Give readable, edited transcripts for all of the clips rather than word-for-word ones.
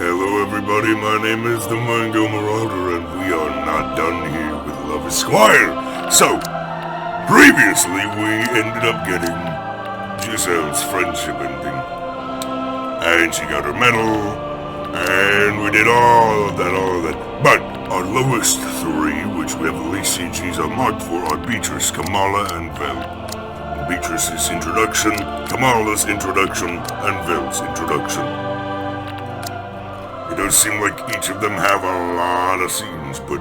Hello everybody, my name is the MangoMaraudr and we are not done here with Love Esquire. So, previously we ended up getting Giselle's friendship ending. And she got her medal, and we did all of that. But our lowest three, which we have the least CGs unlocked for, are Beatrice, Kamala, and Vel. Beatrice's introduction, Kamala's introduction, and Vel's introduction. It does seem like each of them have a lot of scenes, but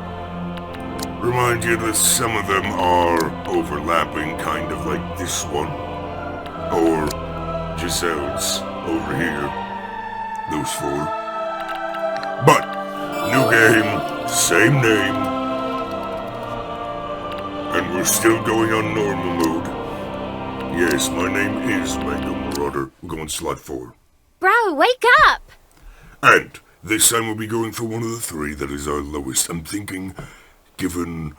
remind you that some of them are overlapping, kind of like this one. Or Giselle's over here. Those four. But, new game, same name. And we're still going on normal mode. Yes, my name is MangoMaraudr. We're going slot 4. Bro, wake up! And this time we'll be going for one of the three that is our lowest. I'm thinking, given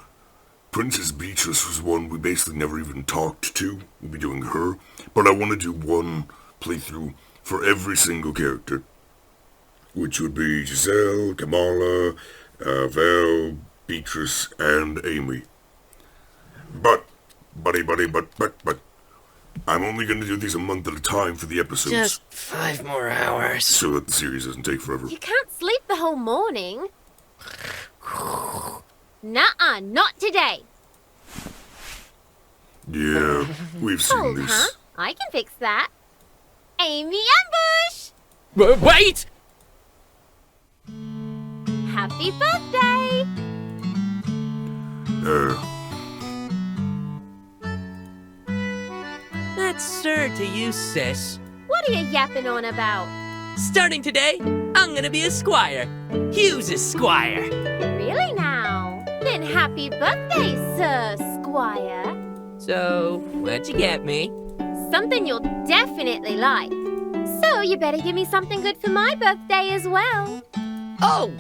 Princess Beatrice was one we basically never even talked to, we'll be doing her. But I want to do one playthrough for every single character, which would be Giselle, Kamala, Vel, Beatrice, and Amy. But, I'm only going to do these a month at a time for the episodes. Just 5 more hours. So that the series doesn't take forever. You can't sleep the whole morning. Nuh-uh, not today. Yeah, we've seen Cold, this. huh? I can fix that. Amy ambush! Wait! Happy birthday! That's sir to you, sis. What are you yapping on about? Starting today, I'm gonna be a squire. Hugh's a squire. Really now? Then happy birthday, Sir Squire. So, what'd you get me? Something you'll definitely like. So you better give me something good for my birthday as well. Oh,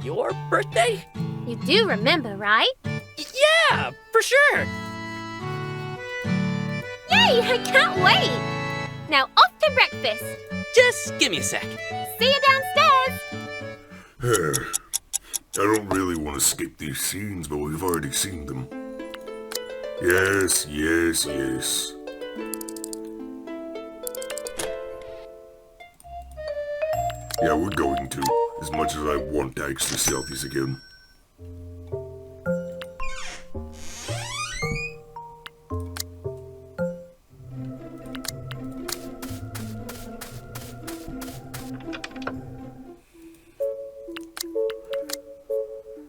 your birthday? You do remember, right? Yeah, for sure. Yay, I can't wait! Now off to breakfast. Just give me a sec. See you downstairs. I don't really want to skip these scenes, but we've already seen them. Yes. Yeah, we're going to, as much as I want to actually see all these again.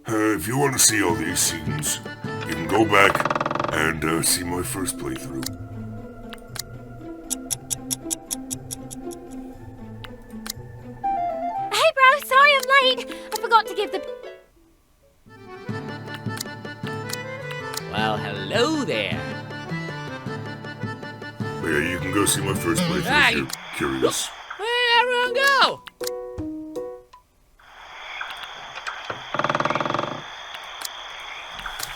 If you want to see all these scenes, you can go back and see my first playthrough. Hey bro, sorry I'm late. I forgot to give the... Well, hello there. But yeah, you can go see my first playthrough if you're curious. Where'd everyone go?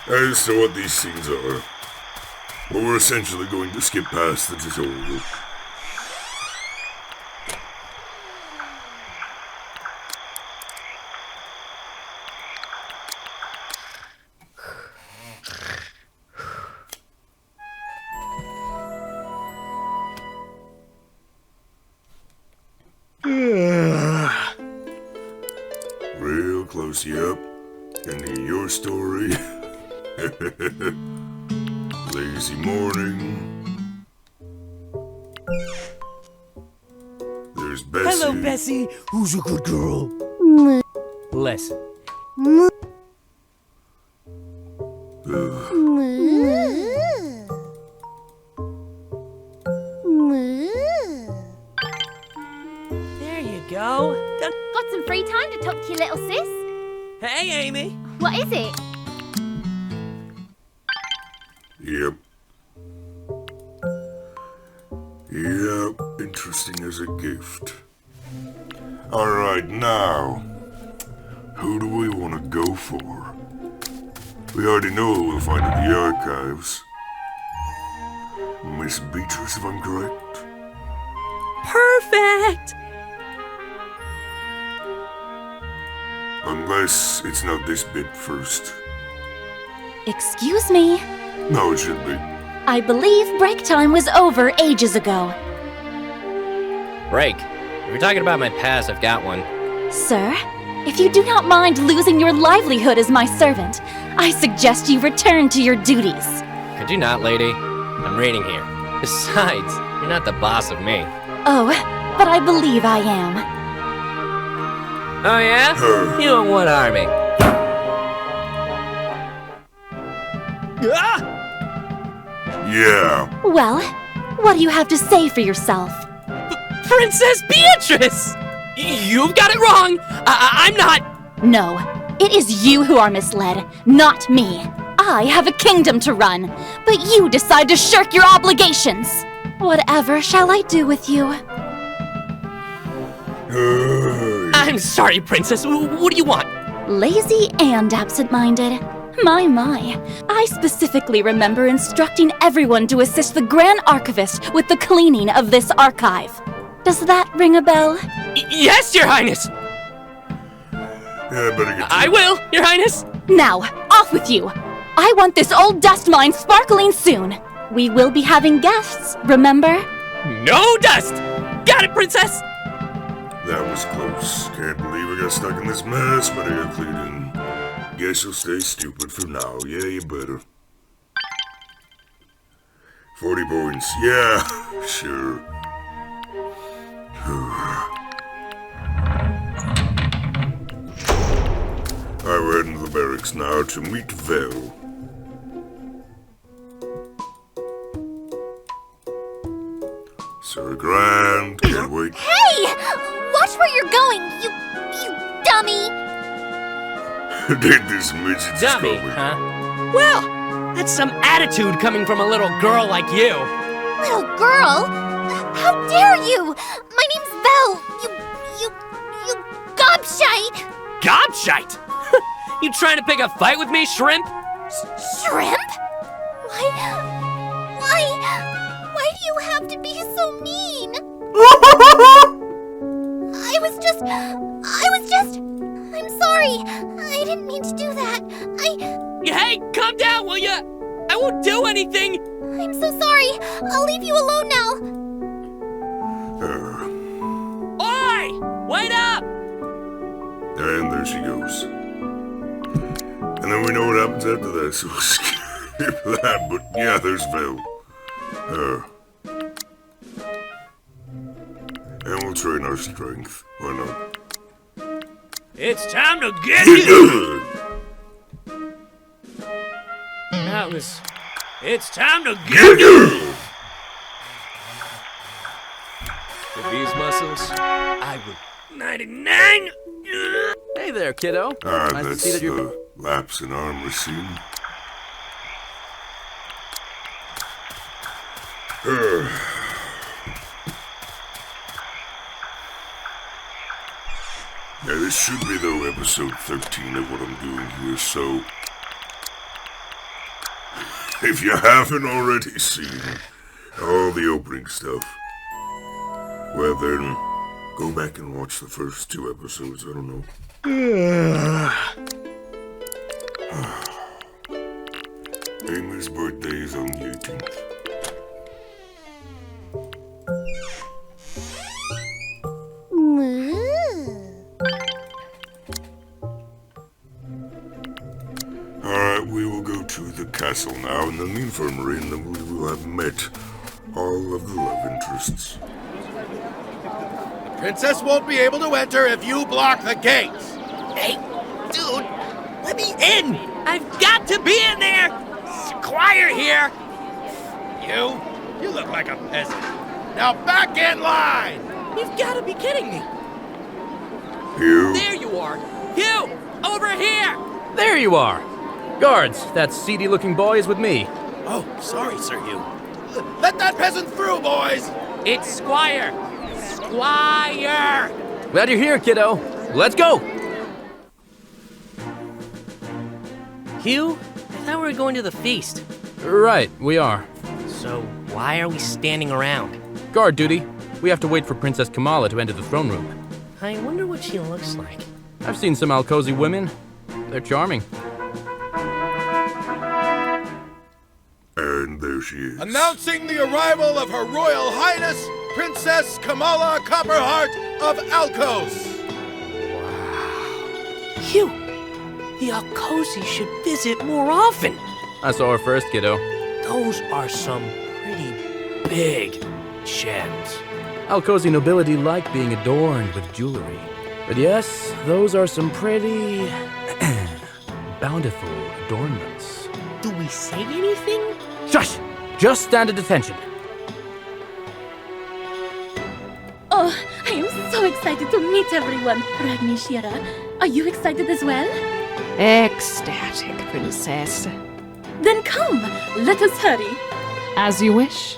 As to what these scenes are, but we're essentially going to skip past the tutorial. Real close, yep. And hear your story. Lazy morning. There's Bessie. Hello, Bessie. Who's a good girl? Listen. There you go. Got some free time to talk to your little sis? Hey, Amy. What is it? Yep, interesting as a gift. Alright, now, who do we want to go for? We already know who we'll find in the archives. Miss Beatrice, if I'm correct. Perfect! Unless it's not this bit first. Excuse me. No, it should be. I believe break time was over ages ago. Break. If you're talking about my past, I've got one. Sir, if you do not mind losing your livelihood as my servant, I suggest you return to your duties. Could you not, lady? I'm reading here. Besides, you're not the boss of me. Oh, but I believe I am. Oh yeah? You and what army? Ah! Yeah. Well, what do you have to say for yourself? Princess Beatrice! You've got it wrong! I'm not... No, it is you who are misled, not me. I have a kingdom to run, but you decide to shirk your obligations. Whatever shall I do with you? I'm sorry, Princess. What do you want? Lazy and absent-minded. My. I specifically remember instructing everyone to assist the Grand Archivist with the cleaning of this archive. Does that ring a bell? Yes, Your Highness! Yeah, I better get I will, Your Highness! Now, off with you! I want this old dust mine sparkling soon. We will be having guests, remember? No dust! Got it, Princess! That was close. Can't believe I got stuck in this mess, but I got cleaning. Guess you'll stay stupid for now. Yeah, you better. 40 points. Yeah, sure. I head into the barracks now to meet Vel. Sir Grand, can't wait. Hey! Watch where you're going, you dummy! Did this midget just Dummy, call me? huh? Well, that's some attitude coming from a little girl like you. Little girl? How dare you! My name's Vel! You gobshite! Gobshite! You trying to pick a fight with me, shrimp? Shrimp? Why do you have to be so mean? I was just... I'm sorry. I didn't mean to do that. Hey, calm down, will ya? I won't do anything! I'm so sorry. I'll leave you alone now. Oi! Wait up! And there she goes. And then we know what happens after that, so we'll skip that. But yeah, there's Vel. And we'll train our strength. Why not? It's time to get you! It's time to get you! With these muscles. I would 99! Hey there, kiddo. Nice to That's see that you're... the lapse in armor scene. Yeah, this should be, though, episode 13 of what I'm doing here, so... If you haven't already seen all the opening stuff, well then, go back and watch the first 2 episodes, I don't know. Amy's birthday is on the 18th. Alright, we will go to the castle now, and then the infirmary, and then we will have met all of the love interests. Princess won't be able to enter if you block the gates. Hey, dude, let me in! I've got to be in there! Squire here! You look like a peasant. Now back in line! You've got to be kidding me! You? There you are! You! Over here! There you are! Guards, that seedy-looking boy is with me. Oh, sorry, Sir Hugh. Let that peasant through, boys! It's Squire! Squire! Glad you're here, kiddo. Let's go! Hugh, I thought we were going to the feast. Right, we are. So why are we standing around? Guard duty. We have to wait for Princess Kamala to enter the throne room. I wonder what she looks like. I've seen some Alcozy women. They're charming. And there she is. Announcing the arrival of Her Royal Highness, Princess Kamala Copperheart of Alcos. Hugh, the Alcozy should visit more often. I saw her first, kiddo. Those are some pretty big gems. Alcozy nobility like being adorned with jewelry. But yes, those are some pretty bountiful adornments. Do we say anything? Shush! Just stand at attention. Oh, I am so excited to meet everyone. Ragni Shira, are you excited as well? Ecstatic, Princess. Then come, let us hurry. As you wish.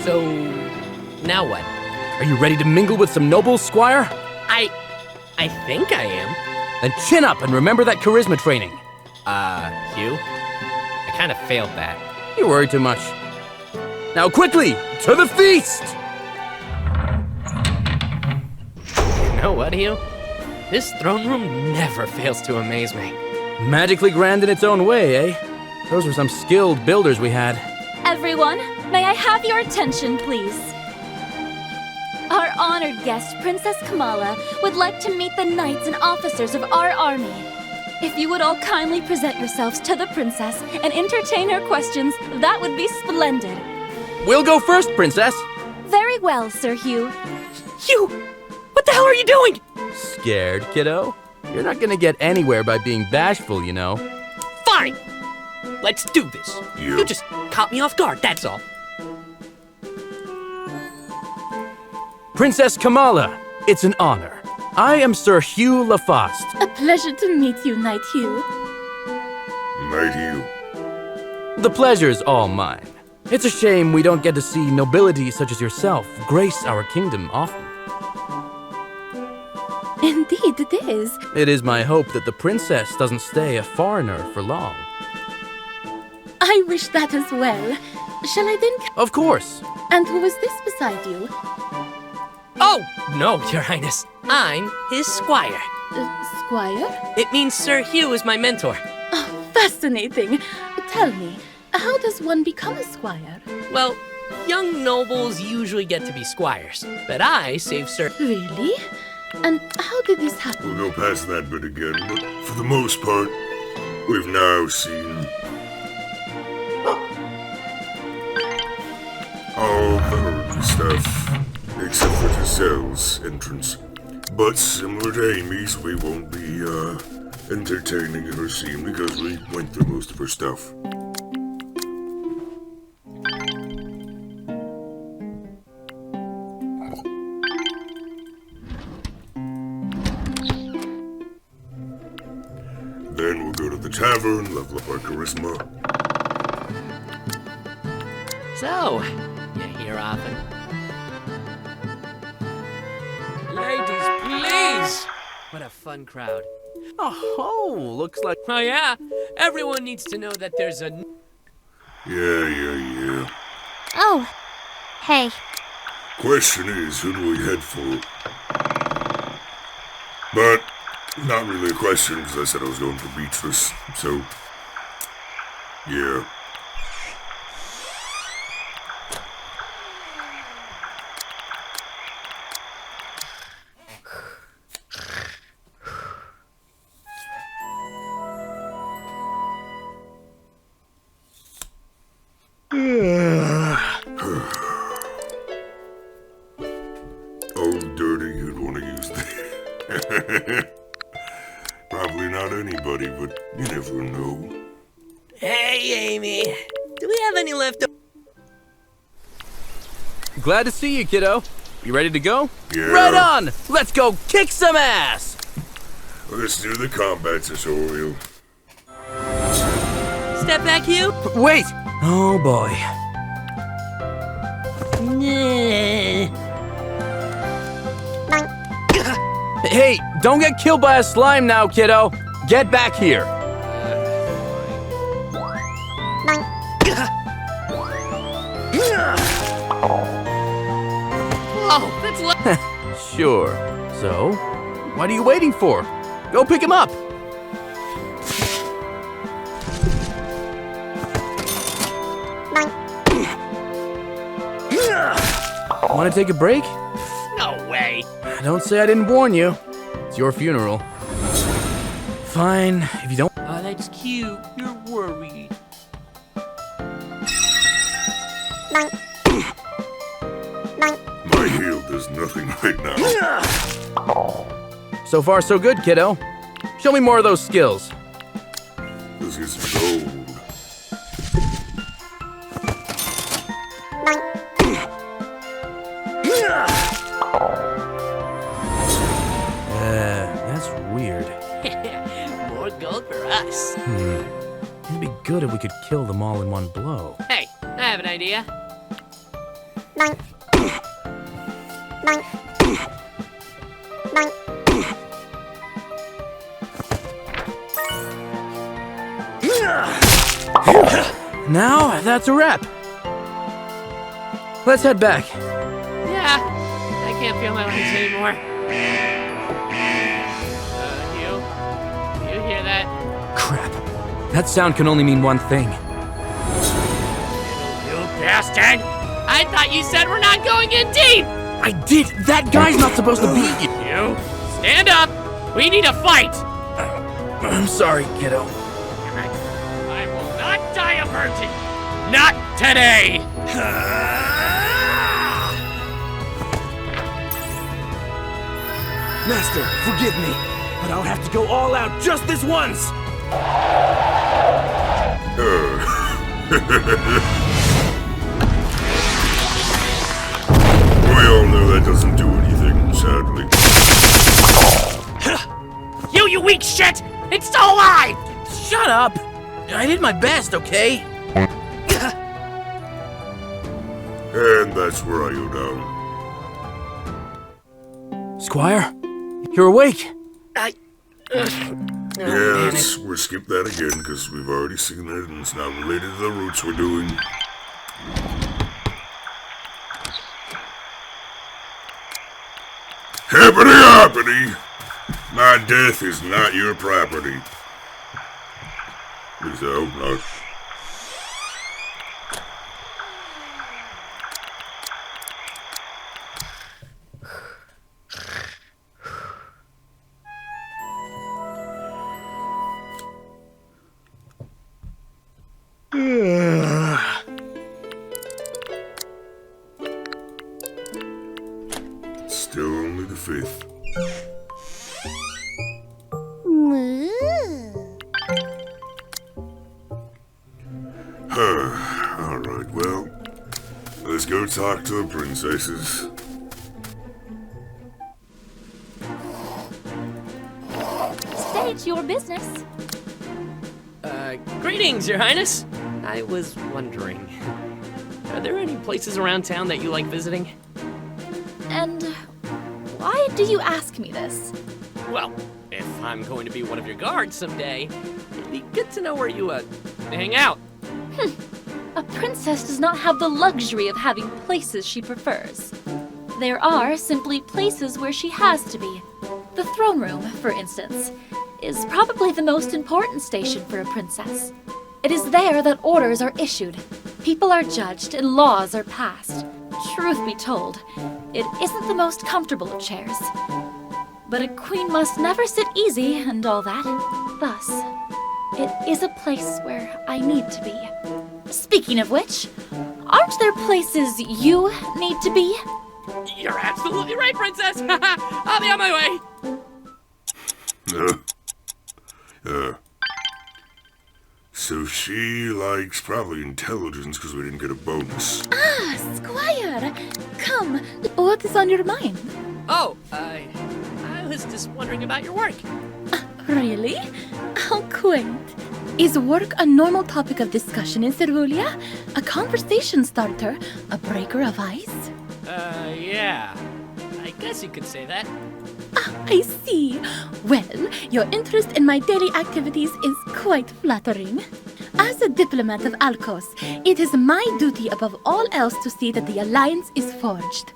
So, now what? Are you ready to mingle with some nobles, Squire? I think I am. Then chin up and remember that charisma training. Hugh? I kind of failed that. You worry too much. Now quickly, to the feast! You know what, Hugh? This throne room never fails to amaze me. Magically grand in its own way, eh? Those were some skilled builders we had. Everyone, may I have your attention, please? Our honored guest, Princess Kamala, would like to meet the knights and officers of our army. If you would all kindly present yourselves to the princess and entertain her questions, that would be splendid. We'll go first, Princess. Very well, Sir Hugh. Hugh, what the hell are you doing? Scared, kiddo? You're not gonna get anywhere by being bashful, you know. Fine. Let's do this. You just caught me off guard, that's all. Princess Kamala, it's an honor. I am Sir Hugh Lafoste. A pleasure to meet you, Knight Hugh. Might you? The pleasure's all mine. It's a shame we don't get to see nobility such as yourself grace our kingdom often. Indeed, it is. It is my hope that the princess doesn't stay a foreigner for long. I wish that as well. Shall I then? Of course. And who is this beside you? Oh, no, Your Highness. I'm his squire. Squire? It means Sir Hugh is my mentor. Oh, fascinating. Tell me, how does one become a squire? Well, young nobles usually get to be squires, but I saved Sir... Really? And how did this happen? We'll go past that bit again, but for the most part, we've now seen all the early stuff, except for Giselle's entrance. But similar to Amy's, we won't be entertaining her scene because we went through most of her stuff. Then we'll go to the tavern, level up our charisma. So, you here often? Ladies, please! What a fun crowd. Oh, looks like... Oh yeah, everyone needs to know that there's a... Yeah. Oh, hey. Question is, who do we head for? But, not really a question, because I said I was going for Beatrice, so... Yeah. Oh, dirty, you'd want to use that. Probably not anybody, but you never know. Hey, Amy. Do we have any left? Glad to see you, kiddo. You ready to go? Yeah. Right on! Let's go kick some ass! Let's do the combat tutorial. Step back, Hugh. Wait! Oh boy. Hey, don't get killed by a slime now, kiddo. Get back here. Oh, that's Sure. So, what are you waiting for? Go pick him up! Want to take a break? No way. Don't say I didn't warn you. It's your funeral. Fine, if you don't. Oh, that's cute. You're worried. My heel does nothing right now. So far, so good, kiddo. Show me more of those skills. This is gold. That's weird. More gold for us. It'd be good if we could kill them all in one blow. Hey, I have an idea. Now, that's a wrap. Let's head back. Yeah, I can't feel my legs anymore. You hear that? Crap. That sound can only mean one thing. You bastard! I thought you said we're not going in deep! I did! That guy's not supposed to be here! You, stand up! We need a fight! I'm sorry, kiddo. I will not die a virgin! Not today! Master, forgive me, but I'll have to go all out just this once! We all know that doesn't do anything, sadly. You weak shit! It's still alive! Shut up! I did my best, okay? And that's where I go down. Squire, you're awake. We'll skip that again, because we've already seen it, and it's not related to the roots we're doing. Hippity hoppity! My death is not your property. At least I hope not. Still only the 5th. Alright, well, let's go talk to the princesses. State your business. Greetings, Your Highness. I was wondering, are there any places around town that you like visiting? And why do you ask me this? Well, if I'm going to be one of your guards someday, it'd be good to know where you, hang out. A princess does not have the luxury of having places she prefers. There are simply places where she has to be. The throne room, for instance, is probably the most important station for a princess. It is there that orders are issued, people are judged, and laws are passed. Truth be told, it isn't the most comfortable of chairs. But a queen must never sit easy and all that. Thus, it is a place where I need to be. Speaking of which, aren't there places you need to be? You're absolutely right, Princess! I'll be on my way! So she likes probably intelligence because we didn't get a bonus. Ah, Squire! Come, what is on your mind? Oh, I was just wondering about your work. Really? How quaint. Is work a normal topic of discussion in Cerulia? A conversation starter? A breaker of ice? Yeah. I guess you could say that. Ah, I see. Well, your interest in my daily activities is quite flattering. As a diplomat of Alcos, it is my duty above all else to see that the alliance is forged.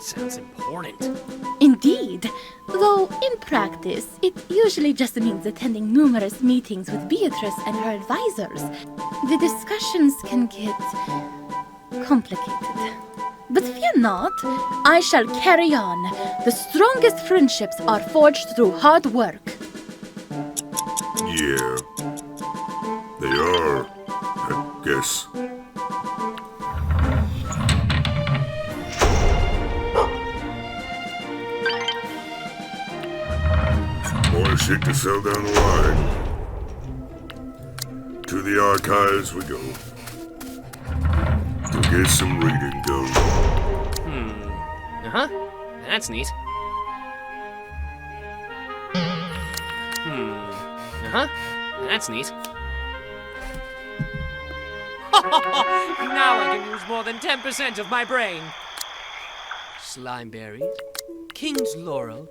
That sounds important. Indeed, though in practice, it usually just means attending numerous meetings with Beatrice and her advisors. The discussions can get complicated. But fear not, I shall carry on. The strongest friendships are forged through hard work. Yeah. They are, I guess. More shit to sell down the line. To the archives we go. To get some reading done. Uh-huh. That's neat. Uh-huh. That's neat. Now I can use more than 10% of my brain. Slime berries, king's laurel.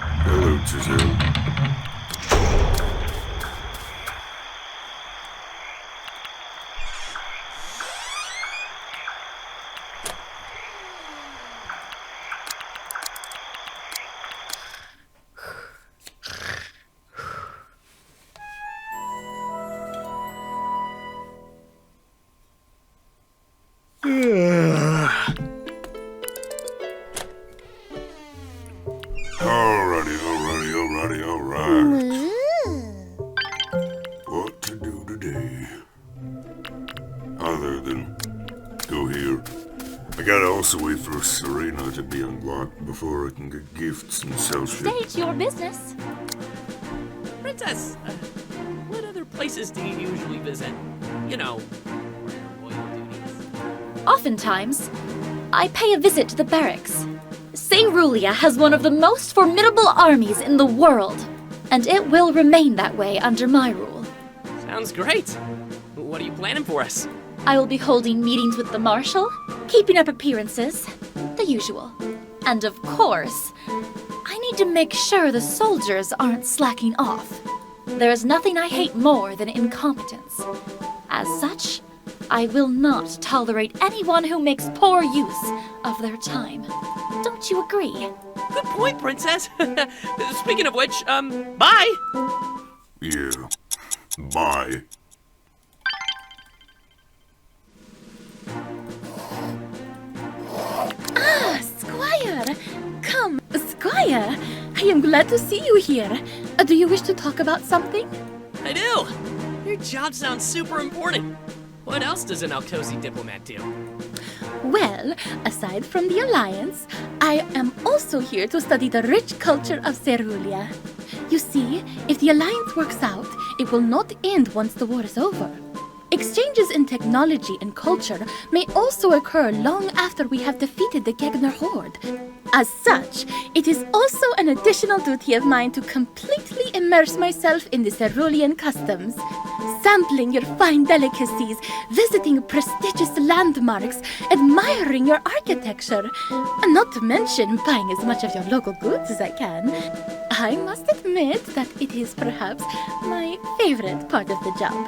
Hello, Giselle. Alright. What to do today? Other than go here. I gotta also wait for Serena to be unlocked before I can get gifts and sell shit. State your business. Princess, what other places do you usually visit? You know, royal duties. Oftentimes, I pay a visit to the barracks. Cerulia has one of the most formidable armies in the world, and it will remain that way under my rule. Sounds great. What are you planning for us? I will be holding meetings with the marshal, keeping up appearances, the usual. And of course, I need to make sure the soldiers aren't slacking off. There is nothing I hate more than incompetence. As such, I will not tolerate anyone who makes poor use of their time. Don't you agree? Good point, Princess. Speaking of which, bye. Yeah. Bye. Ah, Squire! Come, Squire! I am glad to see you here. Do you wish to talk about something? I do. Your job sounds super important. What else does an Alcosi diplomat do? Well, aside from the Alliance, I am also here to study the rich culture of Cerulia. You see, if the Alliance works out, it will not end once the war is over. Exchanges in technology and culture may also occur long after we have defeated the Gegner horde. As such, it is also an additional duty of mine to completely immerse myself in the Cerulean customs, sampling your fine delicacies, visiting prestigious landmarks, admiring your architecture, and not to mention buying as much of your local goods as I can. I must admit that it is perhaps my favorite part of the job.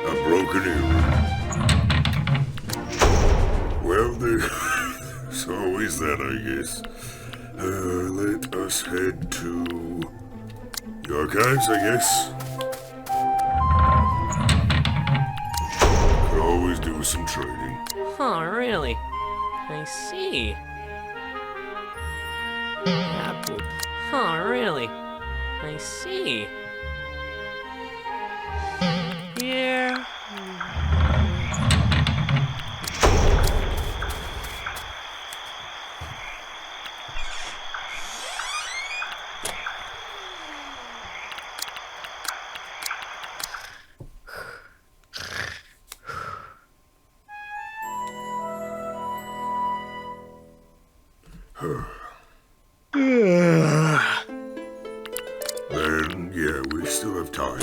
A broken arrow. Well, there's always that, I guess. Let us head to the archives, I guess. Could always do with some trading. Oh, really? I see. Apple. Oh, really? I see. Here. Then, yeah, we still have time.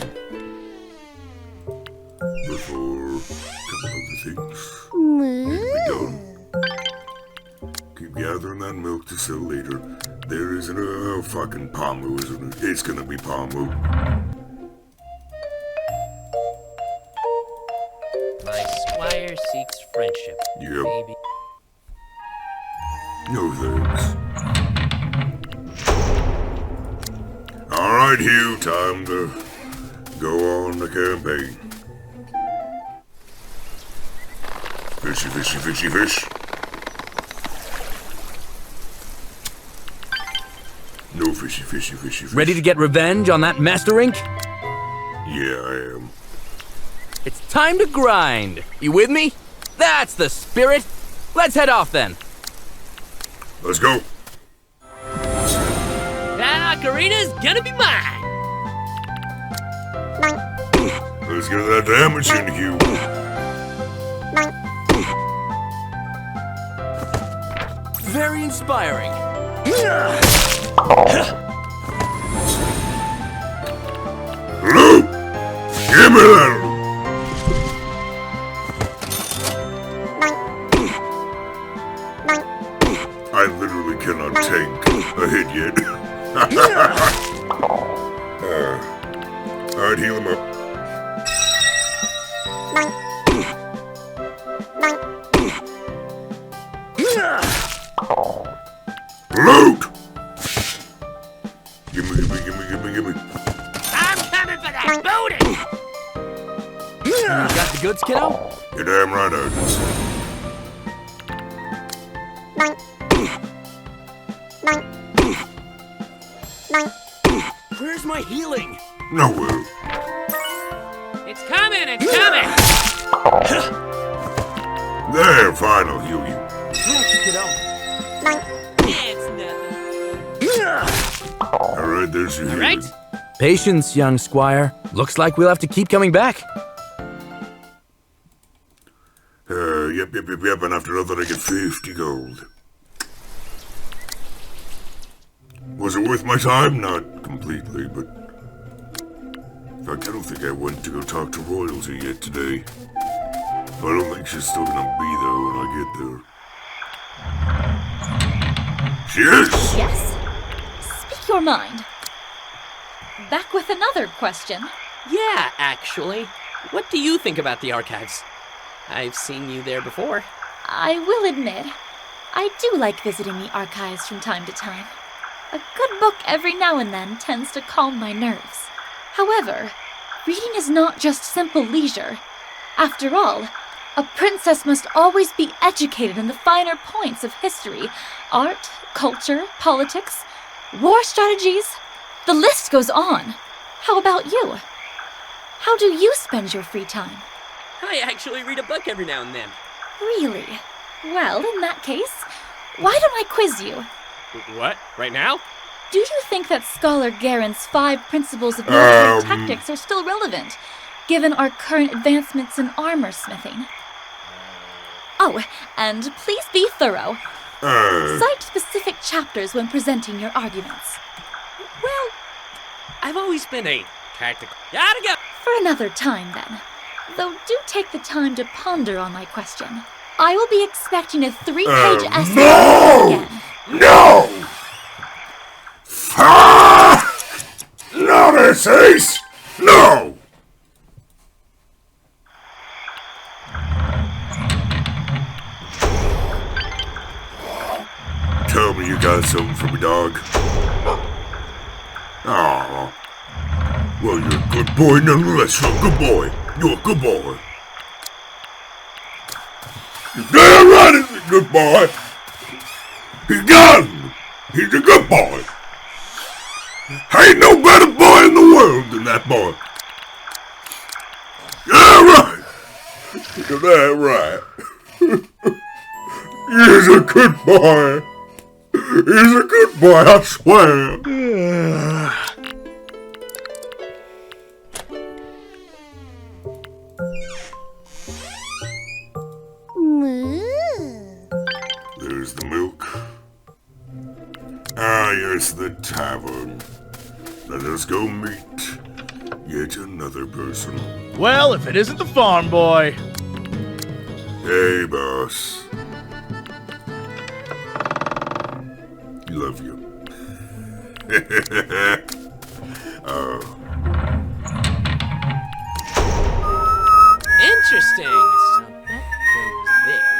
Before a couple other things. Be done. Keep gathering gathering that milk to sell later. There isn't a fucking Pamu, isn't it? It's gonna be Pamu. My squire seeks friendship. Yep. Baby. No thanks. Alright, Hugh, time to go on the campaign. Fishy, fishy, fishy, fish. No fishy, fishy, fishy, fish. Ready to get revenge on that master ink? Yeah, I am. It's time to grind. You with me? That's the spirit. Let's head off then. Let's go. That ocarina's gonna be mine! Let's get that damage in, Hugh. Very inspiring. Luke! Give me that! I literally cannot tank a hit yet. Alright, heal him up. Loot! Gimme. I'm coming for that booty! You got the goods, kiddo? You're damn right I do. Where's my healing? Nowhere. It's coming! There, fine, I'll heal you. Thanks, kiddo. It's nothing. Alright, there's your healing. Right? Patience, young squire. Looks like we'll have to keep coming back. Yep, and after that I get 50 gold. Was it worth my time? Not completely, but... In fact, I don't think I went to go talk to royalty yet today. But I don't think she's still gonna be there when I get there. She is! Yes. Speak your mind. Back with another question. Yeah, actually. What do you think about the archives? I've seen you there before. I will admit, I do like visiting the archives from time to time. A good book every now and then tends to calm my nerves. However, reading is not just simple leisure. After all, a princess must always be educated in the finer points of history, art, culture, politics, war strategies. The list goes on. How about you? How do you spend your free time? I actually read a book every now and then. Really? Well, in that case, why don't I quiz you? What? Right now? Do you think that Scholar Garen's 5 principles of military tactics are still relevant, given our current advancements in armor smithing? Oh, and please be thorough. Cite specific chapters when presenting your arguments. Well, I've always been a tactical. Gotta go! For another time, then. Though do take the time to ponder on my question. I will be expecting a 3-page essay no! again. No! Fuck! Not essays! No! Tell me you got something for me, dog. Aw. Well, you're a good boy nonetheless. You're a good boy. You're a good boy. You're damn right he's a good boy. He got him. He's a good boy. Ain't no better boy in the world than that boy. Yeah, right. You're damn right. He's a good boy. He's a good boy, I swear. There's the milk. Ah, yes, the tavern. Let us go meet yet another person. Well, if it isn't the farm boy. Hey, boss. love you. Oh. Interesting. So that goes there.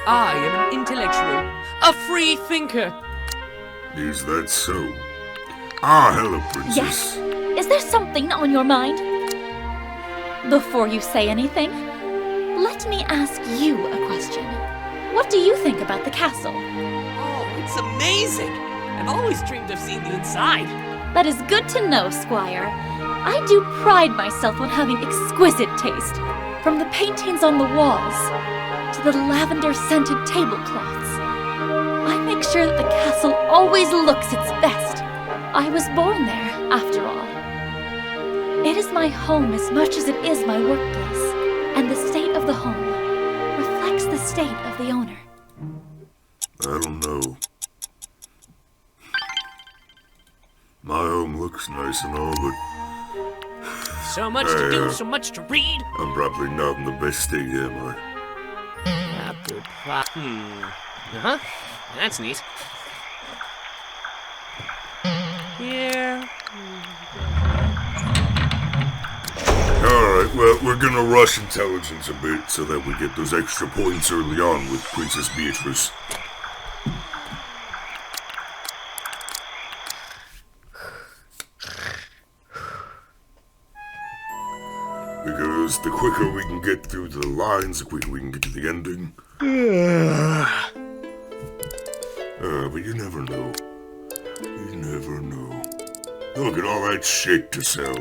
I am an intellectual, a free thinker. Is that so? Ah, hello, princess. Yes? Is there something on your mind? Before you say anything, let me ask you a question. What do you think about the castle? Oh, it's amazing. I've always dreamed of seeing the inside. That is good to know, Squire. I do pride myself on having exquisite taste. From the paintings on the walls to the lavender-scented tablecloths. I make sure that the castle always looks its best. I was born there, after all. It is my home as much as it is my workplace, and the state of the home reflects the state of the owner. I don't know. My home looks nice and all, but So much to do, so much to read. I'm probably not in the best state, am I? Uh-huh. That's neat. Here. Alright, well, we're gonna rush intelligence a bit so that we get those extra points early on with Princess Beatrice. Because the quicker we can get through the lines, the quicker we can get to the ending. But you never know. You never know. Look at all that shit to sell.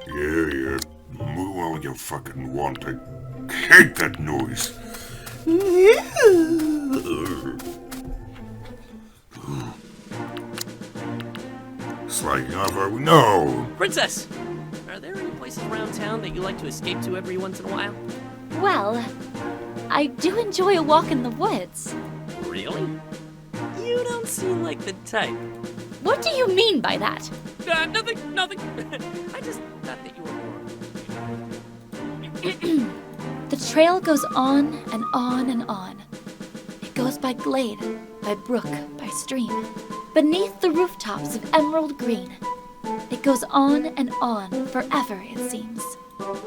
Yeah. Moo all you fucking want. I hate that noise. Sliding off, are we? No! Princess, are there any places around town that you like to escape to every once in a while? Well, I do enjoy a walk in the woods. Really? You don't seem like the type. What do you mean by that? Nothing. I just thought that you were more. The trail goes on and on and on. It goes by glade, by brook, by stream, beneath the rooftops of emerald green. It goes on and on forever, it seems.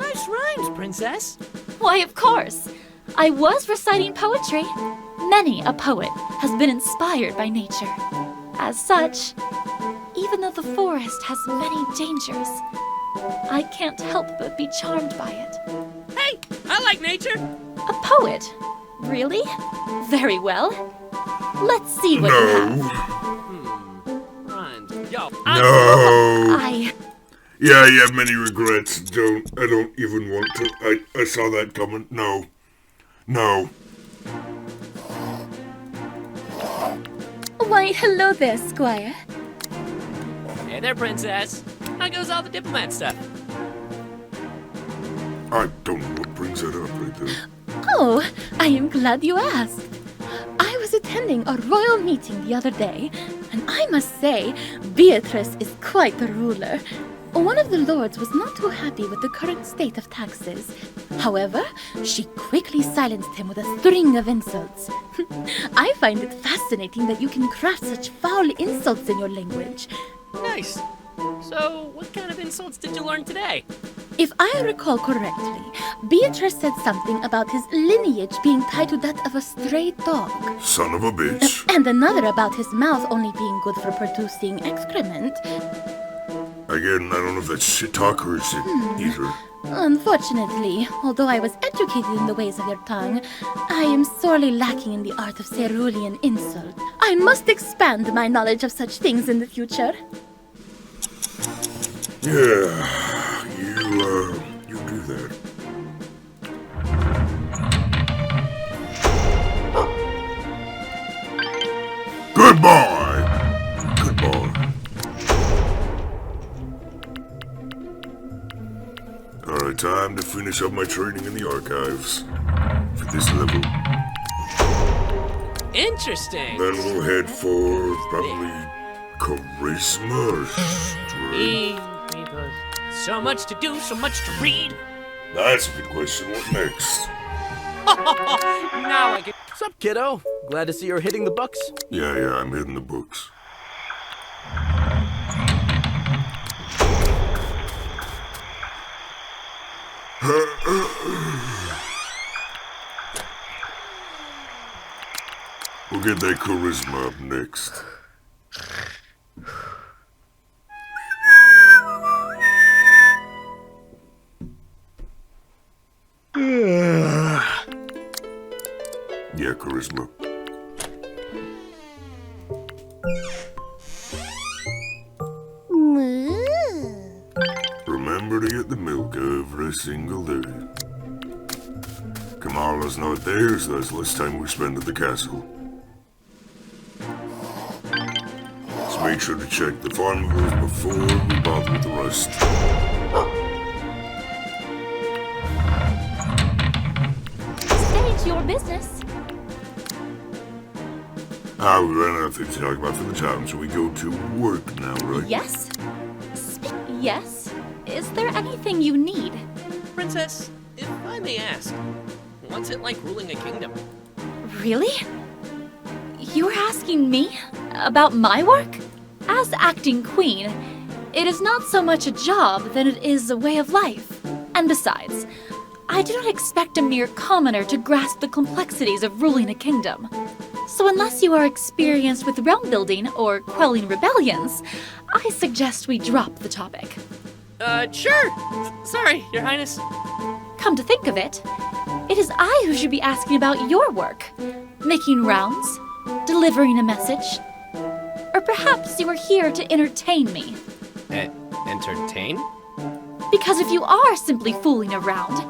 Nice rhymes, Princess. Why, of course. I was reciting poetry. Many a poet has been inspired by nature. As such, even though the forest has many dangers, I can't help but be charmed by it. Hey, I like nature. A poet? Really? Very well. Let's see what you have. Rhymes. Yo, No! Yeah, you have many regrets. I don't even want to. I saw that coming. No. Why, hello there, Squire. Hey there, Princess. How goes all the diplomat stuff? I don't know what brings that up right there. Oh, I am glad you asked. I was attending a royal meeting the other day, and I must say, Beatrice is quite the ruler. One of the lords was not too happy with the current state of taxes. However, she quickly silenced him with a string of insults. I find it fascinating that you can craft such foul insults in your language. Nice. So, what kind of insults did you learn today? If I recall correctly, Beatrice said something about his lineage being tied to that of a stray dog. Son of a bitch. And another about his mouth only being good for producing excrement. Again, I don't know if that's shit talk or is it either. Unfortunately, although I was educated in the ways of your tongue, I am sorely lacking in the art of cerulean insult. I must expand my knowledge of such things in the future. Yeah, you do that. Goodbye! Alright, time to finish up my training in the archives. For this level. Interesting. Then we'll head for probably charisma or strength. So much to do, so much to read. That's a good question. What next? Now I can... Sup, kiddo? Glad to see you're hitting the books. Yeah, I'm hitting the books. We'll get that charisma up next. Yeah, charisma. Remember to get the milk every single day. Kamala's not there, so that's less time we spend at the castle. Let's make sure to check the farmables before we bother with the rest. State your business. We ran out of things to talk about for the time, so we go to work now, right? Yes? Yes? Is there anything you need? Princess, if I may ask, what's it like ruling a kingdom? Really? You're asking me about my work? As acting queen, it is not so much a job than it is a way of life. And besides, I do not expect a mere commoner to grasp the complexities of ruling a kingdom. So unless you are experienced with realm building or quelling rebellions, I suggest we drop the topic. Sure. Sorry, Your Highness. Come to think of it, it is I who should be asking about your work. Making rounds, delivering a message, or perhaps you are here to entertain me. Entertain? Because if you are simply fooling around,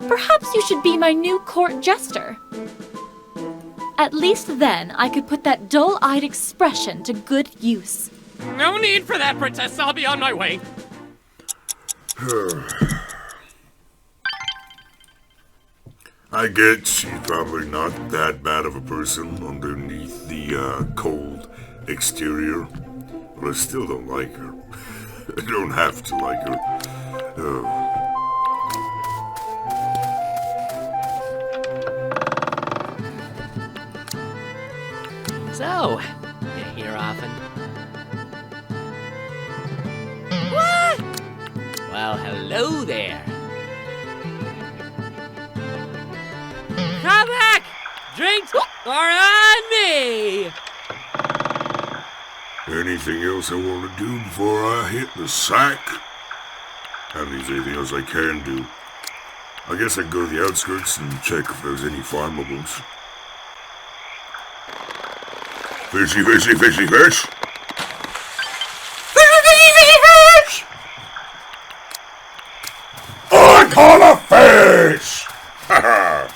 perhaps you should be my new court jester. At least then I could put that dull-eyed expression to good use. No need for that, Princess. I'll be on my way. I get she's probably not that bad of a person underneath the cold exterior, but I still don't like her. I don't have to like her. So, you here often? What? Well, hello there. Come back! Drinks are on me! Anything else I want to do before I hit the sack? I mean, is there anything else I can do? I guess I can go to the outskirts and check if there's any farmables. Fishy, fishy, fishy, fish! Fishy, fishy, fishy, fish! I call a fish! Ha ha!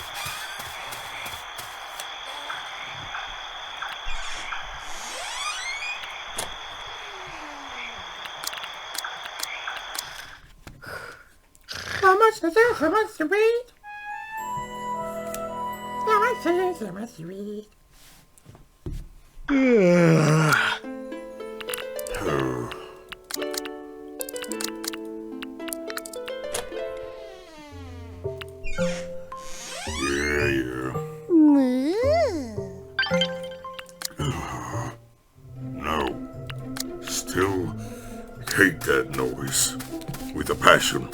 How much is it? How much to read? How much is it? How much to read? Yeah. No. Still hate that noise. With a passion.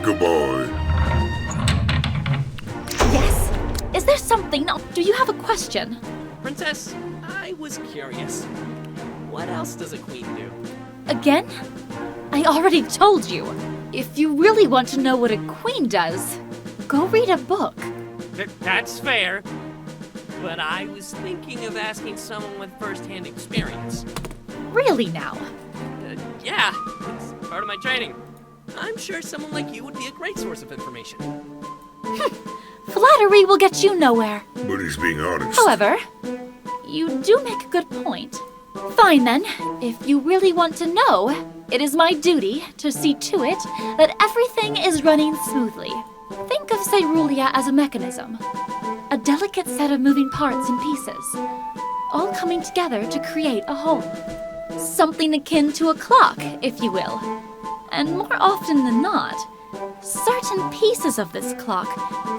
Good boy. Yes? Is there something? Do you have a question? Princess, I was curious. What else does a queen do? Again? I already told you. If you really want to know what a queen does, go read a book. That's fair. But I was thinking of asking someone with first-hand experience. Really now? Yeah, it's part of my training. I'm sure someone like you would be a great source of information. Flattery will get you nowhere. But he's being honest. However, you do make a good point. Fine then, if you really want to know, it is my duty to see to it that everything is running smoothly. Think of Cerulia as a mechanism. A delicate set of moving parts and pieces, all coming together to create a whole. Something akin to a clock, if you will. And more often than not, certain pieces of this clock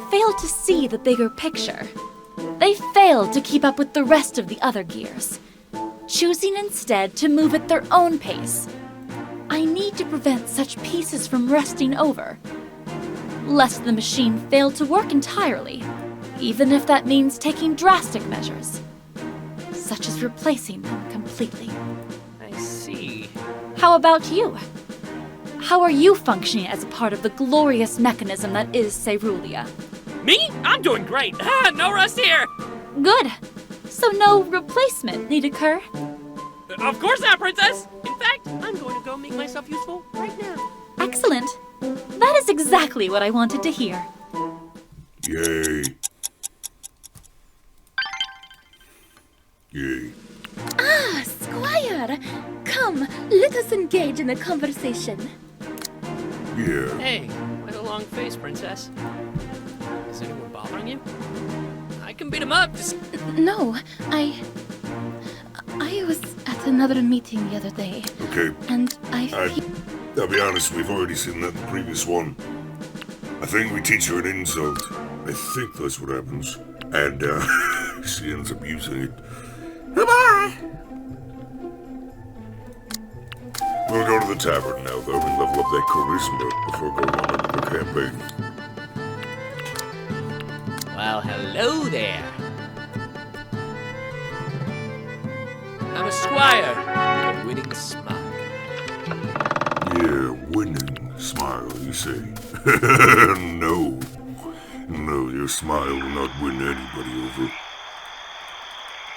fail to see the bigger picture. They fail to keep up with the rest of the other gears, choosing instead to move at their own pace. I need to prevent such pieces from resting over, lest the machine fail to work entirely, even if that means taking drastic measures, such as replacing them completely. I see. How about you? How are you functioning as a part of the glorious mechanism that is Cerulia? Me? I'm doing great. No rust here. Good. So no replacement need occur? Of course not, Princess. In fact, I'm going to go make myself useful right now. Excellent. That is exactly what I wanted to hear. Yay. Yay. Ah, Squire! Come, let us engage in a conversation. Yeah. Hey, quite a long face, Princess. Is anyone bothering you? I can beat him up. Just... No, I was at another meeting the other day. Okay. And I'll be honest, we've already seen that in the previous one. I think we teach her an insult. I think that's what happens. And, she ends up using it. Goodbye. We'll go to the tavern now, though, and level up that charisma before going on another campaign. Well, hello there. I'm a squire with a winning smile. Yeah, winning smile, you say? No. No, your smile will not win anybody over.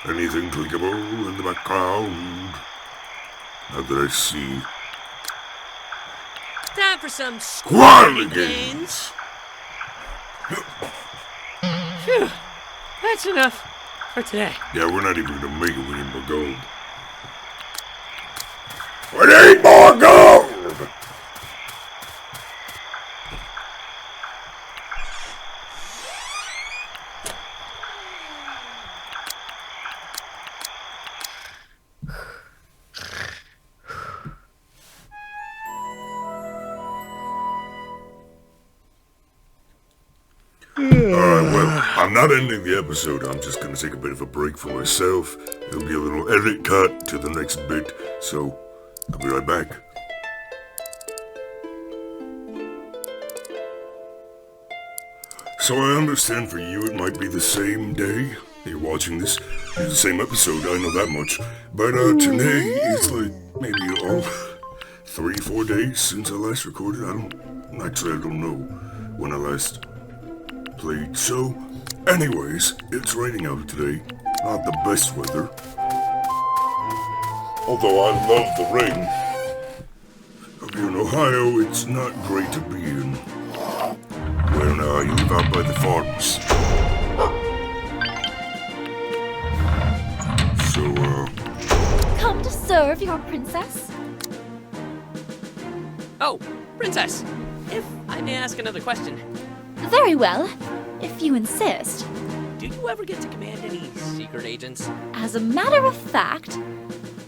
Anything clickable in the background? Not that I see. Time for some Squirrely games. Phew, that's enough for today. Yeah, we're not even gonna make it with any more gold. We need more gold! Alright, well, I'm not ending the episode. I'm just gonna take a bit of a break for myself. There'll be a little edit cut to the next bit, so I'll be right back. So I understand for you it might be the same day you're watching this. It's the same episode, I know that much. But today is like maybe 3-4 days since I last recorded. I don't know when I last played. So, anyways, it's raining out today. Not the best weather. Although I love the rain. Up here in Ohio, it's not great to be in. When you live out by the farms. So, Come to serve, your princess. Oh, Princess, if I may ask another question. Very well, if you insist. Do you ever get to command any secret agents? As a matter of fact,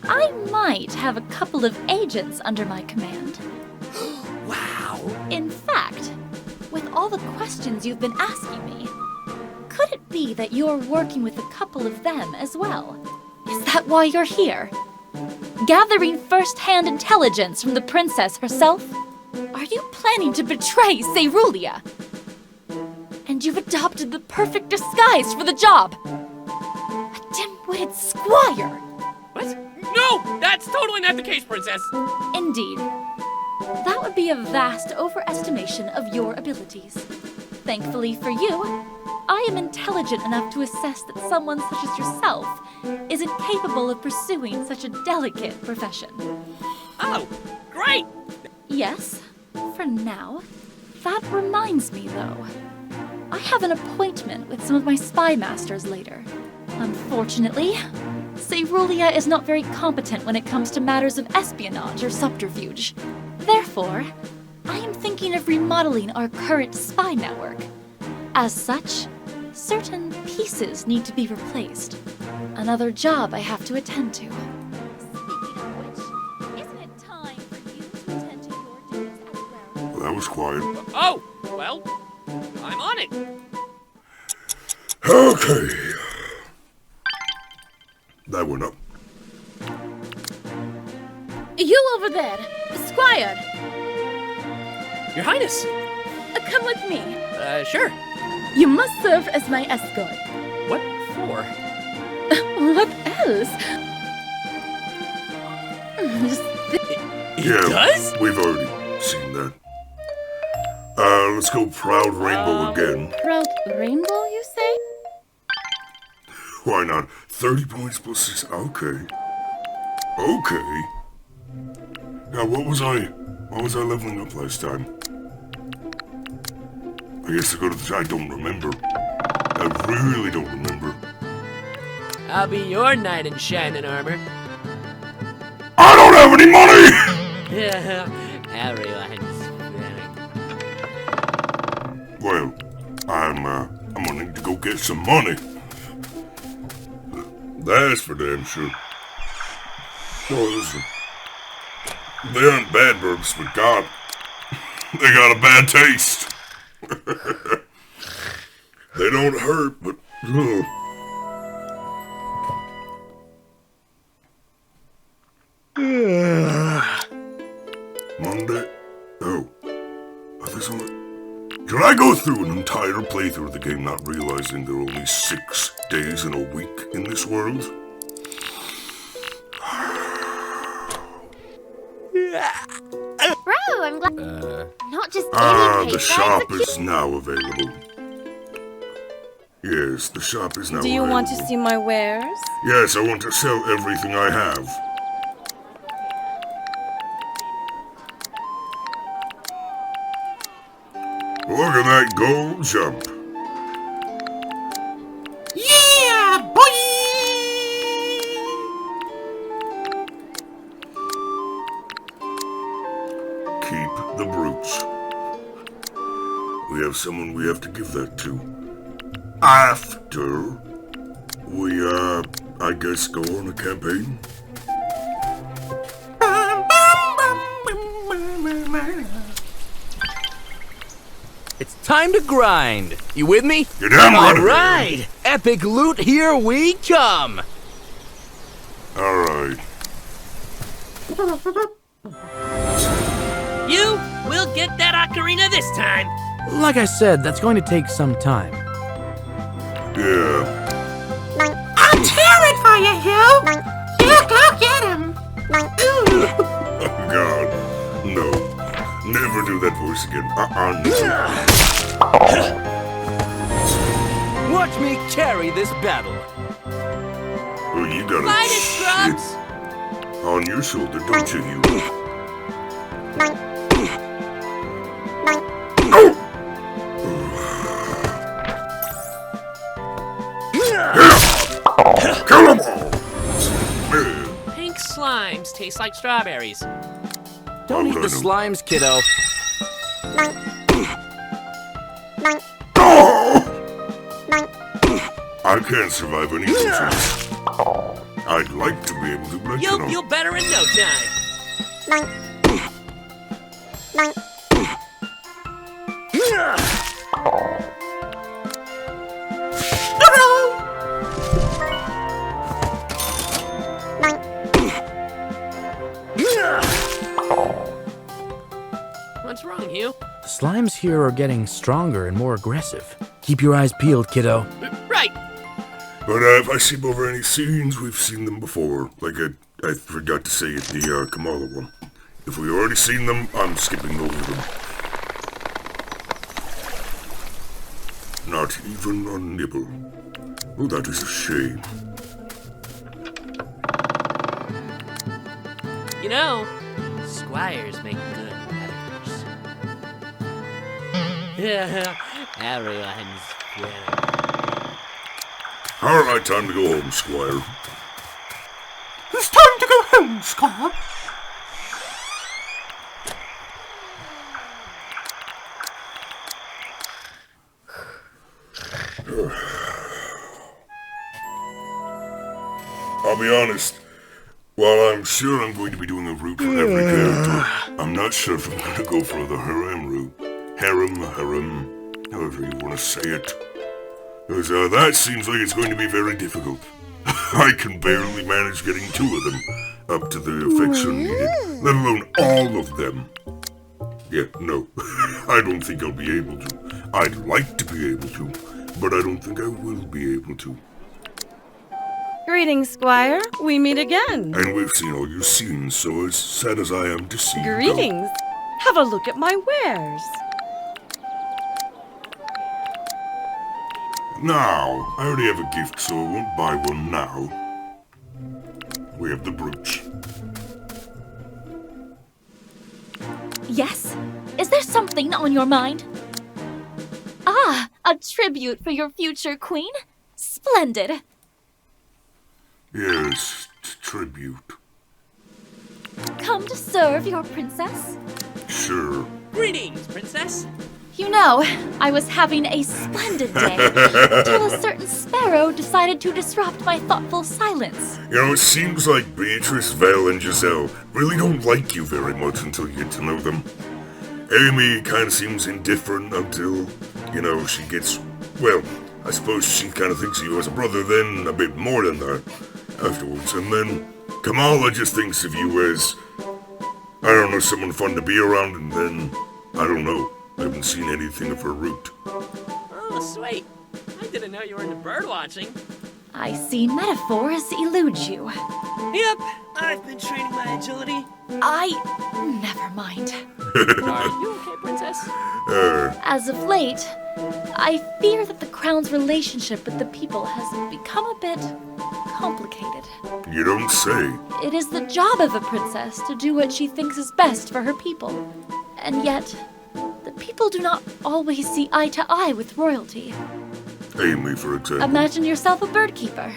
I might have a couple of agents under my command. Wow! In fact, with all the questions you've been asking me, could it be that you're working with a couple of them as well? Is that why you're here? Gathering first-hand intelligence from the princess herself? Are you planning to betray Cerulia? And you've adopted the perfect disguise for the job. A dim-witted squire. What? No! That's totally not the case, Princess! Indeed. That would be a vast overestimation of your abilities. Thankfully for you, I am intelligent enough to assess that someone such as yourself isn't capable of pursuing such a delicate profession. Oh, great! Yes, for now. That reminds me, though. I have an appointment with some of my spy masters later. Unfortunately, Cerulia is not very competent when it comes to matters of espionage or subterfuge. Therefore, I am thinking of remodeling our current spy network. As such, certain pieces need to be replaced. Another job I have to attend to. Speaking of which, isn't it time for you to attend to your duties as well? That was quiet. Oh, well, I'm on it. Okay. That went up. You over there, Squire. Your Highness. Come with me. Sure. You must serve as my escort. What for? What else? He does? We've already seen that. Let's go Proud Rainbow again. Proud Rainbow, you say? Why not? 30 points plus 6. Okay. Okay. Now, what was I leveling up last time? I guess I don't remember. I really don't remember. I'll be your knight in shining armor. I don't have any money! Yeah, everyone's winning. Well, I'm gonna need to go get some money. That's for damn sure. Oh, listen. They aren't bad burps, but God, they got a bad taste. They don't hurt, but ugh. Monday? Oh. Are there some... Did I go through an entire playthrough of the game not realizing there are only 6 days in a week in this world? Bro, I'm glad. Not just any The cake, shop is now available. Yes, the shop is now available. Do you want to see my wares? Yes, I want to sell everything I have. Look at that gold jump. Yeah, boy! Keep the brooch. We have someone we have to give that to. After we, I guess go on a campaign. It's time to grind. You with me? You're damn right. All right. Epic loot, here we come. All right. You will get that ocarina this time. Like I said, that's going to take some time. Yeah. I'll tear it for you, Hugh! You go get him! Oh, God. No. Never do that voice again. No. Watch me carry this battle. Oh, you got Light a it, Scrubs! on your shoulder, don't you, you? Kill them all! Pink slimes taste like strawberries. Don't eat the slimes, kiddo. I can't survive any losers. I'd like to be able to, but You'll feel better in no time. What's wrong, Hugh? The slimes here are getting stronger and more aggressive. Keep your eyes peeled, kiddo. Right. But if I skip over any scenes, we've seen them before. Like I forgot to say it, the Kamala one. If we've already seen them, I'm skipping over them. Not even a nibble. Oh, that is a shame. You know, squires make good letters. Yeah, everyone's winning. All right, time to go home, Squire. It's time to go home, Squire. I'll be honest. While I'm sure I'm going to be doing a route for every character, I'm not sure if I'm going to go for the harem route. Harem, however you want to say it. Because that seems like it's going to be very difficult. I can barely manage getting 2 of them up to the affection needed, let alone all of them. Yeah, no, I don't think I'll be able to. I'd like to be able to, but I don't think I will be able to. Greetings, Squire. We meet again. And we've seen all your scenes, so as sad as I am to see you go. Greetings. Have a look at my wares. Now, I already have a gift, so I won't buy one now. We have the brooch. Yes? Is there something on your mind? Ah, a tribute for your future queen? Splendid. Yes, tribute. Come to serve your princess? Sure. Greetings, princess. You know, I was having a splendid day until a certain sparrow decided to disrupt my thoughtful silence. You know, it seems like Beatrice, Val, and Giselle really don't like you very much until you get to know them. Amy kind of seems indifferent until, you know, she gets, well, I suppose she kind of thinks of you as a brother, then a bit more than that afterwards. And then Kamala just thinks of you as, I don't know, someone fun to be around, and then, I don't know. I haven't seen anything of her route. Oh, sweet. I didn't know you were into bird watching. I see metaphors elude you. Yep, I've been training my agility. Never mind. Are you okay, princess? As of late, I fear that the crown's relationship with the people has become a bit complicated. You don't say. It is the job of a princess to do what she thinks is best for her people. And yet, the people do not always see eye to eye with royalty. Amy, for example. Imagine yourself a bird keeper,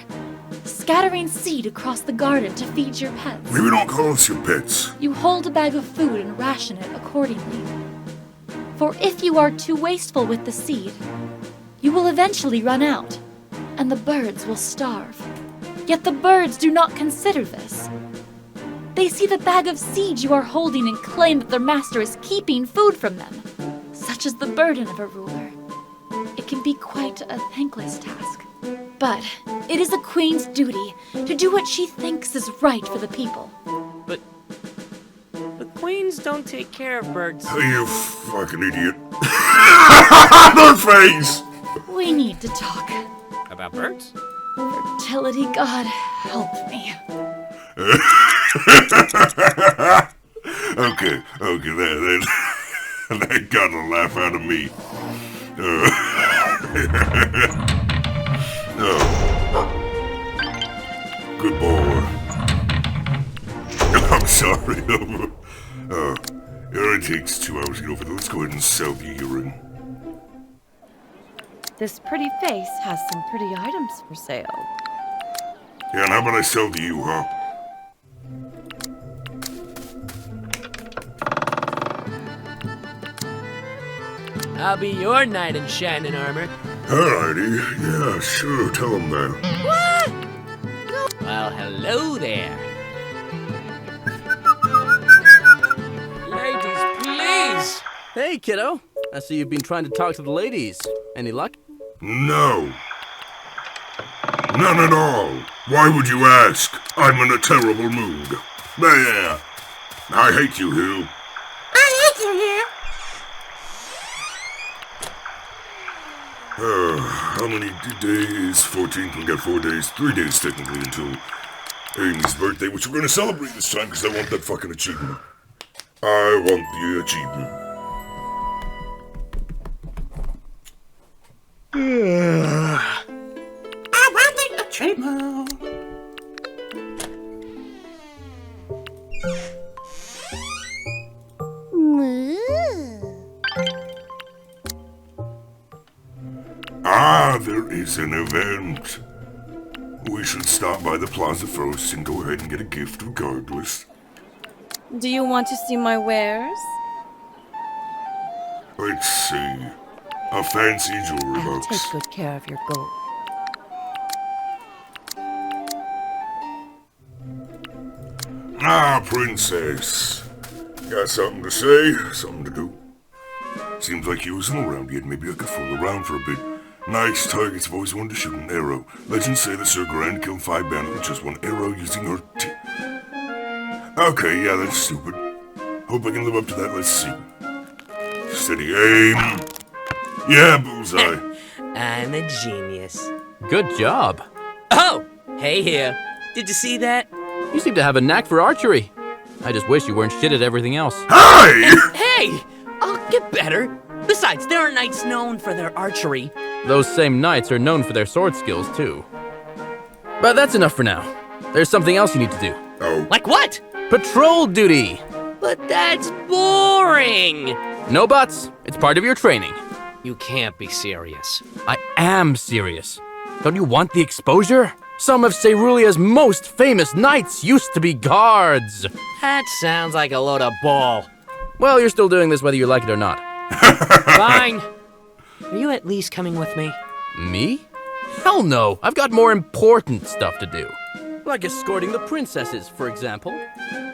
scattering seed across the garden to feed your pets. Maybe don't call us your pets. You hold a bag of food and ration it accordingly. For if you are too wasteful with the seed, you will eventually run out, and the birds will starve. Yet the birds do not consider this. They see the bag of seed you are holding and claim that their master is keeping food from them. Such is the burden of a ruler. It can be quite a thankless task. But it is a queen's duty to do what she thinks is right for the people. But the queens don't take care of birds. You fucking idiot. Their face! We need to talk. About birds? Fertility god, help me. Okay, that got a laugh out of me. Good boy. I'm sorry. It only takes 2 hours to get over there. Let's go ahead and sell the earring. This pretty face has some pretty items for sale. Yeah, and how about I sell to you, huh? I'll be your knight in shining armor. Alrighty, yeah, sure, tell him that. What? Well, hello there. Ladies, please. Hey, kiddo. I see you've been trying to talk to the ladies. Any luck? No. None at all. Why would you ask? I'm in a terrible mood. There. I hate you, Hugh. I hate you, Hugh. How many days? 14th, we got 4 days. 3 days, technically, until Amy's birthday, which we're gonna celebrate this time, because I want that fucking achievement. I want the achievement. I want the achievement. Ah, there is an event. We should stop by the plaza first and go ahead and get a gift regardless. Do you want to see my wares? Let's see. A fancy jewelry And box. take good care of your gold. Ah, princess. Got something to say, something to do. Seems like you wasn't around yet. Maybe I could fool around for a bit. Nice targets have always wanted to shoot an arrow. Legends say that Sir Grand killed 5 bandits with just 1 arrow using her Okay, yeah, that's stupid. Hope I can live up to that. Let's see. Steady aim. Yeah, bullseye. I'm a genius. Good job. Oh, hey here. Did you see that? You seem to have a knack for archery. I just wish you weren't shit at everything else. Hey! Hey! I'll get better. Besides, there are knights known for their archery. Those same knights are known for their sword skills, too. But that's enough for now. There's something else you need to do. Oh. Like what? Patrol duty! But that's boring! No buts. It's part of your training. You can't be serious. I am serious. Don't you want the exposure? Some of Cerulea's most famous knights used to be guards. That sounds like a load of bull. Well, you're still doing this whether you like it or not. Fine. Are you at least coming with me? Me? Hell no. I've got more important stuff to do. Like escorting the princesses, for example.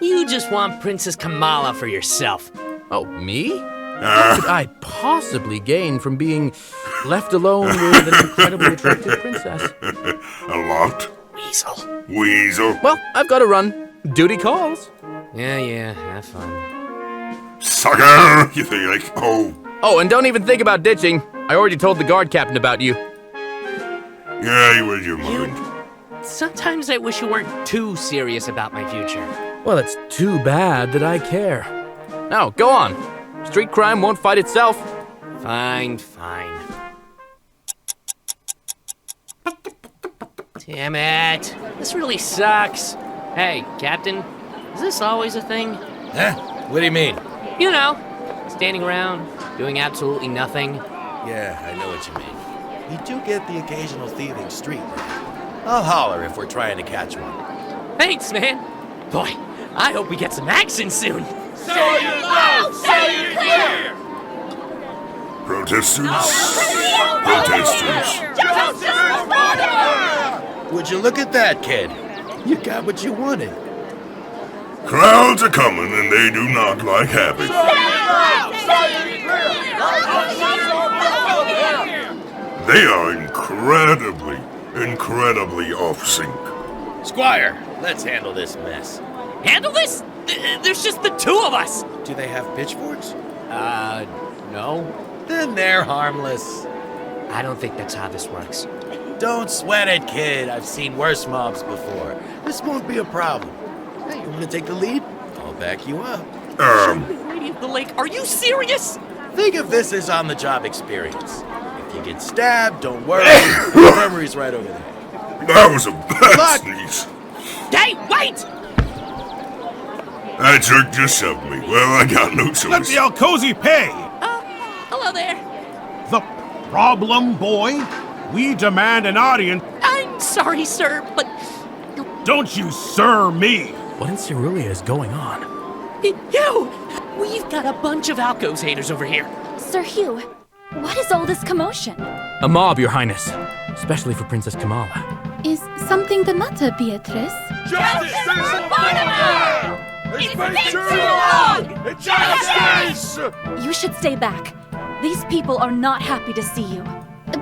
You just want Princess Kamala for yourself. Oh, me? What could I possibly gain from being left alone with an incredibly attractive princess? A lot. Weasel. Weasel. Well, I've got to run. Duty calls. Yeah, have fun. Sucker! You think like, Oh, and don't even think about ditching. I already told the guard captain about you. Yeah, you read your mind. Sometimes I wish you weren't too serious about my future. Well, it's too bad that I care. Now, go on. Street crime won't fight itself. Fine. Damn it. This really sucks. Hey, Captain, is this always a thing? Huh? What do you mean? You know, standing around, doing absolutely nothing. Yeah, I know what you mean. We do get the occasional thieving street rat. I'll holler if we're trying to catch one. Thanks, man. Boy, I hope we get some action soon. Say it loud! Say it clear! Protesters. Would you look at that, kid? You got what you wanted. Crowds are coming and they do not like habit. They are incredibly off sync. Squire, let's handle this mess. Handle this? There's just the two of us. Do they have pitchforks? No. Then they're harmless. I don't think that's how this works. Don't sweat it, kid. I've seen worse mobs before. This won't be a problem. Hey, you want to take the lead? I'll back you up. Lady of the Lake, are you serious? Think of this as on-the-job experience. If you get stabbed, don't worry. The memory's right over there. That was a bad sneeze. Hey, wait! That jerk just shoved me. Well, I got no choice. Let the Alcozy pay! Hello there. The problem, boy? We demand an audience. I'm sorry, sir, but... Don't you sir me! What in Cerulea is going on? You! We've got a bunch of Alcos haters over here. Sir Hugh, what is all this commotion? A mob, Your Highness. Especially for Princess Kamala. Is something the matter, Beatrice? Justice for Barnabas! It's been too long! Justice! You should stay back. These people are not happy to see you.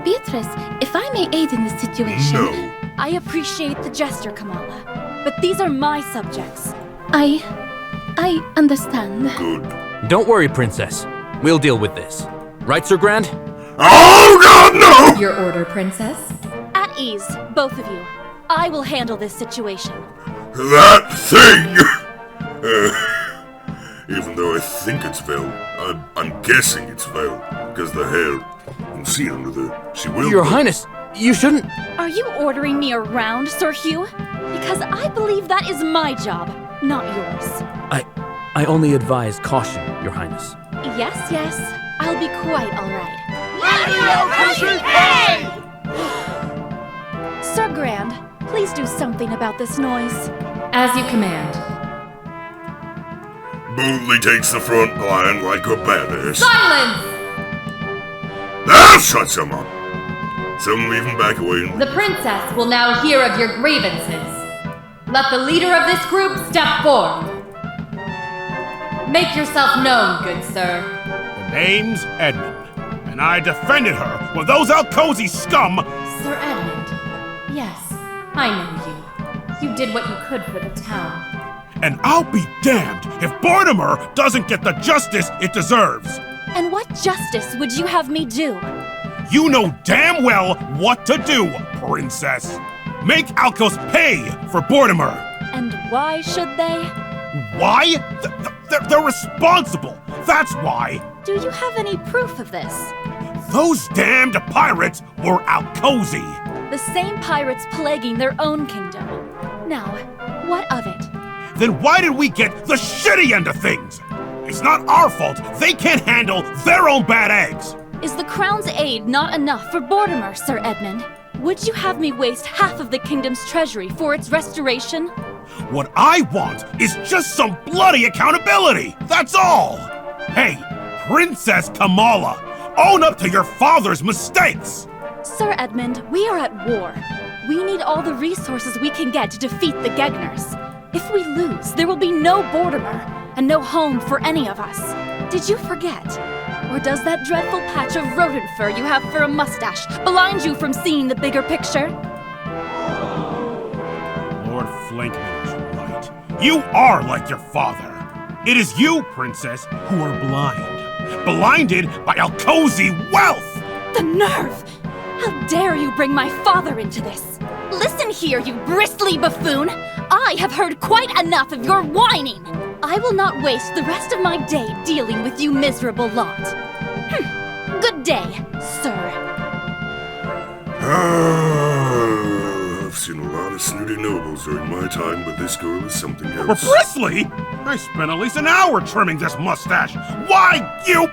Beatrice, if I may aid in this situation... No. I appreciate the gesture, Kamala, but these are my subjects. I understand. Good. Don't worry, Princess. We'll deal with this. Right, Sir Grand? Oh, God, no! Your order, Princess? At ease, both of you. I will handle this situation. That thing! Even though I think it's Vel, I'm guessing it's Vel, because the hair, you can see under there. She will. Your Highness, you shouldn't. Are you ordering me around, Sir Hugh? Because I believe that is my job, not yours. I only advise caution, Your Highness. Yes, I'll be quite all right. Sir Grand, please do something about this noise. As you command. Boldly takes the front line like a badass. Silence! That'll shut some up. Some leave him back away and... The princess will now hear of your grievances. Let the leader of this group step forward. Make yourself known, good sir. The name's Edmund, and I defended her when those Alcozy scum... Sir Edmund, yes, I know you. You did what you could for the town. And I'll be damned if Mortimer doesn't get the justice it deserves. And what justice would you have me do? You know damn well what to do, princess. Make Alcos pay for Mortimer. And why should they? Why? They're responsible. That's why. Do you have any proof of this? Those damned pirates were Alcozy. The same pirates plaguing their own kingdom. Now, what of it? Then why did we get the shitty end of things? It's not our fault they can't handle their own bad eggs. Is the crown's aid not enough for Mortimer, Sir Edmund? Would you have me waste half of the kingdom's treasury for its restoration? What I want is just some bloody accountability, that's all! Hey, Princess Kamala, own up to your father's mistakes! Sir Edmund, we are at war. We need all the resources we can get to defeat the Gegners. If we lose, there will be no Mortimer, and no home for any of us. Did you forget? Or does that dreadful patch of rodent fur you have for a mustache blind you from seeing the bigger picture? Lord Flankman is right. You are like your father. It is you, princess, who are blind. Blinded by Alcozy wealth! The nerve! How dare you bring my father into this? Listen here, you bristly buffoon! I have heard quite enough of your whining! I will not waste the rest of my day dealing with you miserable lot. Good day, sir. I've seen a lot of snooty nobles during my time, but this girl is something else. Presley! I spent at least an hour trimming this mustache. Why, you...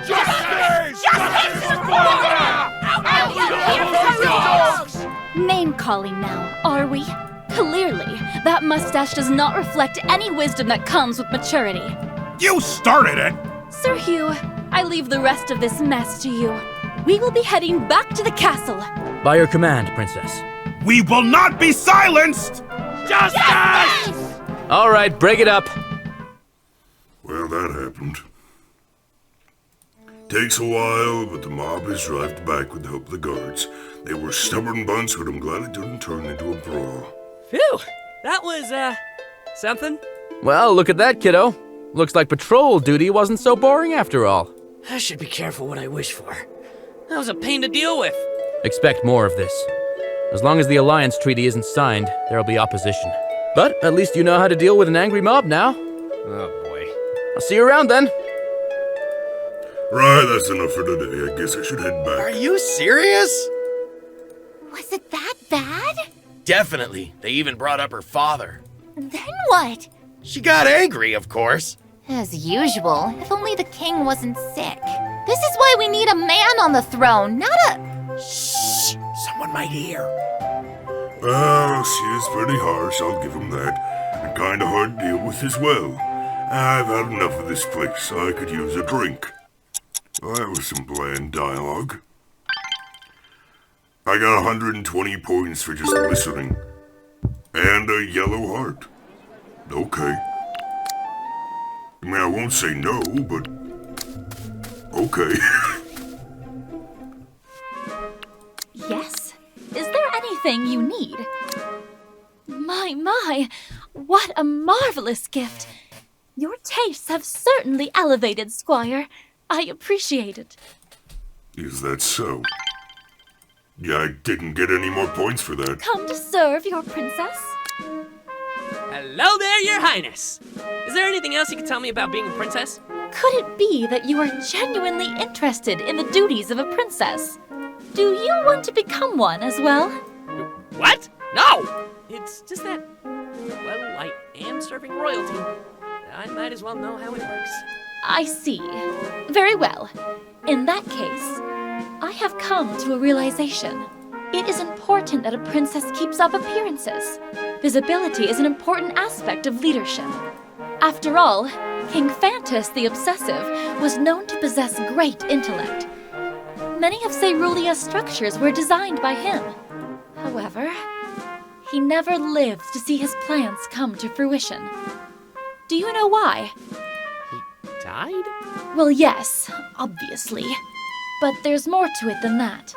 Justice! Name-calling now, are we? Clearly, that mustache does not reflect any wisdom that comes with maturity. You started it! Sir Hugh, I leave the rest of this mess to you. We will be heading back to the castle. By your command, princess. We will not be silenced! Justice! All right, break it up. Well, that happened. Takes a while, but the mob is driven back with the help of the guards. They were stubborn bunch, but I'm glad it didn't turn into a brawl. Phew! That was, something. Well, look at that, kiddo. Looks like patrol duty wasn't so boring after all. I should be careful what I wish for. That was a pain to deal with. Expect more of this. As long as the alliance treaty isn't signed, there'll be opposition. But at least you know how to deal with an angry mob now. Oh boy. I'll see you around then. Right, that's enough for today. I guess I should head back. Are you serious? Was it that bad? Definitely. They even brought up her father. Then what? She got angry, of course. As usual, if only the king wasn't sick. This is why we need a man on the throne, not a... Shh! Someone might hear. Well, she is pretty harsh, I'll give him that. And kinda hard to deal with as well. I've had enough of this place. I could use a drink. Well, that was some bland dialogue. I got 120 points for just listening. And a yellow heart. Okay. I mean, I won't say no, but... okay. Yes? Is there anything you need? My, what a marvelous gift! Your tastes have certainly elevated, Squire. I appreciate it. Is that so? Yeah, I didn't get any more points for that. Come to serve, your princess. Hello there, your highness. Is there anything else you can tell me about being a princess? Could it be that you are genuinely interested in the duties of a princess? Do you want to become one as well? What? No! It's just that, well, I am serving royalty. I might as well know how it works. I see. Very well. In that case, I have come to a realization. It is important that a princess keeps up appearances. Visibility is an important aspect of leadership. After all, King Phantus the Obsessive was known to possess great intellect. Many of Cerulea's structures were designed by him. However, he never lived to see his plans come to fruition. Do you know why? He died? Well, yes, obviously. But there's more to it than that.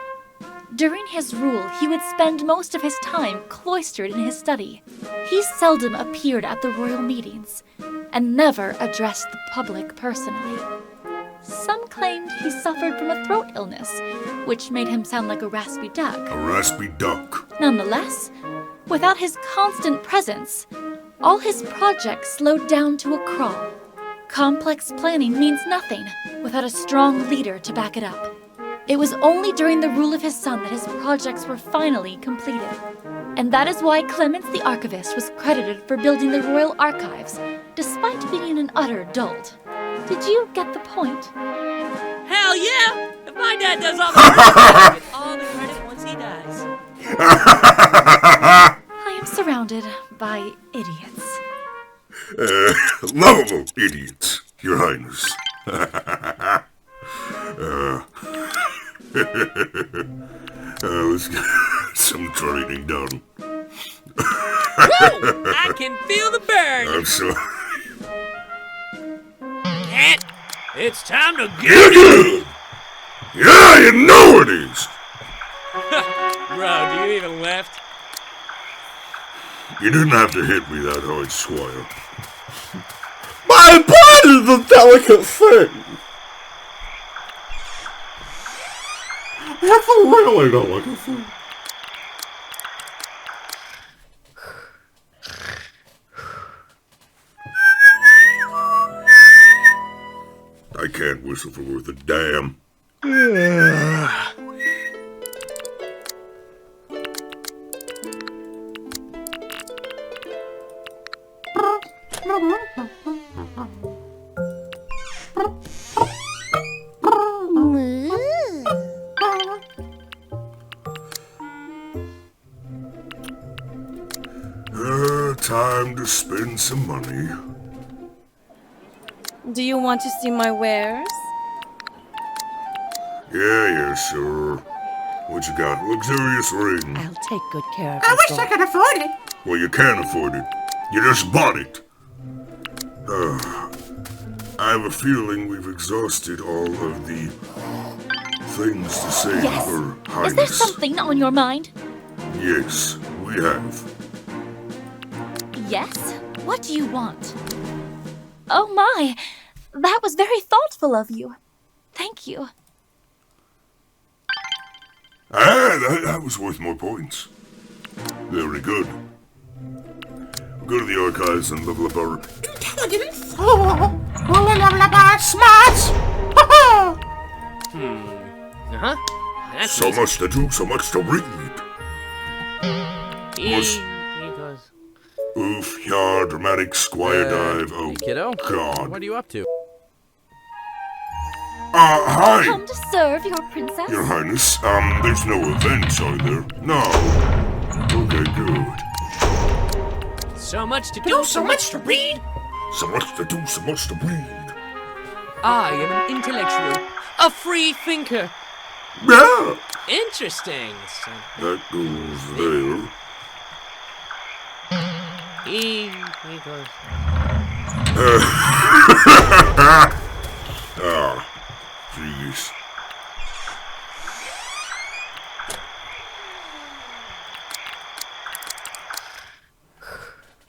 During his rule, he would spend most of his time cloistered in his study. He seldom appeared at the royal meetings, and never addressed the public personally. Some claimed he suffered from a throat illness, which made him sound like a raspy duck. A raspy duck. Nonetheless, without his constant presence, all his projects slowed down to a crawl. Complex planning means nothing without a strong leader to back it up. It was only during the rule of his son that his projects were finally completed. And that is why Clemens the Archivist was credited for building the royal archives, despite being an utter dolt. Did you get the point? Hell yeah! If my dad does all the credit, I get all the credit once he dies. I am surrounded by idiots. Lovable idiots, Your Highness. Let's get some training done. Woo! I can feel the burn! I'm sorry. It's time to Get get it! Yeah, you know it is! Bro, do you even left? You didn't have to hit me that hard, Squire. My blood is a delicate thing. That's a really delicate thing. I can't whistle for worth a damn. Time to spend some money. Do you want to see my wares? Yeah, sure. What you got? Luxurious ring. I'll take good care of I wish I could afford it. Well, you can't afford it. You just bought it. I have a feeling we've exhausted all of the things to say Yes. to Her Is Highness. there something on your mind? Yes, we have. Yes? What do you want? Oh my! That was very thoughtful of you. Thank you. That was worth more points. Very good. We'll go to the archives and level up our... Intelligence. Oh, we'll level up our smarts. Uh-huh. That's So easy. much to do, so much to read. Must- Because... Oof, yah, dramatic squire dive. Oh, Hey, kiddo. God. What are you up to? Hi, Come to serve your princess. Your Highness. There's no events, are there? No. Okay, good. So much to do, so much to read. So much to do, so much to read. I am an intellectual, a free thinker. Yeah, Interesting. So, that goes there. because... Jeez.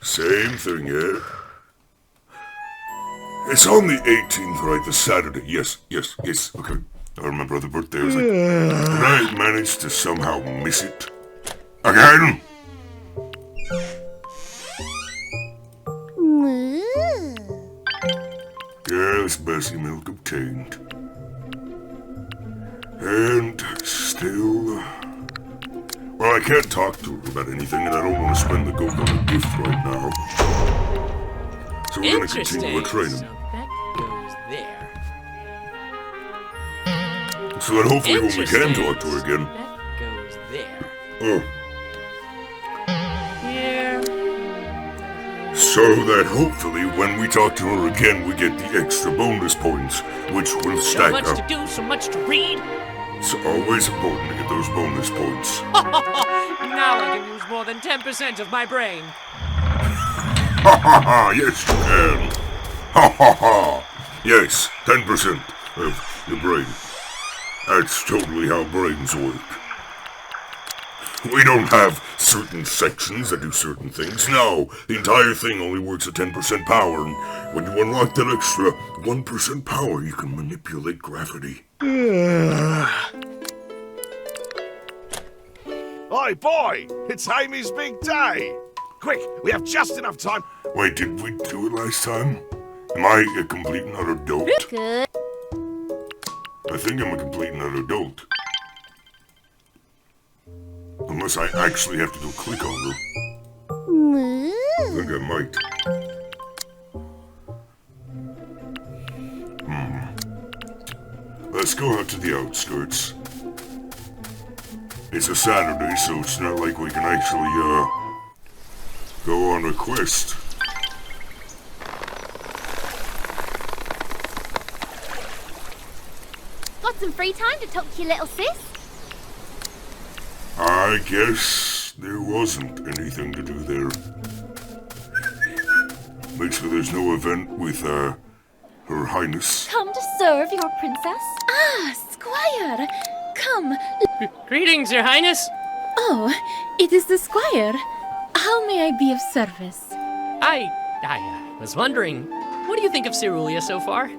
Same thing, yeah? It's on the 18th, right? The Saturday. Yes. Okay. I remember the birthday. I was like, did I manage to somehow miss it? Again? Yes, Bessie milk obtained. And still... Well, I can't talk to her about anything, and I don't want to spend the gold on a gift right now. So we're gonna continue our training. So that goes there. So that hopefully when we can Interesting. talk to her again... That goes there. Oh, Here. So that hopefully when we talk to her again, we get the extra bonus points, which will So stack much up. to do, so much to read. It's always important to get those bonus points. Now I can use more than 10% of my brain. Ha ha ha! Yes, you can. Ha ha ha! Yes, 10% of your brain. That's totally how brains work. We don't have certain sections that do certain things. No, the entire thing only works at 10% power, and when you unlock that extra 1% power, you can manipulate gravity. Oi, boy! It's Amy's big day! Quick, we have just enough time. Wait, did we do it last time? Am I a complete and utter dolt? Good. I think I'm a complete and utter dolt. Unless I actually have to go click on her. I think I might. Let's go out to the outskirts. It's a Saturday, so it's not like we can actually, go on a quest. Got some free time to talk to your little sis? I guess there wasn't anything to do there. Make sure there's no event with, Her Highness. Come to serve your princess? Ah, Squire! Come. Greetings, Your Highness. Oh, it is the Squire. How may I be of service? I was wondering, what do you think of Cerulia so far?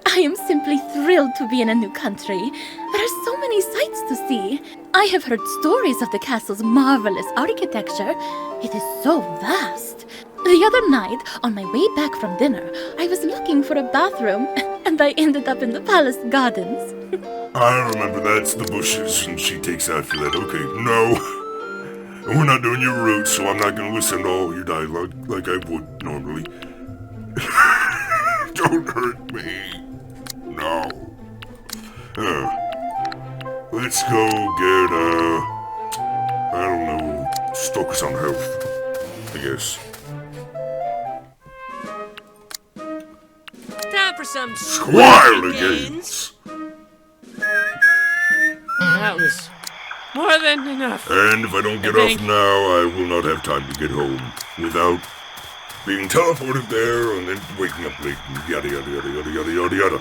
I am simply thrilled to be in a new country. There are so many sights to see. I have heard stories of the castle's marvelous architecture. It is so vast. The other night, on my way back from dinner, I was looking for a bathroom, and I ended up in the palace gardens. I remember that's the bushes, and she takes after that. Okay, no. We're not doing your route, so I'm not gonna listen to all your dialogue like I would normally. Don't hurt me. No. Let's go get, I don't know, focus on health, I guess. Time for some Squire games. That was more than enough. And if I don't get off now, I will not have time to get home without being teleported there and then waking up late and yada yada yada yada yada yada yada.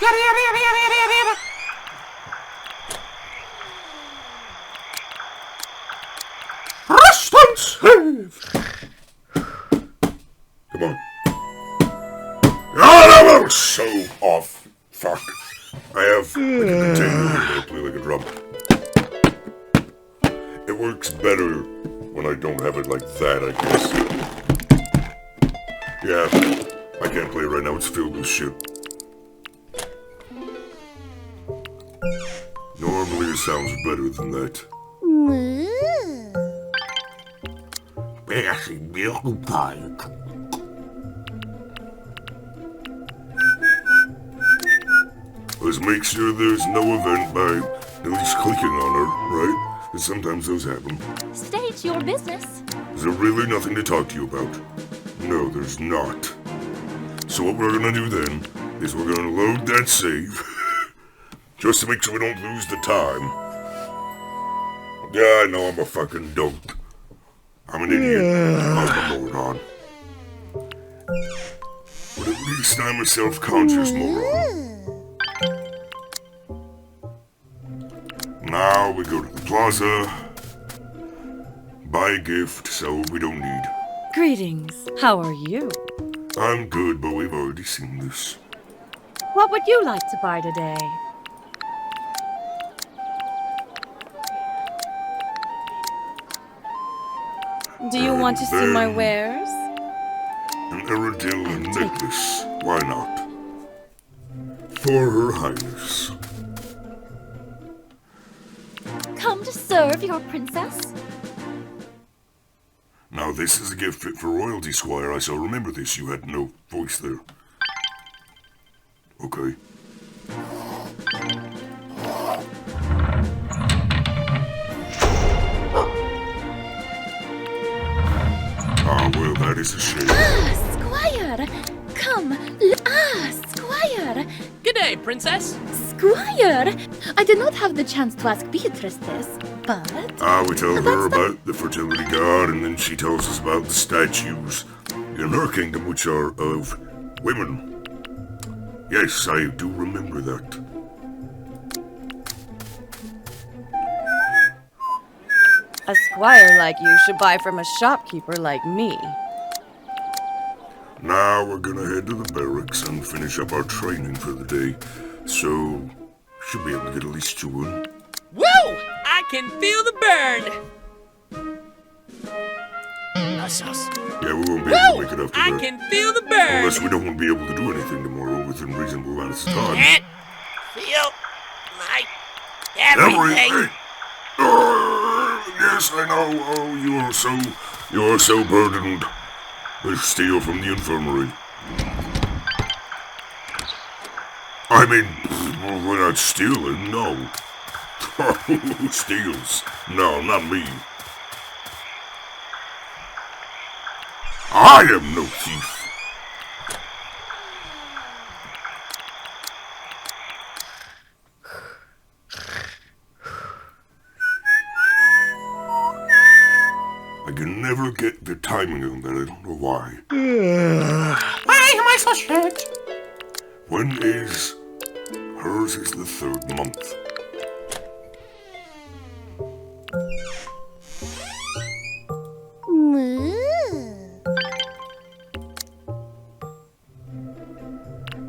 Yada yada yada yada yada yada. Rest and save. Come on. Oh, no, so off. Fuck. I have like a container here that I play like a drum. It works better when I don't have it like that, I guess. Yeah, I can't play it right now. It's filled with shit. Normally it sounds better than that. Let's make sure there's no event by at least clicking on her, right? Because sometimes those happen. State your business. Is there really nothing to talk to you about? No, there's not. So what we're gonna do then is we're gonna load that save just to make sure we don't lose the time. Yeah, I know I'm a fucking dope. I'm an idiot. I'm a moron. But at least I'm a self-conscious moron. Now we go to the plaza, buy a gift so we don't need. Greetings. How are you? I'm good, but we've already seen this. What would you like to buy today? Do you want to see my wares? An Iridillion necklace. Why not? For Her Highness. Come to serve your princess? Now this is a gift fit for royalty, Squire. I shall remember this. You had no voice there. Okay. Ah, well, that is is a shame. Squire! Come. Squire! G'day, Princess. Squire! I did not have the chance to ask Beatrice this, but... We tell her about the fertility god, and then she tells us about the statues in her kingdom, which are of women. Yes, I do remember that. A squire like you should buy from a shopkeeper like me. Now we're gonna head to the barracks and finish up our training for the day. So, should be able to get at least 2 in. Woo! I can feel the burn. Yeah, we won't be able to make it after I that. can feel the burn. Unless we don't want to be able to do anything tomorrow within reasonable amounts of time. Can't feel like everything. Yes, I know. Oh, you are so burdened with steel from the infirmary. I mean, we're not stealing, no. Who steals? No, not me. I am no thief. I can never get the timing on that. I don't know why. Why am I so short? When is... Hers is the 3rd month.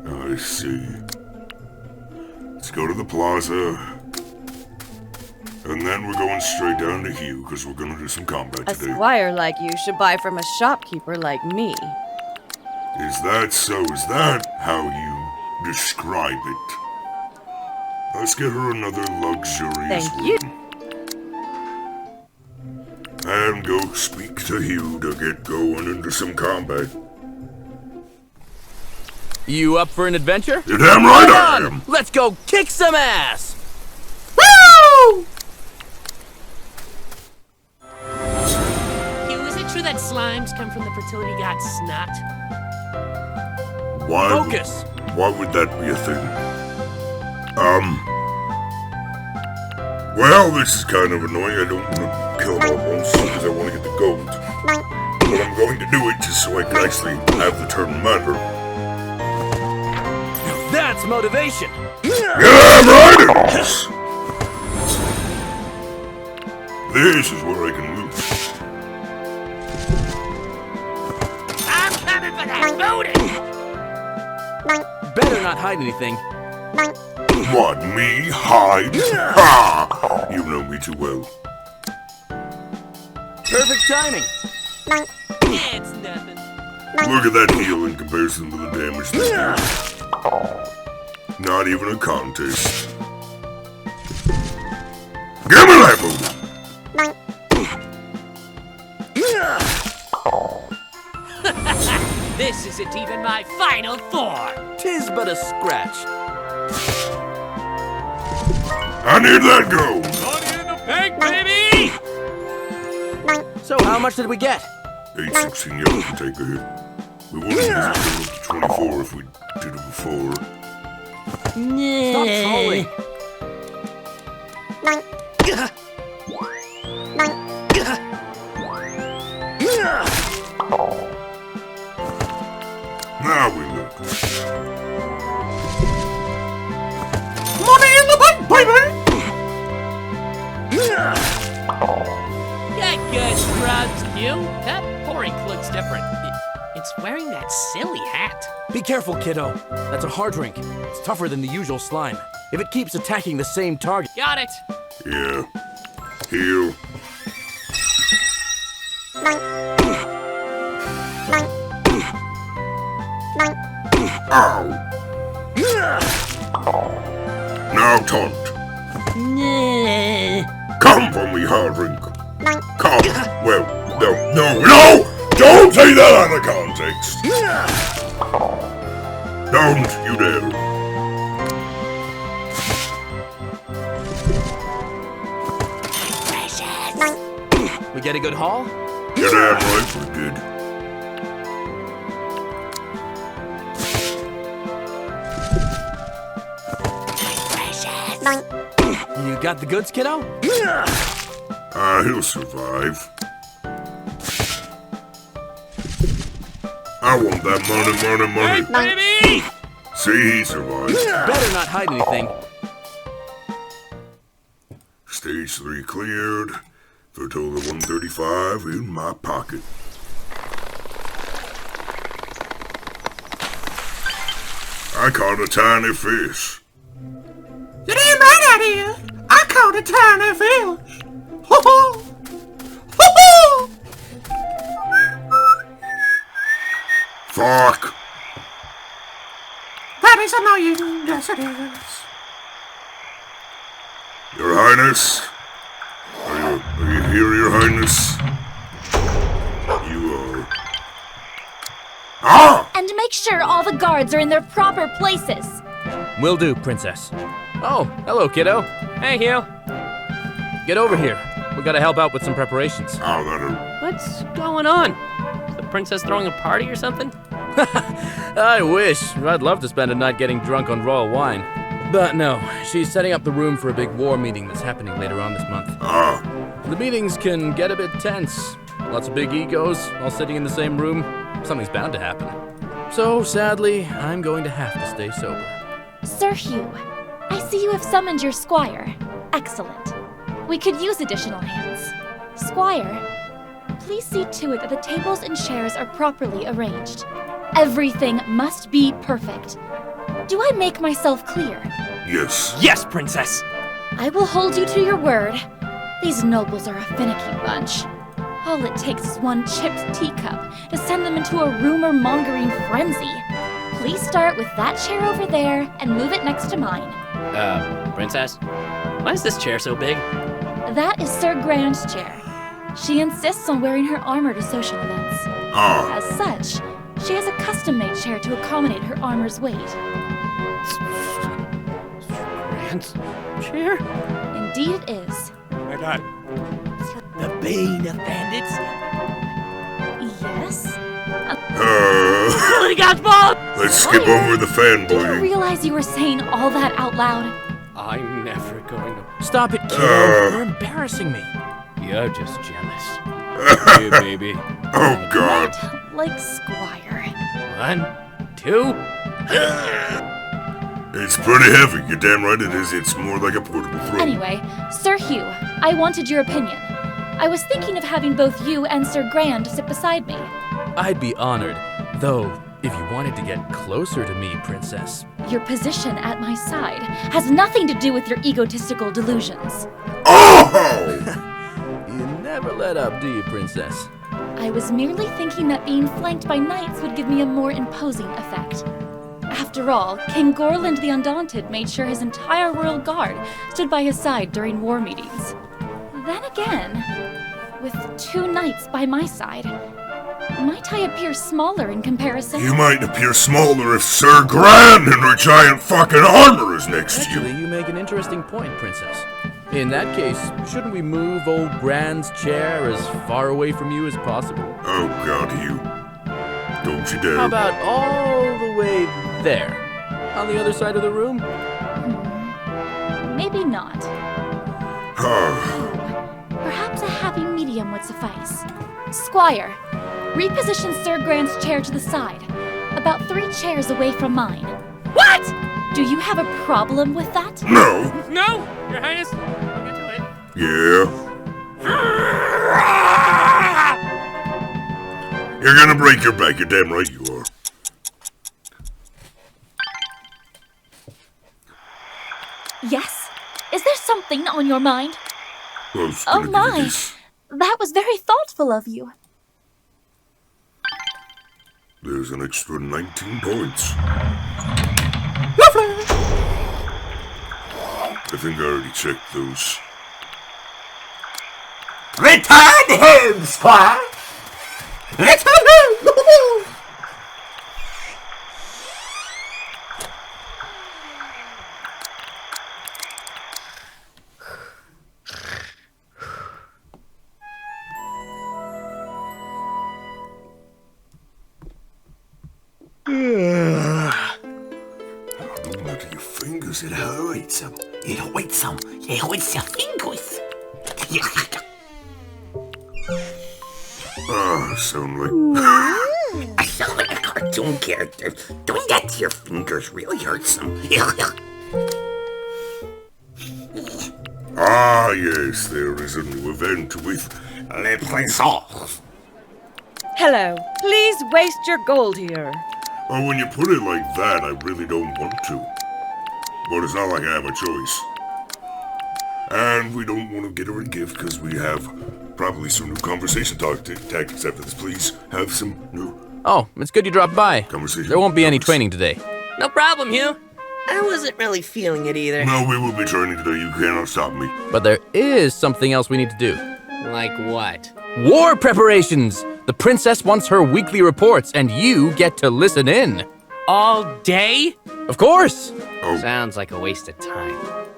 I see. Let's go to the plaza. And then we're going straight down to Hugh, because we're going to do some combat A today. squire like you should buy from a shopkeeper like me. Is that so? Is that how you describe it? Let's get her another luxurious Thank you. room. And go speak to Hugh to get going into some combat. You up for an adventure? You're damn right Come I on, am! let's go kick some ass! Woo! Hugh, is it true that slimes come from the fertility god's snot? Focus! Why would that be a thing? Well, this is kind of annoying. I don't want to kill them all at once because I want to get the gold. But I'm going to do it just so I can actually have the turn matter. That's motivation! Damn right it is! This is where I can lose. I'm coming for that booty. Better not hide anything. What, me hide? Ha! You know me too well. Perfect timing. It's nothing. Look at that heal in comparison to the damage they do. Not even a contest. Give me that booty! This isn't even my final form. Tis but a scratch. I need that gold! Money in the bank, baby! So how much did we get? 816 yellow to take a hit. We wouldn't use it up to 24 if we did it before. Stop trolling. Now we look. Money in the bank, baby! Got good scrubs, Hugh. That porink looks different. It's wearing that silly hat. Be careful, kiddo. That's a hard drink. It's tougher than the usual slime. If it keeps attacking the same target... Got it. Yeah. Heal. Ow! Now taunt. Come for me, Hardrink. Come. Well, no! Don't say that out of context. Don't you dare. We get a good haul? You're damn right we did. You got the goods, kiddo? He'll survive. I want that money. See, he survived. Better not hide anything. Stage 3 cleared. For a total of 135 in my pocket. I caught a tiny fish. It ain't mad at you. I caught a tiny fish. Ho ho! Ho ho! Fuck! That is annoying. Yes, it is. Your Highness? Are you here, Your Highness? You are... Ah! And make sure all the guards are in their proper places. Will do, Princess. Oh, hello, kiddo. Hey, Hugh. Get over here. We gotta help out with some preparations. Oh, that'll... What's going on? Is the princess throwing a party or something? I wish. I'd love to spend a night getting drunk on royal wine. But no, she's setting up the room for a big war meeting that's happening later on this month. Ah. The meetings can get a bit tense. Lots of big egos, all sitting in the same room. Something's bound to happen. So, sadly, I'm going to have to stay sober. Sir Hugh, I see you have summoned your squire. Excellent. We could use additional hands. Squire, please see to it that the tables and chairs are properly arranged. Everything must be perfect. Do I make myself clear? Yes. Yes, Princess! I will hold you to your word. These nobles are a finicky bunch. All it takes is one chipped teacup to send them into a rumor-mongering frenzy. Please start with that chair over there and move it next to mine. Princess? Why is this chair so big? That is Sir Grand's chair. She insists on wearing her armor to social events. Ah. As such, she has a custom-made chair to accommodate her armor's weight. Grand's chair? Indeed it is. I got the bane of bandits. Yes? Holy God's balls! Let's skip over the Did you fanboy. realize you were saying all that out loud? I'm never going to... Stop it, kiddo. You're embarrassing me. You're just jealous. You baby. Oh, God. Like Squire. 1, 2... It's pretty heavy. You're damn right it is. It's more like a portable throne. Anyway, Sir Hugh, I wanted your opinion. I was thinking of having both you and Sir Grand sit beside me. I'd be honored, though, if you wanted to get closer to me, Princess. Your position at my side has nothing to do with your egotistical delusions. Oh! You never let up, do you, Princess? I was merely thinking that being flanked by knights would give me a more imposing effect. After all, King Gorland the Undaunted made sure his entire royal guard stood by his side during war meetings. Then again, with 2 knights by my side, might I appear smaller in comparison? You might appear smaller if Sir Grand in her giant fucking armor is next to Actually, you. you make an interesting point, Princess. In that case, shouldn't we move old Grand's chair as far away from you as possible? Oh, God, you. Don't you dare. How about all the way there? On the other side of the room? Maybe not. Oh, Perhaps a happy medium would suffice. Squire, reposition Sir Grand's chair to the side, about 3 chairs away from mine. What? Do you have a problem with that? No. No, Your Highness. I'll get to it. Yeah. You're gonna break your back. You're damn right you are. Yes? Is there something on your mind? Well, it's Oh gonna give you my! this. That was very thoughtful of you. There's an extra 19 points. Lovely. I think I already checked those. Return home, Squire. Return home. Look at your fingers, it hurts. Hold some. Hold your fingers. Sound like... I sound like a cartoon character. Doing that to your fingers really hurts them. Ah, yes, there is a new event with Les Présents. Hello. Please waste your gold here. Oh, when you put it like that, I really don't want to. But it's not like I have a choice. And we don't want to get her a gift because we have probably some new conversation tactics after this. Please have some new... Oh, it's good you dropped by. Conversation. There won't be any training today. No problem, Hugh. I wasn't really feeling it either. No, we will be training today. You cannot stop me. But there is something else we need to do. Like what? War preparations! The princess wants her weekly reports, and you get to listen in. All day? Of course! Oh. Sounds like a waste of time.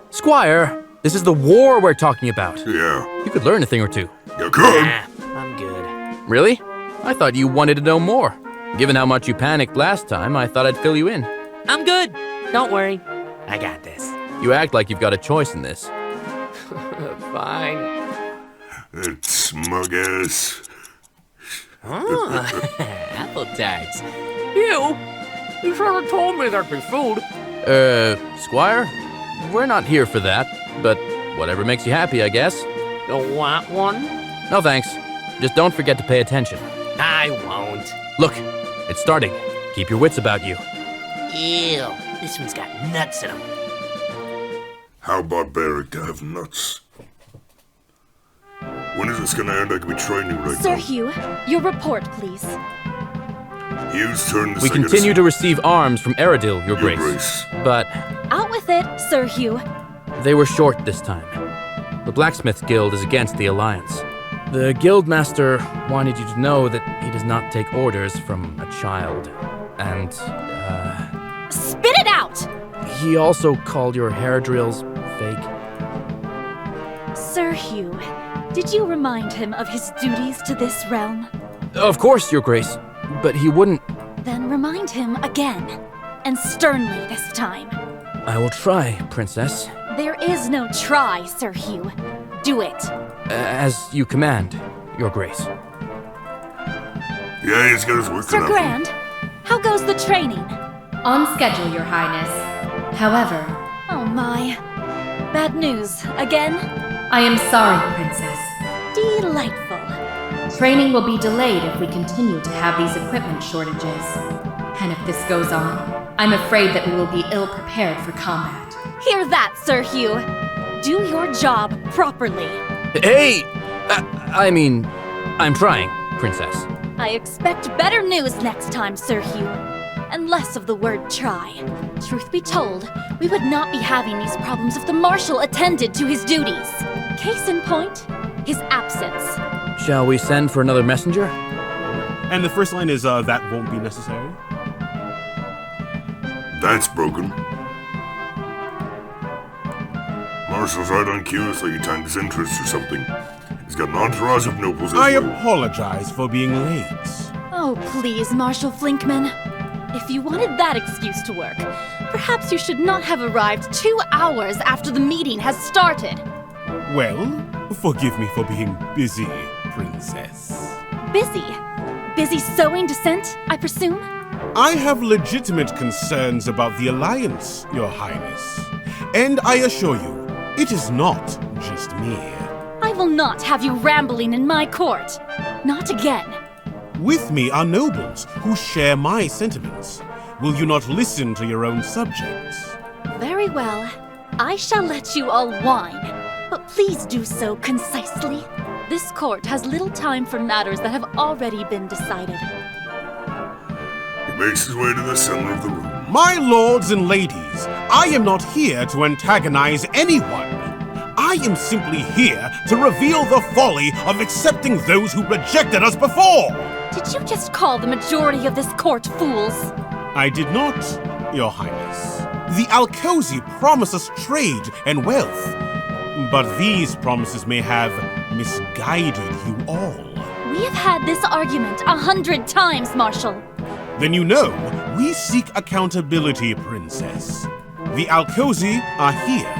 Squire, this is the war we're talking about. Yeah. You could learn a thing or two. You could? Nah, I'm good. Really? I thought you wanted to know more. Given how much you panicked last time, I thought I'd fill you in. I'm good. Don't worry. I got this. You act like you've got a choice in this. Fine. It's smug ass. Oh, apple tarts. You should have told me there'd be food. Squire? We're not here for that, but whatever makes you happy, I guess. You want one? No thanks. Just don't forget to pay attention. I won't. Look, it's starting. Keep your wits about you. Ew, this one's got nuts in them. How barbaric to have nuts. When is this gonna end? I could be training right Sir now. Hugh, your report, please. Hugh's turn to We continue to receive arms from Eredil, Your Grace. But Out with it, Sir Hugh. they were short this time. The Blacksmith Guild is against the Alliance. The Guildmaster wanted you to know that he does not take orders from a child. And, Spit it out! he also called your hair drills fake. Sir Hugh, did you remind him of his duties to this realm? Of course, Your Grace, but he wouldn't. Then remind him again, and sternly this time. I will try, Princess. There is no try, Sir Hugh. Do it. As you command, Your Grace. Yeah, he's got his work Sir cut out. Grand, how goes the training? On schedule, Your Highness. However... Oh my. Bad news, again? I am sorry, Princess. Delightful. Training will be delayed if we continue to have these equipment shortages. And if this goes on, I'm afraid that we will be ill-prepared for combat. Hear that, Sir Hugh. Do your job properly. Hey! I'm trying, Princess. I expect better news next time, Sir Hugh. And less of the word try. Truth be told, we would not be having these problems if the Marshal attended to his duties. Case in point, his absence. Shall we send for another messenger? And the first line is, that won't be necessary. That's broken. Marshal's right on cue. It's like he timed his entrance or something. He's got an entourage of nobles as I well. apologize for being late. Oh, please, Marshal Flinkman. If you wanted that excuse to work, perhaps you should not have arrived 2 hours after the meeting has started. Well, forgive me for being busy, Princess. Busy? Busy sowing dissent, I presume? I have legitimate concerns about the Alliance, Your Highness. And I assure you, it is not just me. I will not have you rambling in my court. Not again. With me are nobles who share my sentiments. Will you not listen to your own subjects? Very well. I shall let you all whine, but please do so concisely. This court has little time for matters that have already been decided. He makes his way to the center of the room. My lords and ladies, I am not here to antagonize anyone. I am simply here to reveal the folly of accepting those who rejected us before. Did you just call the majority of this court fools? I did not, Your Highness. The Alcosi promise us trade and wealth, but these promises may have misguided you all. We have had this argument 100 times, Marshal. Then you know, we seek accountability, Princess. The Alcosi are here,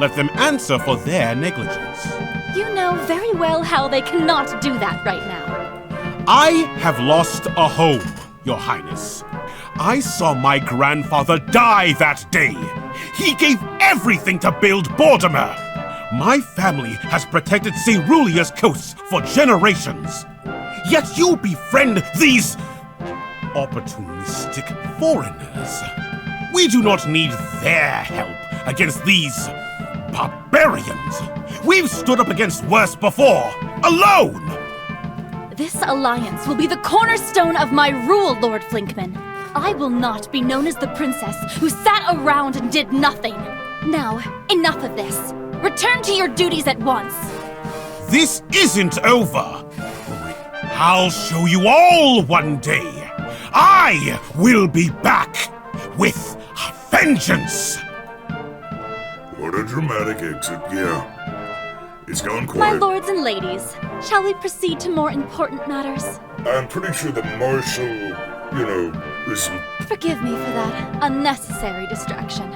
let them answer for their negligence. You know very well how they cannot do that right now. I have lost a home, Your Highness. I saw my grandfather die that day. He gave everything to build Mortimer. My family has protected Cerulea's coasts for generations. Yet you befriend these opportunistic foreigners. We do not need their help against these barbarians. We've stood up against worse before, alone! This alliance will be the cornerstone of my rule, Lord Flinkman. I will not be known as the princess who sat around and did nothing. Now, enough of this. Return to your duties at once. This isn't over. I'll show you all one day. I will be back with a vengeance. What a dramatic exit, yeah. It's gone My quiet. lords and ladies, shall we proceed to more important matters? I'm pretty sure the marshal, is... Forgive me for that unnecessary distraction.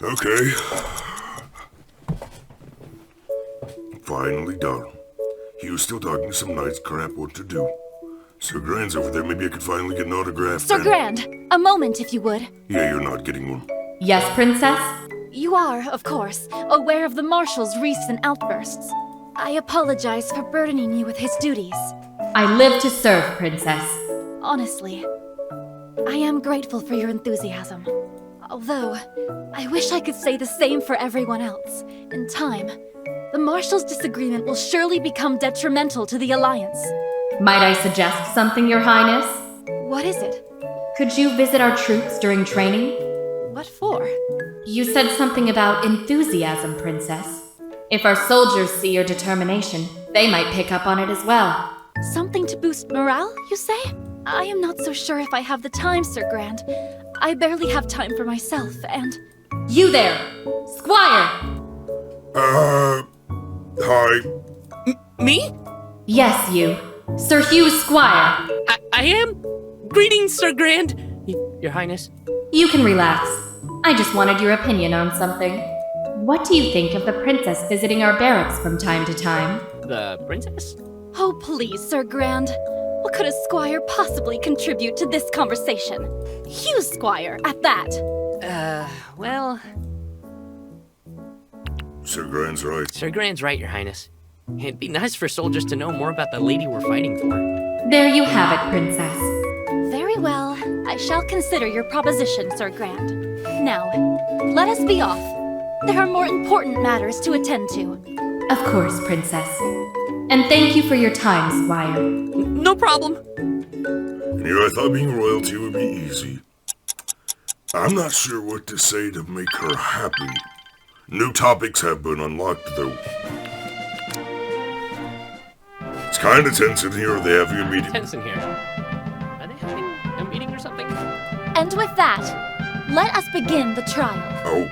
Okay. Finally done. He was still talking some nice crap what to do. Sir Grand's over there. Maybe I could finally get an autograph. Sir Grand, a moment if you would. Yeah, you're not getting one. Yes, Princess? You are, of course, aware of the Marshal's recent outbursts. I apologize for burdening you with his duties. I live to serve, Princess. Honestly, I am grateful for your enthusiasm. Although, I wish I could say the same for everyone else. In time, the Marshal's disagreement will surely become detrimental to the Alliance. Might I suggest something, Your Highness? What is it? Could you visit our troops during training? What for? You said something about enthusiasm, Princess. If our soldiers see your determination, they might pick up on it as well. Something to boost morale, you say? I am not so sure if I have the time, Sir Grand. I barely have time for myself, and... You there! Squire! Hi. Me? Yes, you. Sir Hugh Squire. I am? Greetings, Sir Grand. Your Highness. You can relax. I just wanted your opinion on something. What do you think of the princess visiting our barracks from time to time? The princess? Oh, please, Sir Grand. What could a squire possibly contribute to this conversation? Hugh Squire, at that. Well... Sir Grand's right. Sir Grand's right, Your Highness. It'd be nice for soldiers to know more about the lady we're fighting for. There you have it, Princess. Very well. I shall consider your proposition, Sir Grand. Now, let us be off. There are more important matters to attend to. Of course, Princess. And thank you for your time, Squire. No problem. I thought being royalty would be easy. I'm not sure what to say to make her happy. New topics have been unlocked, though. It's kinda tense in here. Are they having a meeting? Tense in here. Are they having a meeting or something? And with that, let us begin the trial. Oh.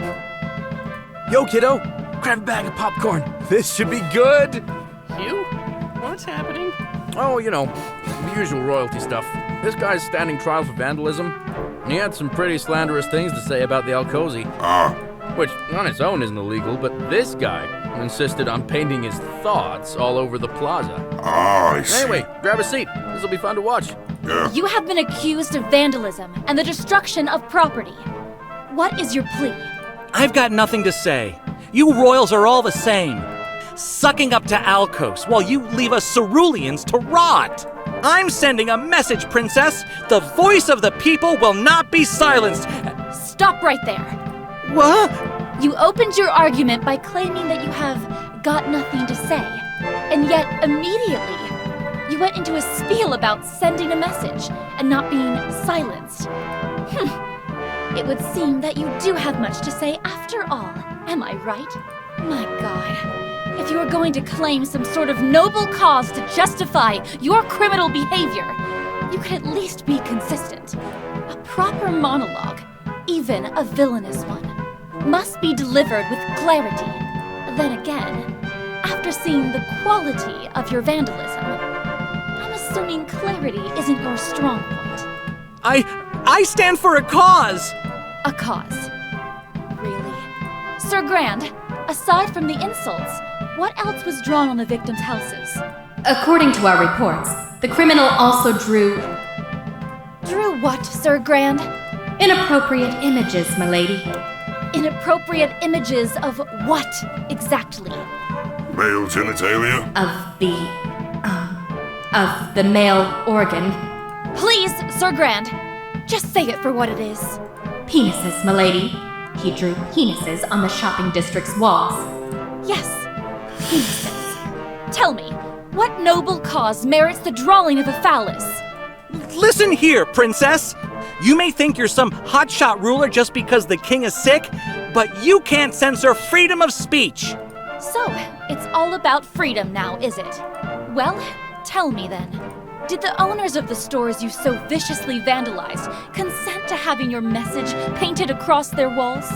Yo, kiddo! Grab a bag of popcorn. This should be good! Hugh? What's happening? Oh, the usual royalty stuff. This guy's standing trial for vandalism, and he had some pretty slanderous things to say about the Alcozy. Which, on its own, isn't illegal, but this guy insisted on painting his thoughts all over the plaza. I see. Anyway, grab a seat. This'll be fun to watch. Yeah. You have been accused of vandalism and the destruction of property. What is your plea? I've got nothing to say. You royals are all the same. Sucking up to Alcos while you leave us Ceruleans to rot. I'm sending a message, Princess. The voice of the people will not be silenced. Stop right there. What? You opened your argument by claiming that you have got nothing to say, and yet immediately you went into a spiel about sending a message and not being silenced. It would seem that you do have much to say after all, am I right? My God, if you are going to claim some sort of noble cause to justify your criminal behavior, you could at least be consistent. A proper monologue, even a villainous one, must be delivered with clarity. Then again, after seeing the quality of your vandalism, I'm assuming clarity isn't your strong point. I stand for a cause! A cause? Really? Sir Grand, aside from the insults, what else was drawn on the victims' houses? According to our reports, the criminal also drew Drew what, Sir Grand? inappropriate images, milady. Inappropriate images of what, exactly? Male genitalia? Of the male organ. Please, Sir Grand, just say it for what it is. Penises, milady. He drew penises on the shopping district's walls. Yes, penises. Tell me, what noble cause merits the drawing of a phallus? Listen here, princess. You may think you're some hotshot ruler just because the king is sick, but you can't censor freedom of speech. So, it's all about freedom now, is it? Well, tell me then. Did the owners of the stores you so viciously vandalized consent to having your message painted across their walls?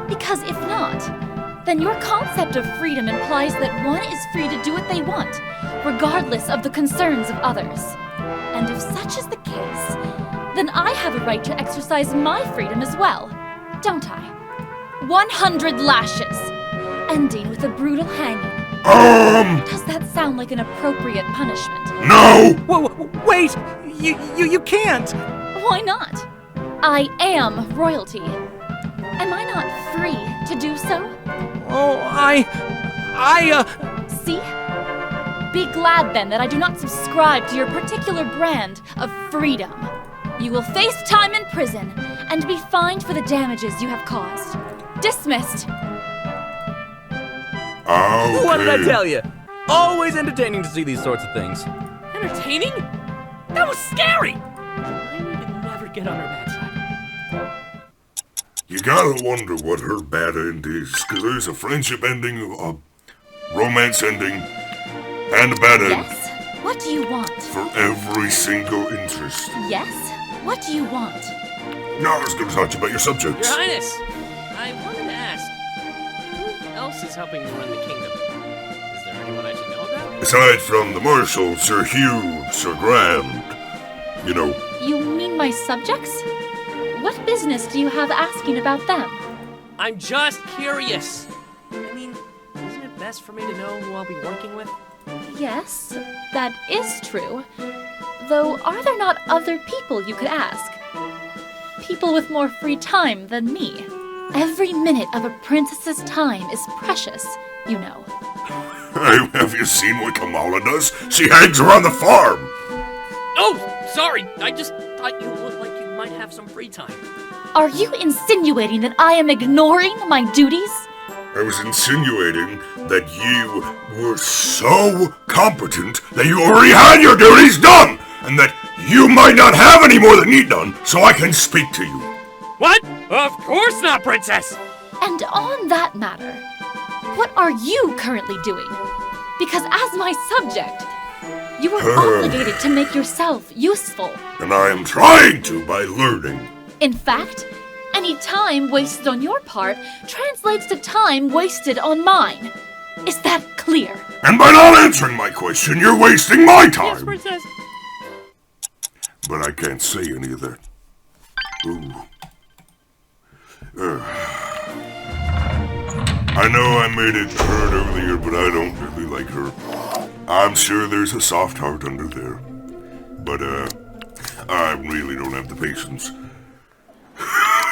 Because if not, then your concept of freedom implies that one is free to do what they want, regardless of the concerns of others. And if such is the case, then I have a right to exercise my freedom as well, don't I? 100 lashes, ending with a brutal hanging. Does that sound like an appropriate punishment? No! Wait! You can't! Why not? I am royalty. Am I not free to do so? Oh, See? Be glad then that I do not subscribe to your particular brand of freedom. You will face time in prison and be fined for the damages you have caused. Dismissed. Okay. What did I tell you? Always entertaining to see these sorts of things. Entertaining? That was scary! I need to never get on her bad side. You gotta wonder what her bad end is, because there's a friendship ending, a romance ending, and a bad end. Yes? What do you want? For every single interest. Yes? What do you want? Now I was gonna talk to you about your subjects. Your Highness, I wanted to ask, who else is helping you run the kingdom? Is there anyone I should know about? Aside from the Marshal, Sir Hugh, Sir Grand, you know. You mean my subjects? What business do you have asking about them? I'm just curious. I mean, isn't it best for me to know who I'll be working with? Yes, that is true. Though, are there not other people you could ask? People with more free time than me. Every minute of a princess's time is precious, you know. Hey, have you seen what Kamala does? She hangs around the farm! Oh, sorry. I just thought you looked like you might have some free time. Are you insinuating that I am ignoring my duties? I was insinuating that you were so competent that you already had your duties done! And that you might not have any more than need done, so I can speak to you. What? Of course not, Princess! And on that matter, what are you currently doing? Because as my subject, you are obligated to make yourself useful. And I am trying to by learning. In fact, any time wasted on your part translates to time wasted on mine. Is that clear? And by not answering my question, you're wasting my time. Yes, Princess. But I can't say any of that. Ooh. I know I made it hurt earlier, but I don't really like her. I'm sure there's a soft heart under there. But, I really don't have the patience.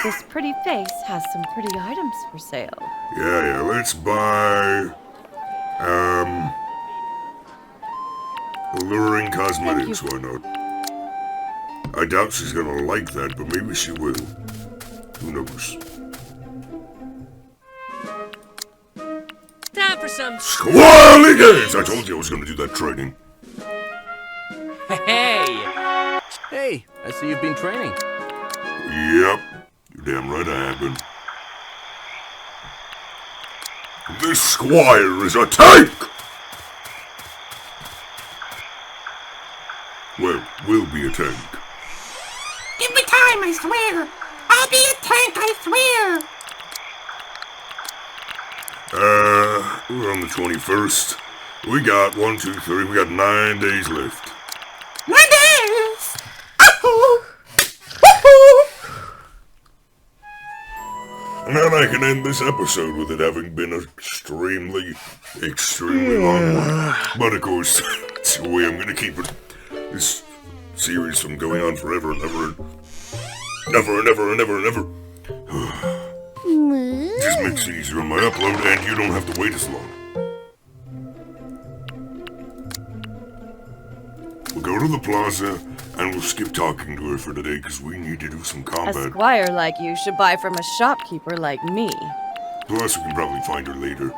This pretty face has some pretty items for sale. Yeah, let's buy, alluring cosmetics, why not? I doubt she's gonna like that, but maybe she will. Who knows? Time for some Squirrely games! I told you I was gonna do that training. Hey! Hey, I see you've been training. Yep. You're damn right I have been. This squire is a tank! Well, will be a tank. Give me time, I swear. I'll be a tank, I swear. We're on the 21st. We got 1, 2, 3, we got 9 days left. 9 days! I can end this episode with it having been extremely long one. But of course, it's the way I'm gonna keep it. This series from going on forever and ever and ever. Just makes it easier on my upload, and you don't have to wait as long. We'll go to the plaza, and we'll skip talking to her for today, because we need to do some A combat. squire like you should buy from a shopkeeper like me. Plus, we can probably find her later.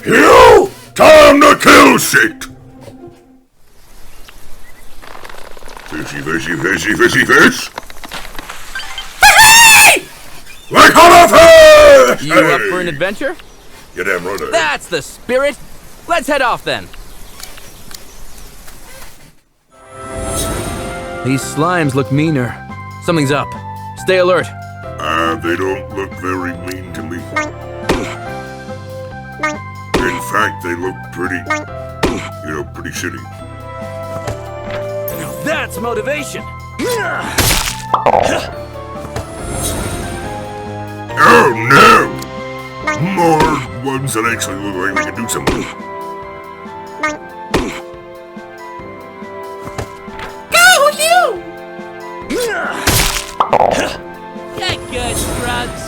You! Time to kill shit! Fishy, fishy, fishy, fishy, fish! Like on a fish! You up for an adventure? You're damn right I am. That's the spirit! Let's head off then! These slimes look meaner. Something's up. Stay alert. They don't look very mean to me. In fact, they look pretty, pretty shitty. Now that's motivation! Oh no! More ones that actually look like we can do something. Go, you! Get good, Scruggs.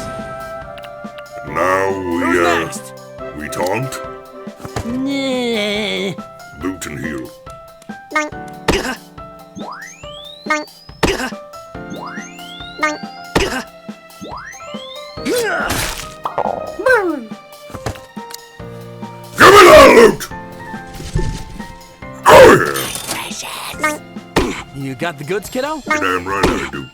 Now we taunt, loot and heal. Give me that loot! Oh yeah! You got the goods, kiddo? You're damn right I do.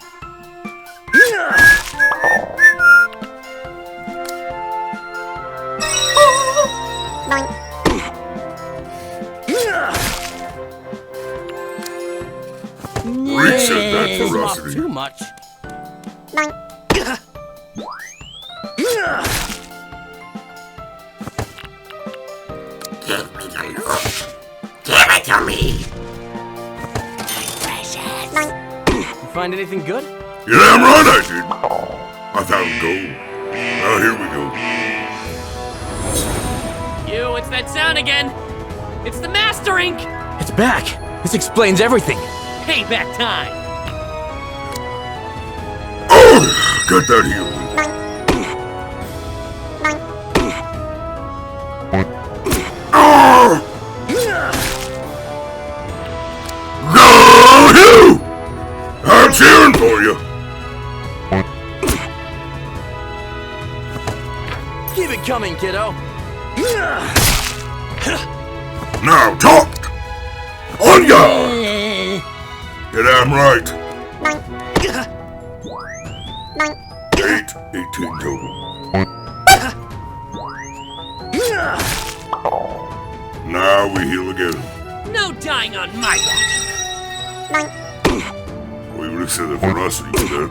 Reset that ferocity. Too much. Give me the loot. Give it to me. You find anything good? You're damn right I did. I found gold. Now here we go. You, it's that sound again. It's the Master Ink. It's back! This explains everything. Payback time. Oh! Got that heal. Oh! Go you! I'm cheering for you. Keep it coming, kiddo. Now talk! On guard! You're damn right. 18 total. Now we heal again. No dying on my watch. We would have said the ferocity for that.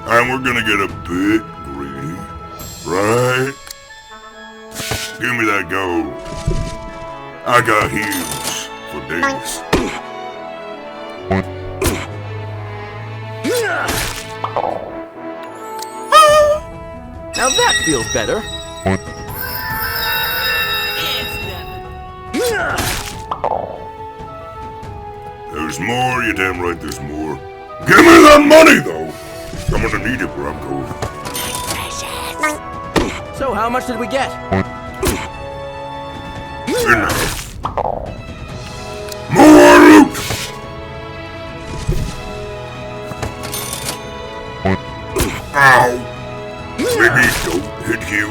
And we're gonna get a bit greedy. Right? Give me that gold. I got heals for days. Now that feels better. There's more, you damn right there's more. Give me that money, though! I'm gonna need it where I'm going. So how much did we get? Enough. More loot! Ow! Maybe don't hit you.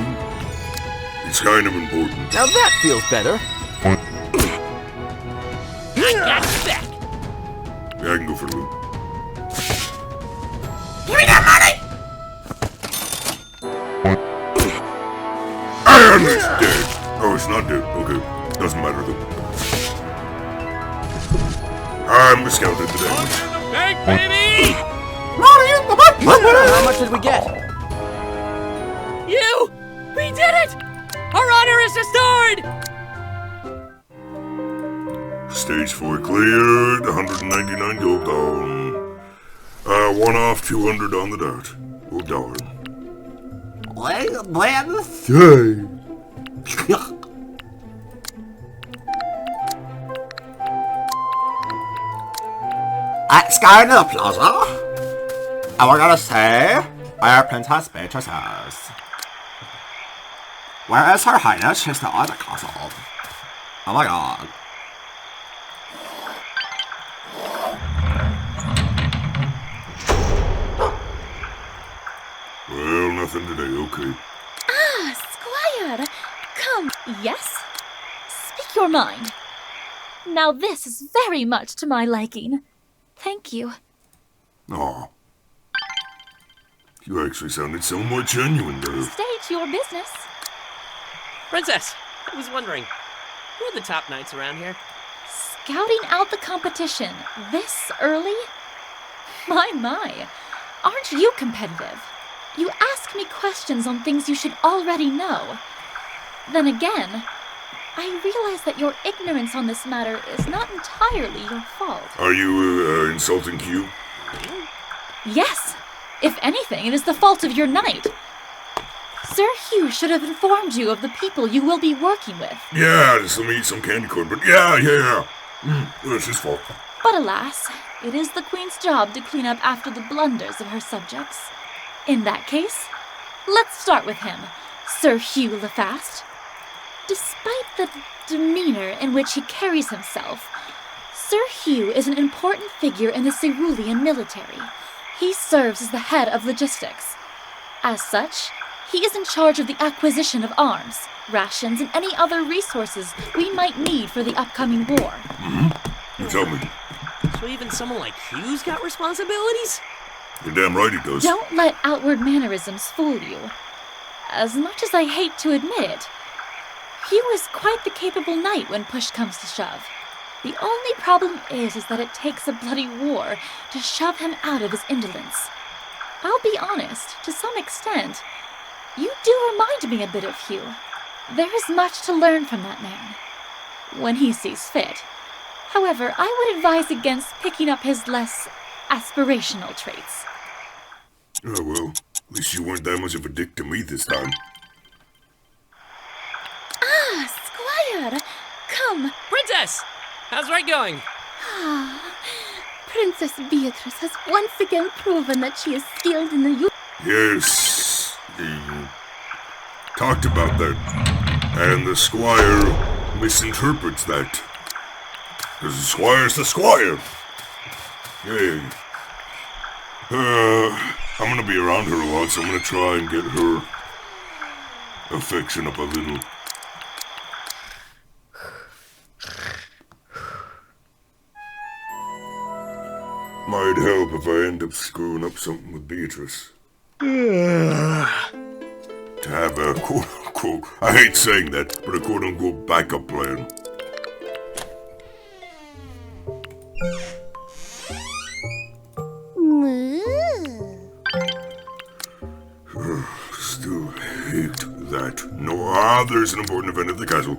It's kind of important. Now that feels better. I got you back. Yeah, I can go for loot. Give me that money! And it's dead. Oh, it's not dead. Okay. Doesn't matter though. I'm the skeleton today. Bank, baby! Money in the bank! How much did we get? You! We did it! Our honor is restored! Stage 4 cleared. 199 gold down. 1 off, 200 on the dot. Oh, darn. Well, then, say. At Skyler Plaza, and we're gonna say our Princess Beatrice's. Where is Her Highness? She's not at the castle. Oh my god. Well, nothing today, okay. Ah, Squire! Come. Yes? Speak your mind. Now this is very much to my liking. Thank you. Aw. You actually sounded so more genuine there. State your business. Princess, I was wondering, who are the top knights around here? Scouting out the competition this early? My. Aren't you competitive? You ask me questions on things you should already know. Then again, I realize that your ignorance on this matter is not entirely your fault. Are you, insulting Q? Yes. If anything, it is the fault of your knight. Sir Hugh should have informed you of the people you will be working with. Yeah, just let me eat some candy corn, but yeah. It's his fault. But alas, it is the Queen's job to clean up after the blunders of her subjects. In that case, let's start with him, Sir Hugh LaFast. Despite the demeanor in which he carries himself, Sir Hugh is an important figure in the Cerulean military. He serves as the head of logistics. As such, he is in charge of the acquisition of arms, rations, and any other resources we might need for the upcoming war. You tell me. So even someone like Hugh's got responsibilities? You're damn right he does. Don't let outward mannerisms fool you. As much as I hate to admit it, Hugh is quite the capable knight when push comes to shove. The only problem is that it takes a bloody war to shove him out of his indolence. I'll be honest, to some extent, you do remind me a bit of Hugh. There is much to learn from that man, when he sees fit. However, I would advise against picking up his less aspirational traits. Oh, well, at least you weren't that much of a dick to me this time. Ah, Squire! Come! Princess! How's right going? Ah, Princess Beatrice has once again proven that she is skilled in the use. Yes, you talked about that, and the squire misinterprets that. Because the squire's the squire. Yay. I'm gonna be around her a lot, so I'm gonna try and get her affection up a little. Might help if I end up screwing up something with Beatrice. To have a quote-unquote, I hate saying that, but a quote-unquote backup plan. Still hate that. No, there's an important event at the castle.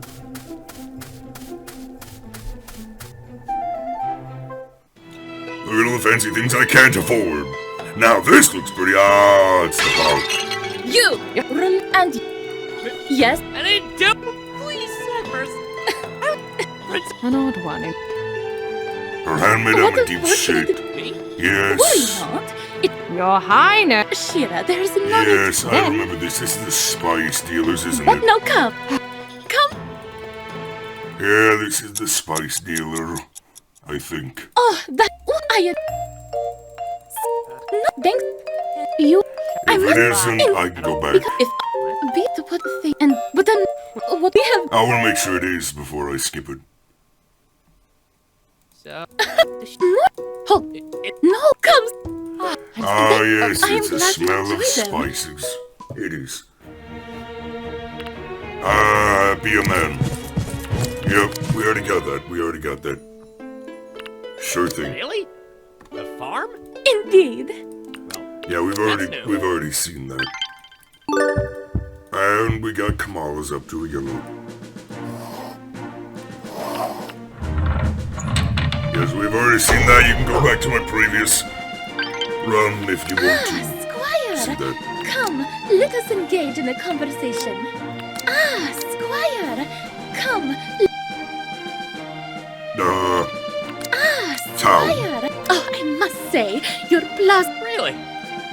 Look at all the fancy things I can't afford. Now this looks pretty. It's the park. You! And yes? And I don't. Please, first. An odd one. Her handmaid out of deep shit. Yes. Worry not. Your Highness. Shira, there is another. Yes, I remember this. This is the spice dealers, isn't But it? no, come. Yeah, this is the spice dealer. I think. Oh, that. I. No, thanks. You. If it isn't, I can go back. If be to put the thing and but then what we have. I want to make sure it is before I skip it. So. Hold. No, come. Ah, yes, I am it's the glad you smell of enjoy them. spices. It is. Be a man. Yep, we already got that. Sure thing. Really? The farm? Indeed. Yeah, we've already seen that. And we got Kamala's up to a yellow. Yes, we've already seen that. You can go back to my previous Run if you want to. Squire! See that? Come, let us engage in a conversation. Squire! Come. Squire! Oh, I must say, your plus... Really?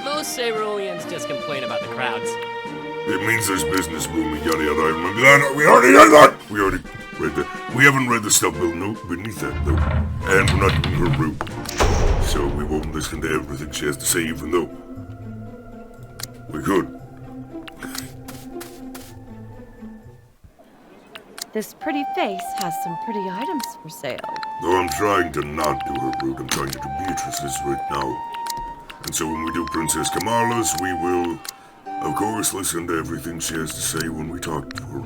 Most Ceruleans just complain about the crowds. It means there's business booming, yada yada. I'm glad we already read that. We already read that. We haven't read the stuff beneath that though, and we're not doing her route, so we won't listen to everything she has to say, even though we could. This pretty face has some pretty items for sale. Though I'm trying to not do her route, I'm trying to do Beatrice's right now. And so when we do Princess Kamala's, we will, of course, listen to everything she has to say when we talk to her.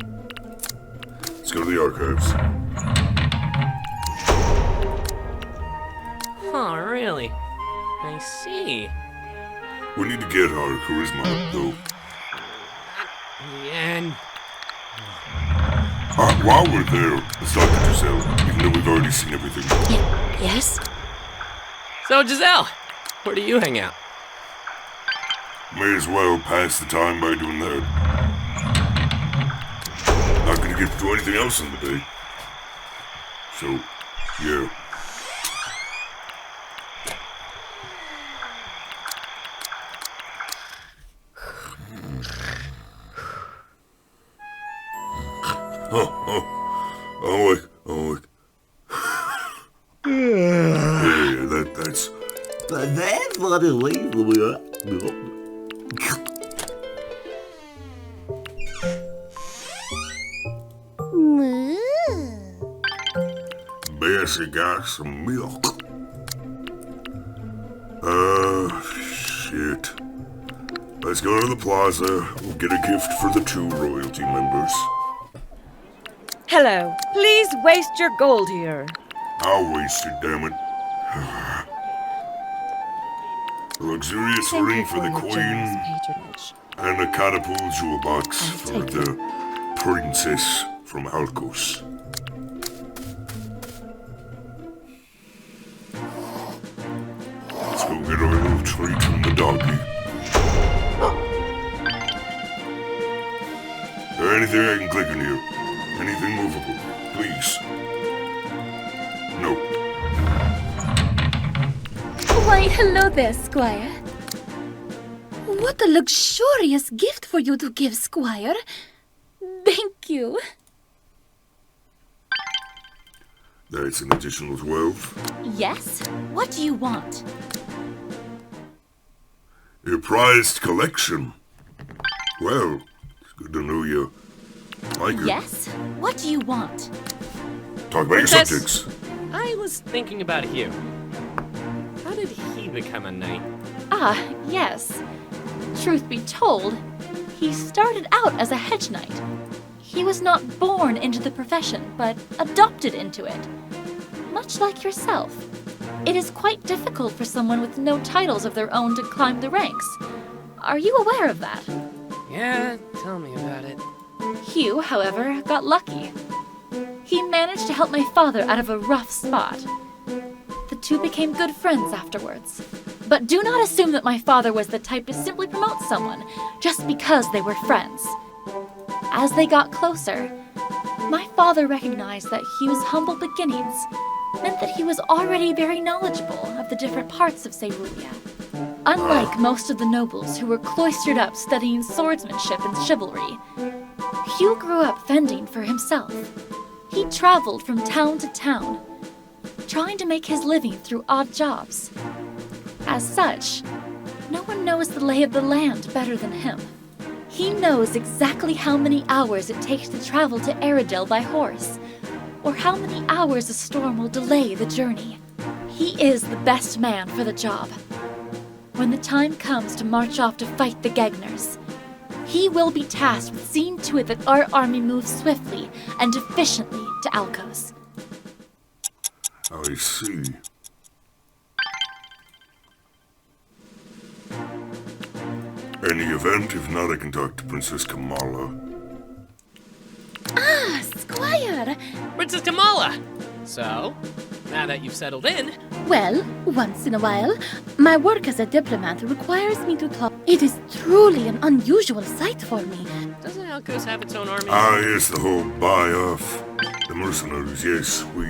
Let's go to the archives. Oh, really? I see. We need to get our charisma up, though. And... While we're there, let's talk to Giselle, even though we've already seen everything. Yes? So, Giselle, where do you hang out? May as well pass the time by doing that. Not gonna get to do anything else in the day. So, yeah. Yeah, that's... That's what it is. Bessie got some milk. Shit. Let's go to the plaza. We'll get a gift for the 2 royalty members. Hello. Please waste your gold here. I'll waste it, damn it. A luxurious ring for the queen, and a catapult jewel box for the princess from Alcos. Let's go get our little treat from the doggy. Anything I can click in here? Anything movable? Please. No. Why, hello there, Squire. What a luxurious gift for you to give, Squire. Thank you. That's an additional 12. Yes? What do you want? Your prized collection. Well, it's good to know you like her. Yes? What do you want? Talk about your subjects. I was thinking about Hugh. How did he become a knight? Yes. Truth be told, he started out as a hedge knight. He was not born into the profession, but adopted into it. Much like yourself. It is quite difficult for someone with no titles of their own to climb the ranks. Are you aware of that? Yeah, tell me about it. Hugh, however, got lucky. He managed to help my father out of a rough spot. The two became good friends afterwards. But do not assume that my father was the type to simply promote someone just because they were friends. As they got closer, my father recognized that Hugh's humble beginnings meant that he was already very knowledgeable of the different parts of Cerulia. Unlike most of the nobles who were cloistered up studying swordsmanship and chivalry, Hugh grew up fending for himself. He traveled from town to town, trying to make his living through odd jobs. As such, no one knows the lay of the land better than him. He knows exactly how many hours it takes to travel to Eridel by horse, or how many hours a storm will delay the journey. He is the best man for the job. When the time comes to march off to fight the Gegners, he will be tasked with seeing to it that our army moves swiftly and efficiently to Alcos. I see. Any event? If not, I can talk to Princess Kamala. Squire! Princess Kamala! So, now that you've settled in, Well, once in a while, my work as a diplomat requires me to talk. It is truly an unusual sight for me. Doesn't Alcos have its own army? Ah, yes, the whole buy-off. The mercenaries, yes, we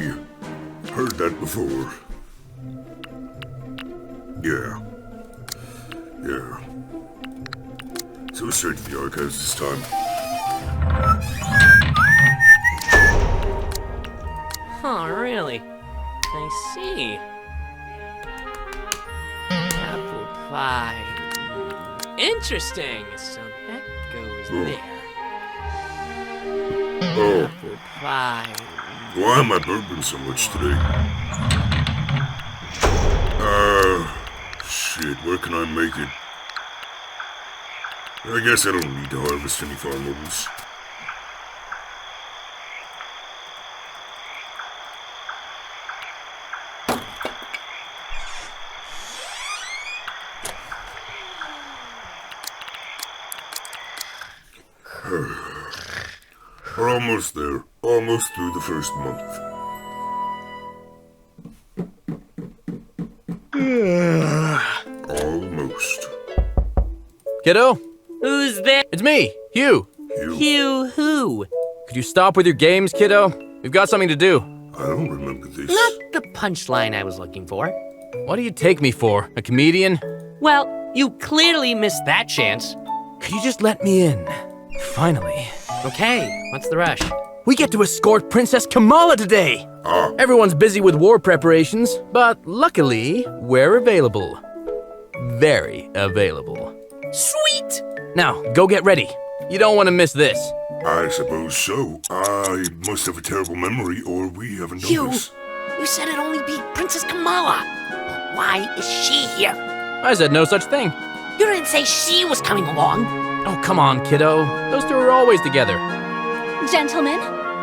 heard that before. Yeah. Yeah. So straight to the archives this time. Huh, really? I see. Apple pie. Interesting. So that goes there. Oh. Apple pie. Why am I burping so much today? Shit, where can I make it? I guess I don't need to harvest any farm mobiles. We're almost there. Almost through the first month. Almost. Kiddo? Who's there? It's me, Hugh. Hugh who? Could you stop with your games, kiddo? We've got something to do. I don't remember this. Not the punchline I was looking for. What do you take me for? A comedian? Well, you clearly missed that chance. Could you just let me in? Finally. Okay, what's the rush? We get to escort Princess Kamala today! Everyone's busy with war preparations, but luckily, we're available. Very available. Sweet! Now, go get ready. You don't want to miss this. I suppose so. I must have a terrible memory, or we haven't done Hugh, this. you said it'd only be Princess Kamala. Why is she here? I said no such thing. You didn't say she was coming along. Oh, come on, kiddo. Those two are always together. Gentlemen,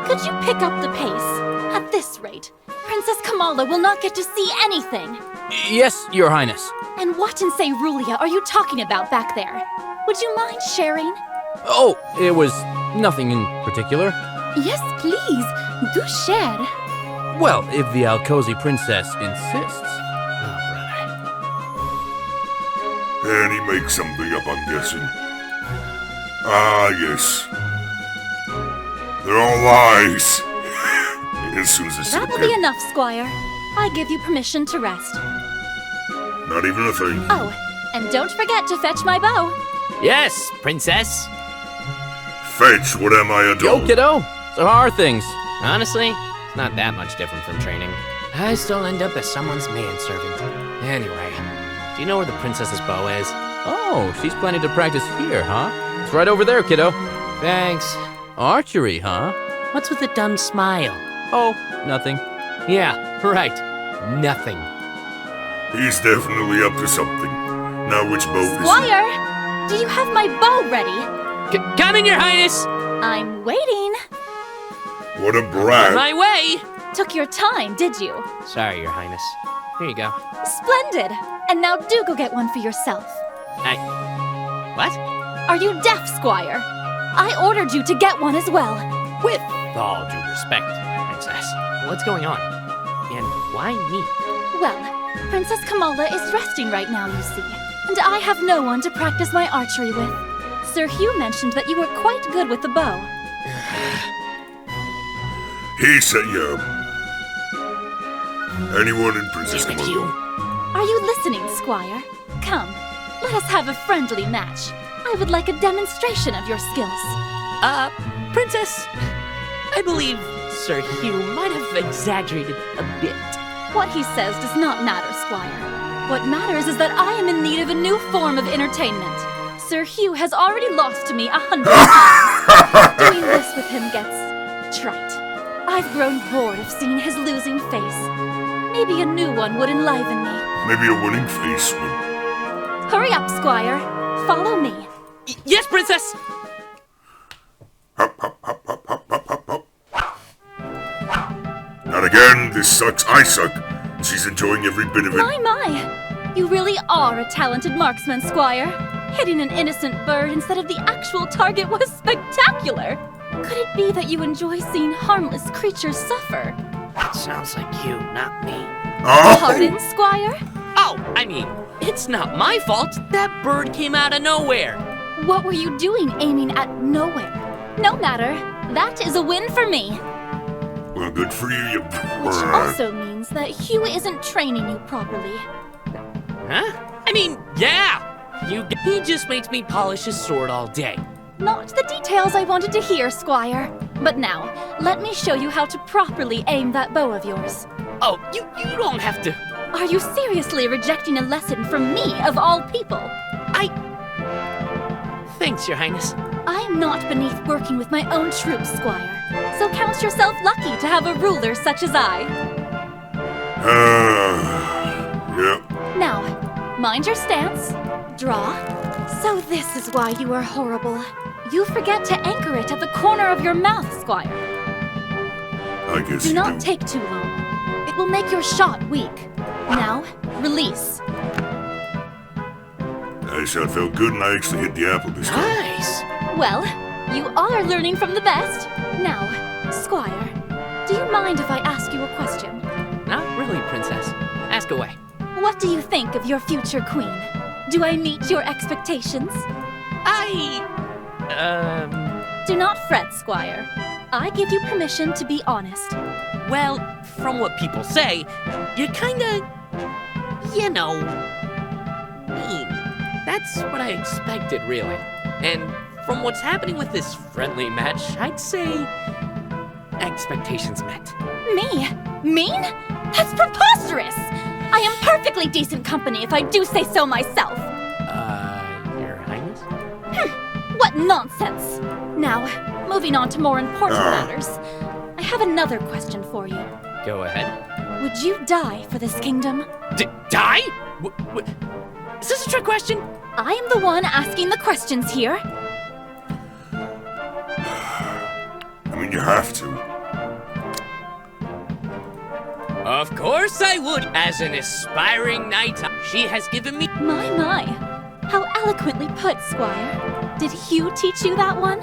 could you pick up the pace? At this rate, Princess Kamala will not get to see anything. Yes, Your Highness. And what in Cerulia are you talking about back there? Would you mind sharing? Oh, it was nothing in particular. Yes, please. Do share. Well, if the Alcozy princess insists. And he makes something up, I'm guessing. Ah, yes. They're all lies. As soon as I see That'll be enough, Squire. I give you permission to rest. Not even a thing. Oh, and don't forget to fetch my bow. Yes, Princess. Fetch, what am I, a dog? Yo, kiddo. So how are things? Honestly, it's not that much different from training. I still end up as someone's manservant. Anyway, do you know where the princess's bow is? Oh, she's planning to practice here, huh? It's right over there, kiddo. Thanks. Archery, huh? What's with the dumb smile? Oh, nothing. Yeah, right. Nothing. He's definitely up to something. Now which bow is it? Squire, do you have my bow ready? Coming, Your Highness! I'm waiting. What a brat. On my way! Took your time, did you? Sorry, Your Highness. Here you go. Splendid. And now do go get one for yourself. What? Are you deaf, Squire? I ordered you to get one as well. With all due respect, Princess, what's going on? And why me? Well, Princess Kamala is resting right now, you see. And I have no one to practice my archery with. Sir Hugh mentioned that you were quite good with the bow. He set you up. Anyone in Princess Kamala? Are you listening, Squire? Come, let us have a friendly match. I would like a demonstration of your skills. Princess, I believe Sir Hugh might have exaggerated a bit. What he says does not matter, Squire. What matters is that I am in need of a new form of entertainment. Sir Hugh has already lost to me 100 times. Doing this with him gets trite. I've grown bored of seeing his losing face. Maybe a new one would enliven me. Maybe a winning face would. Hurry up, Squire. Follow me. Yes, Princess! Not again. This sucks. I suck. She's enjoying every bit of it. My! You really are a talented marksman, Squire. Hitting an innocent bird instead of the actual target was spectacular. Could it be that you enjoy seeing harmless creatures suffer? That sounds like you, not me. Pardon, Squire? Oh, I mean, it's not my fault. That bird came out of nowhere. What were you doing aiming at nowhere? No matter. That is a win for me. Well, good for you, Which also means that Hugh isn't training you properly. Huh? I mean, yeah. He just makes me polish his sword all day. Not the details I wanted to hear, Squire. But now, let me show you how to properly aim that bow of yours. Oh, you don't have to. Are you seriously rejecting a lesson from me, of all people? Thanks, Your Highness. I'm not beneath working with my own troops, Squire. So count yourself lucky to have a ruler such as I. Yep. Now, mind your stance. Draw. So this is why you are horrible. You forget to anchor it at the corner of your mouth, Squire. I guess Do you not do. take too long. It will make your shot weak. Now, release. That shot felt good and I actually hit the apple this time. Nice! Well, you are learning from the best. Now, Squire, do you mind if I ask you a question? Not really, Princess. Ask away. What do you think of your future queen? Do I meet your expectations? Do not fret, Squire. I give you permission to be honest. Well, from what people say, you're kinda, mean. That's what I expected, really. And from what's happening with this friendly match, I'd say expectations met. Me? Mean? That's preposterous! I am perfectly decent company if I do say so myself. Your Highness? What nonsense! Now, moving on to more important matters. I have another question for you. Go ahead. Would you die for this kingdom? Die? Is this a trick question? I am the one asking the questions here. I mean, you have to. Of course I would. As an aspiring knight, she has given me... My. How eloquently put, Squire. Did Hugh teach you that one?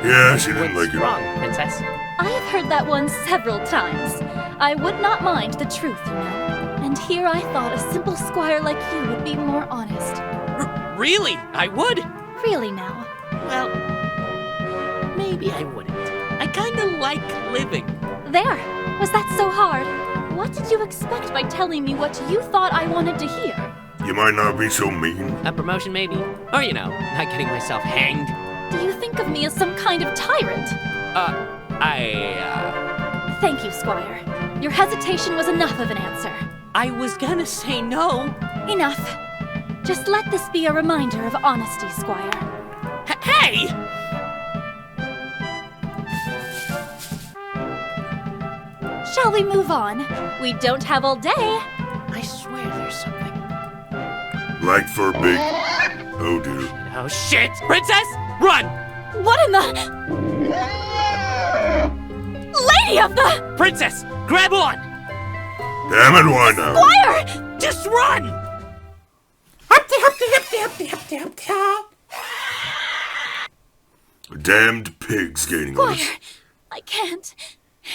Yeah, she didn't like it. Wrong, Princess. I have heard that one several times. I would not mind the truth, you know. And here I thought a simple squire like you would be more honest. Really? I would? Really now? Well, maybe I wouldn't. I kinda like living. There. Was that so hard? What did you expect by telling me what you thought I wanted to hear? You might not be so mean. A promotion, maybe. Or, not getting myself hanged. Do you think of me as some kind of tyrant? Thank you, Squire. Your hesitation was enough of an answer. I was gonna say no. Enough. Just let this be a reminder of honesty, Squire. Hey! Shall we move on? We don't have all day. I swear there's something. Black fur big. Oh dear. Oh shit! Princess, run! What in the... Lady of the... Princess, grab on! Damn it, why now? Squire! Just run! Damned pigs gaining Squire, us. I can't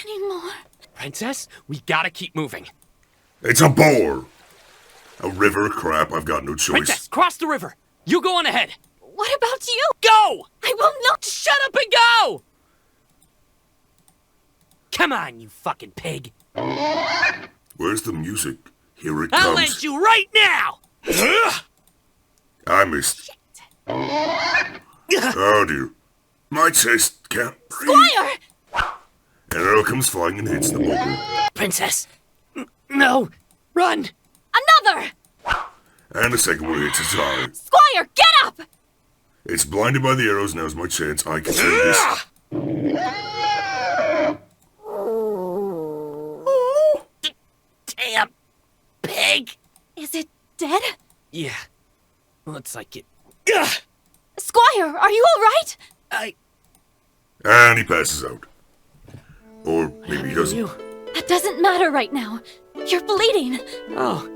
anymore. Princess, we gotta keep moving. It's a bore. A river? Crap, I've got no choice. Princess, cross the river. You go on ahead. What about you? Go! I will not. Shut up and go! Come on, you fucking pig. Where's the music? Here it comes. I'll end you right now! I missed. Oh dear. My chest can't breathe. Squire! An arrow comes flying and hits the boulder. Princess, no, run! Another! And the second one hits its eye. Squire, get up! It's blinded by the arrows, now's my chance. I can save this. Damn pig! Is it dead? Yeah, looks like it. Squire, are you all right? And he passes out. Or maybe he doesn't. That doesn't matter right now. You're bleeding. Oh,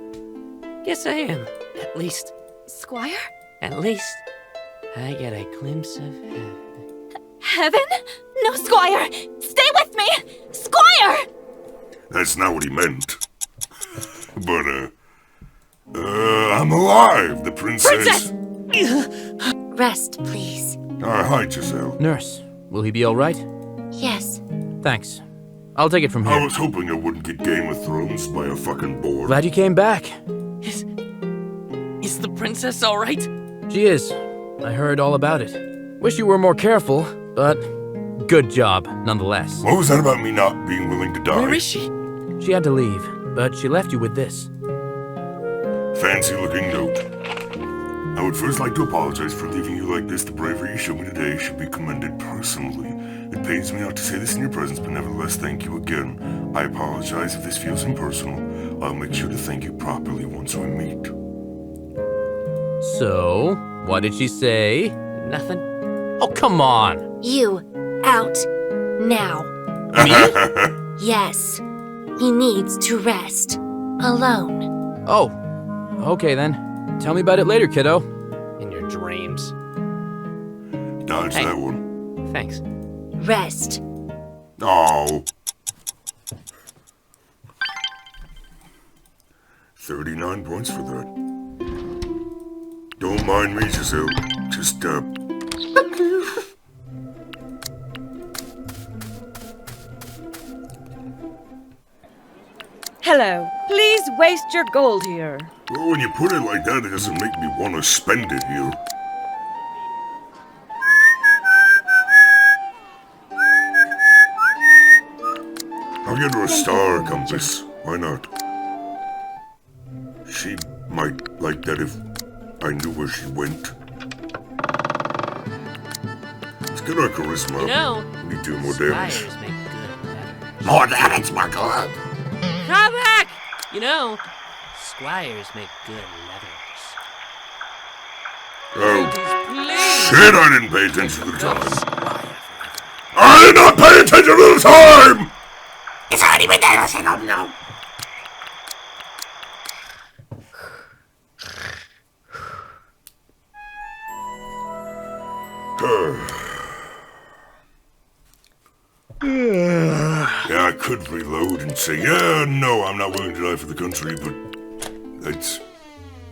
guess I am. At least. Squire? At least, I get a glimpse of heaven. Heaven? No, Squire! Stay with me! Squire! That's not what he meant. But, I'm alive, the princess. Rest, please. Hi, Giselle. Nurse, will he be all right? Yes. Thanks. I'll take it from here. I was hoping I wouldn't get Game of Thrones by a fucking boar. Glad you came back. Is the princess all right? She is. I heard all about it. Wish you were more careful, but good job, nonetheless. What was that about me not being willing to die? Where is she? She had to leave, but she left you with this. Fancy-looking note. I would first like to apologize for leaving you like this. The bravery you showed me today should be commended personally. It pains me not to say this in your presence, but nevertheless, thank you again. I apologize if this feels impersonal. I'll make sure to thank you properly once we meet. So, what did she say? Nothing. Oh, come on! You, out, now. Me? Yes. He needs to rest. Alone. Oh, okay then. Tell me about it later, kiddo. In your dreams. Dodge that one. Thanks. Rest. Oh. 39 points for that. Don't mind me, Giselle. Just, Hello. Please waste your gold here. Well, when you put it like that, it doesn't make me want to spend it here. I'll get her a star compass. Why not? She might like that if I knew where she went. Let's get our charisma. You know, we need 2 more damage. Squires make good leather. More damage, my god. Come back! You know, squires make good leathers. Oh, shit, I didn't pay attention to the time. I did not pay attention to the time! It's already been there, so no. Yeah, I could reload and say, yeah, no, I'm not willing to die for the country, but that's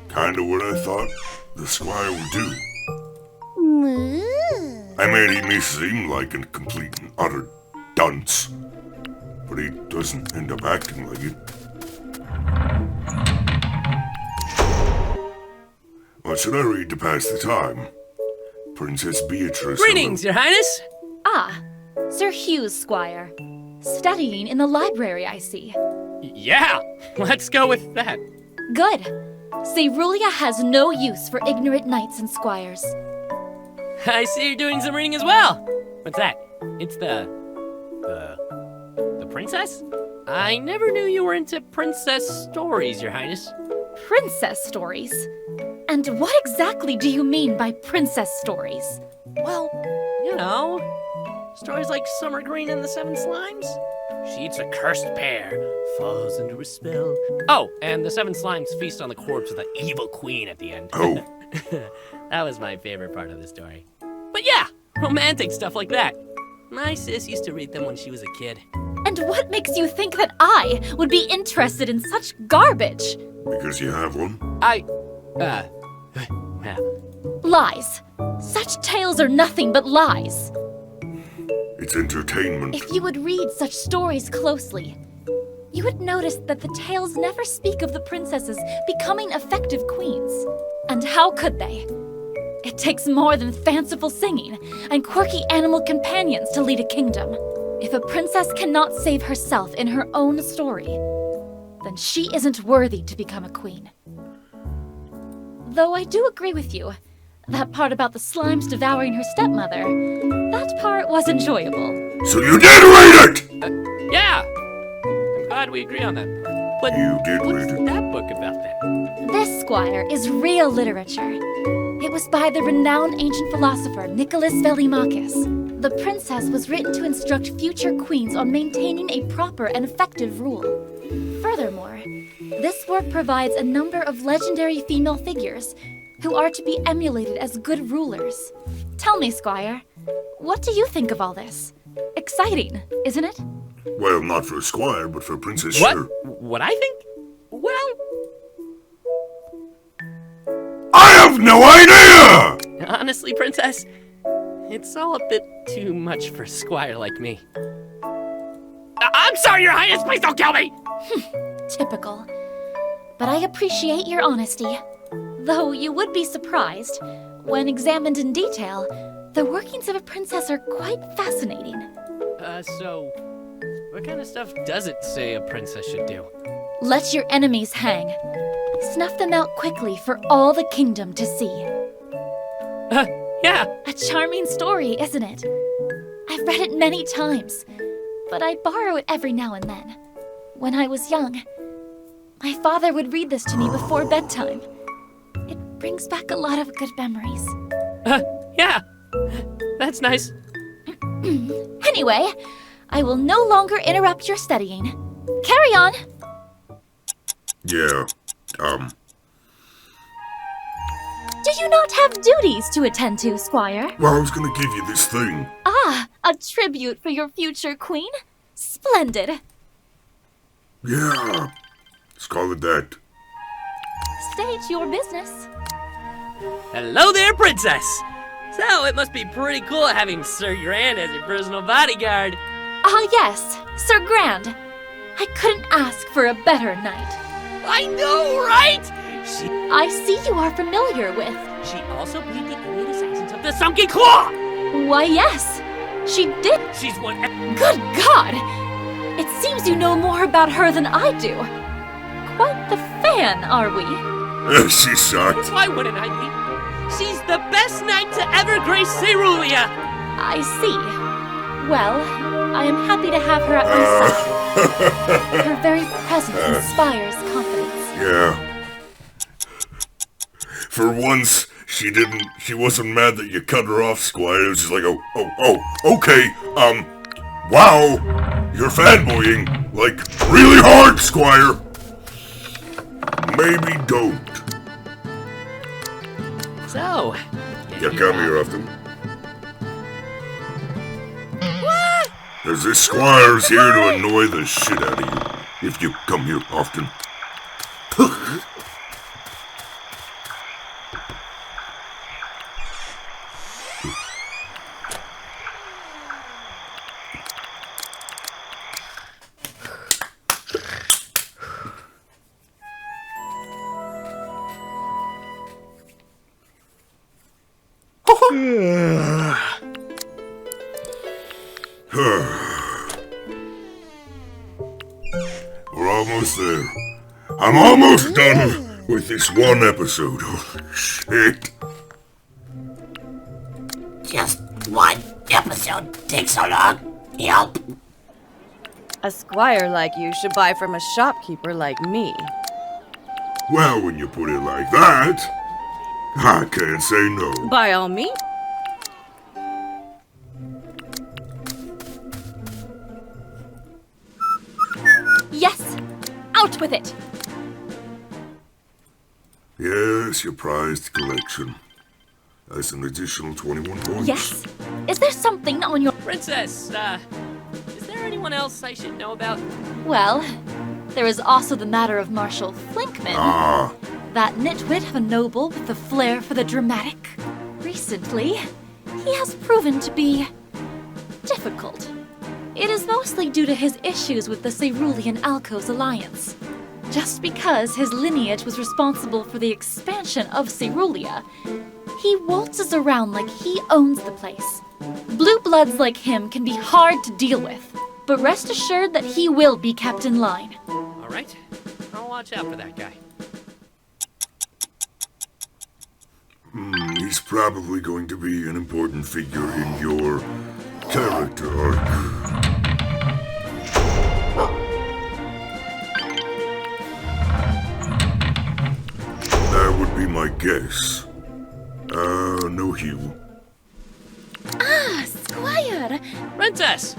kind of what I thought the squire would do. I mean, he may seem like a complete and utter dunce, but he doesn't end up acting like it. What should I read to pass the time? Princess Beatrice. Greetings, Your Highness! Ah, Sir Hugh's squire. Studying in the library, I see. Yeah, let's go with that. Good. Cerulia has no use for ignorant knights and squires. I see you're doing some reading as well. What's that? It's the princess? I never knew you were into princess stories, Your Highness. Princess stories? And what exactly do you mean by princess stories? Well, you know, stories like Summer Green and the Seven Slimes. She eats a cursed pear, falls into a spell. Oh, and the Seven Slimes feast on the corpse of the evil queen at the end. Oh. That was my favorite part of the story. But yeah, romantic stuff like that. My sis used to read them when she was a kid. And what makes you think that I would be interested in such garbage? Because you have one? Yeah. Lies. Such tales are nothing but lies. It's entertainment. If you would read such stories closely, you would notice that the tales never speak of the princesses becoming effective queens. And how could they? It takes more than fanciful singing and quirky animal companions to lead a kingdom. If a princess cannot save herself in her own story, then she isn't worthy to become a queen. Though I do agree with you. That part about the slimes devouring her stepmother, that part was enjoyable. So you did read it! Yeah! I'm glad we agree on that. But you did what's read it. that book about then? This, Squire, is real literature. It was by the renowned ancient philosopher Nicholas Velimakis. The princess was written to instruct future queens on maintaining a proper and effective rule. Furthermore, this work provides a number of legendary female figures who are to be emulated as good rulers. Tell me, Squire, what do you think of all this? Exciting, isn't it? Well, not for a squire, but for a princess, What? sure. What I think? Well, I have no idea! honestly, Princess, it's all a bit too much for a squire like me. I'm sorry, Your Highness, please don't kill me! Typical. But I appreciate your honesty. Though you would be surprised, when examined in detail, the workings of a princess are quite fascinating. So, what kind of stuff does it say a princess should do? Let your enemies hang. Snuff them out quickly for all the kingdom to see. Yeah. A charming story, isn't it? I've read it many times, but I borrow it every now and then. When I was young, my father would read this to me before bedtime. It brings back a lot of good memories. Yeah. That's nice. Anyway, I will no longer interrupt your studying. Carry on. Yeah, Do you not have duties to attend to, Squire? well, I was gonna give you this thing. Ah, a tribute for your future queen? Splendid. Yeah, let's call it that. State your business. Hello there, Princess! So, it must be pretty cool having Sir Grand as your personal bodyguard. Ah, yes, Sir Grand. I couldn't ask for a better knight. I know, right? I see you are familiar with. She also beat the elite assassins of the Sunken Claw! Why, yes, she did. She's one. Good God! It seems you know more about her than I do. Quite the fan, are we? She sucked. Why wouldn't I be? She's the best knight to ever grace Cerulia! I see. Well, I am happy to have her at my side. Her very presence inspires confidence. Yeah. For once, she wasn't mad that you cut her off, Squire. It was just like, okay, wow, you're fanboying, like, really hard, Squire. Maybe don't. So, You come here often? what? As this squire's here to annoy the shit out of you, if you come here often. We're almost there. I'm almost done with this one episode. Holy shit. Just one episode takes so long. Help. A squire like you should buy from a shopkeeper like me. Well, when you put it like that, I can't say no. By all means. Yes, out with it. Yes, your prized collection. That's an additional 21 points. Yes. Is there something on your... Princess, is there anyone else I should know about? Well, there is also the matter of Marshal Flinkman. Ah. That nitwit of a noble with a flair for the dramatic. Recently, he has proven to be difficult. It is mostly due to his issues with the Cerulean Alcos alliance. Just because his lineage was responsible for the expansion of Cerulia, he waltzes around like he owns the place. Blue bloods like him can be hard to deal with, but rest assured that he will be kept in line. All right, I'll watch out for that guy. He's probably going to be an important figure in your character arc. That would be my guess. No hue. Ah, Squire! Princess!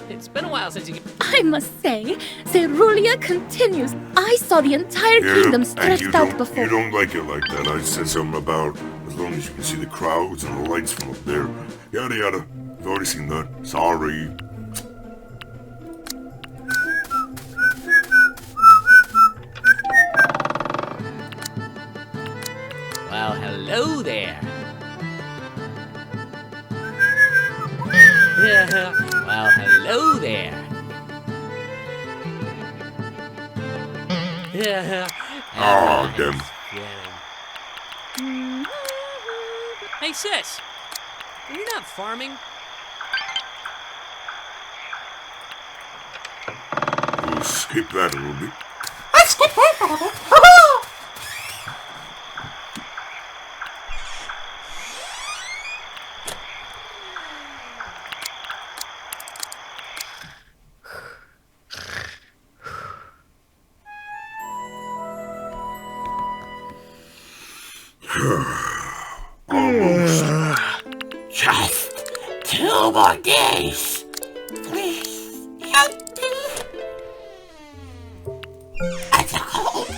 It's been a while since you... I must say, Cerulia continues. I saw the entire kingdom stretched out before. You don't like it like that. I said something about as long as you can see the crowds and the lights from up there. Yada yada. I've already seen that. Sorry. Well, hello there. Oh, damn. Hey, sis. You're not farming? We'll skip that a little bit. Let's skip that a little bit. Almost. Just 2 more days. Please, help me. It's a cold.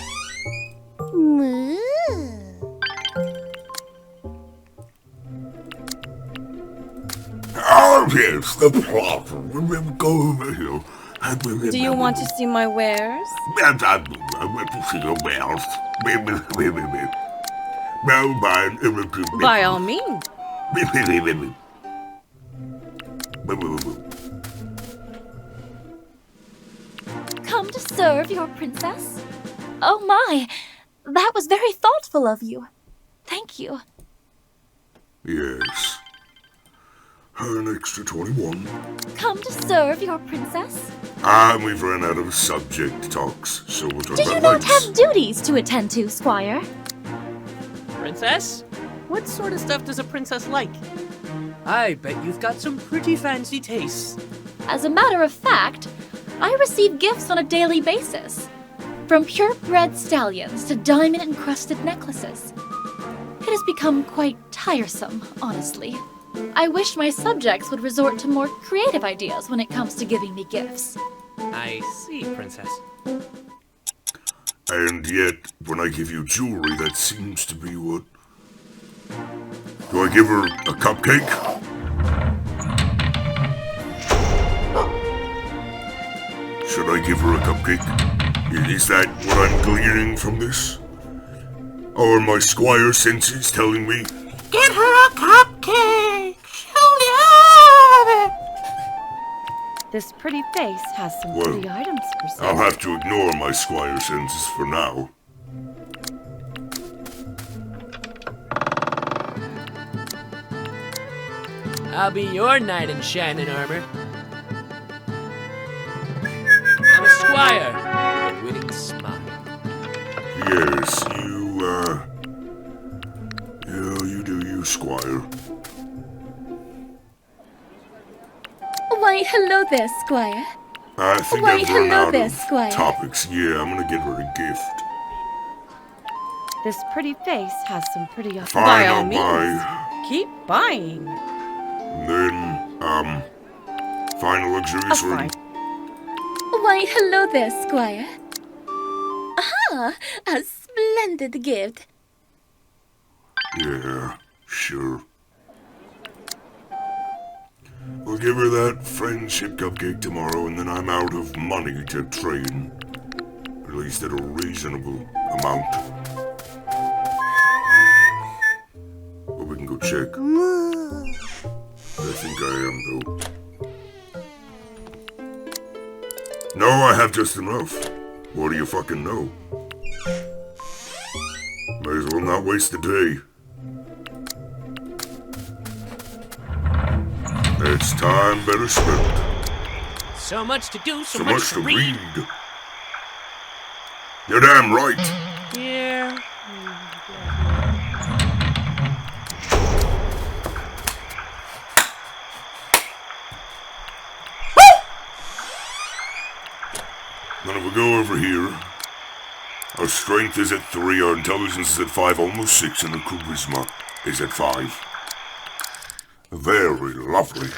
Oh, yes, the plot. Go over here. Do you want to see my wares? I want to see your wares. By all means. Come to serve your princess? Oh my, that was very thoughtful of you. Thank you. Yes. An extra 21. Come to serve your princess? We've run out of subject talks, so we'll talk Do you about not lights. have duties to attend to, Squire? Princess? What sort of stuff does a princess like? I bet you've got some pretty fancy tastes. As a matter of fact, I receive gifts on a daily basis. From purebred stallions to diamond-encrusted necklaces. It has become quite tiresome, honestly. I wish my subjects would resort to more creative ideas when it comes to giving me gifts. I see, Princess. And yet, when I give you jewelry, that seems to be what... Do I give her a cupcake? Should I give her a cupcake? Is that what I'm gleaning from this? Or are my squire senses telling me... Get her a cupcake. She'll love it. This pretty face has some Well, pretty items for sale. I'll have to ignore my squire senses for now. I'll be your knight in shining armor. I'm a squire. A winning smile. Yes, you do you, squire. Why, hello there, Squire. I think Why, I've run hello out there, of Squire. topics. Yeah, I'm gonna give her a gift. This pretty face has some pretty items. Fine, By all I'll means. buy. Keep buying. And then, final luxurious room. Why, hello there, Squire. Ah, a splendid gift. Yeah, sure. We'll give her that friendship cupcake tomorrow, and then I'm out of money to train. At least at a reasonable amount. But we can go check. I think I am, though. No, I have just enough. What do you fucking know? May as well not waste the day. It's time better spent. So much to do, so, So much to read. You're damn right. Yeah. Then if we go over here, our strength is at 3, our intelligence is at 5, almost 6, and our charisma is at 5. Very lovely.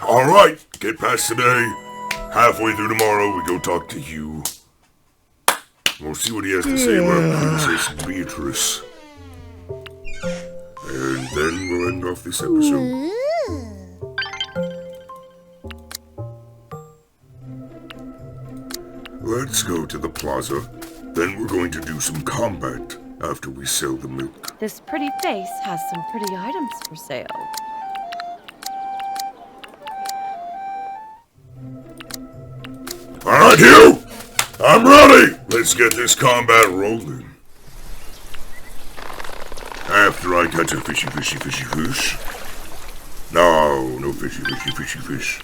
Alright, get past today. Halfway through tomorrow, we go talk to you. We'll see what he has to say about Princess Beatrice. And then we'll end off this episode. Let's go to the plaza. Then we're going to do some combat after we sell the milk. This pretty face has some pretty items for sale. Alright, Hugh! I'm ready! Let's get this combat rolling. After I catch a fishy fish. No fishy fish.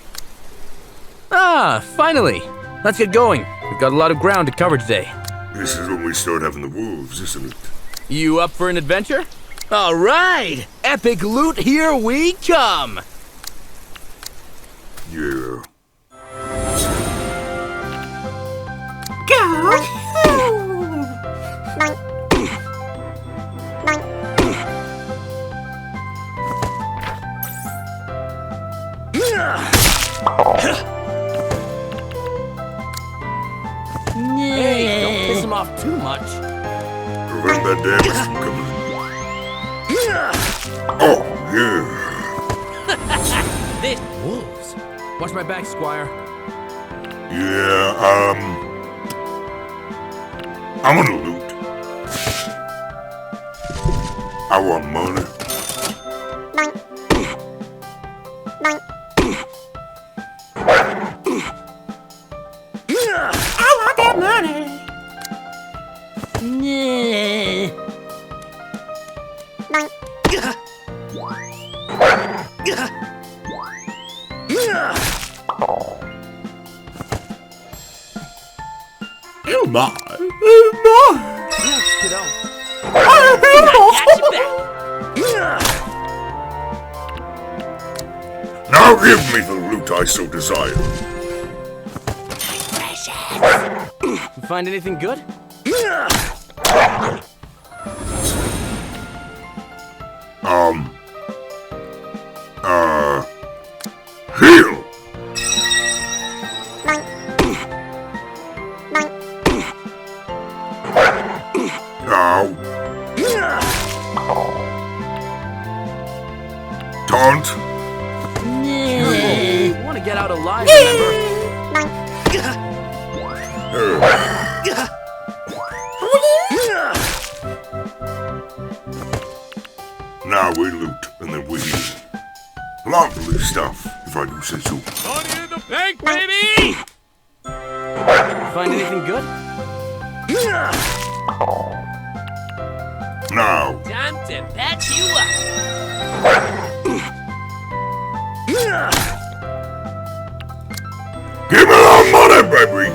Ah, finally! Let's get going. We've got a lot of ground to cover today. This is when we start having the wolves, isn't it? You up for an adventure? All right! Epic loot, here we come! Yeah. Hey, don't piss him off too much. Prevent that damage from coming. Oh, yeah. This wolves. Watch my back, Squire. Yeah, I want to loot. I want money. I want that money. Oh my. Thanks, kiddo. Now give me the loot I so desire. You find anything good? Heal! Ow. Taunt. You want to get out alive, remember? Now we loot, and then we heal. Lovely stuff, if I do say so. Money in the bank, baby! Find anything good? Now. Time to patch you up. Give me that money, baby!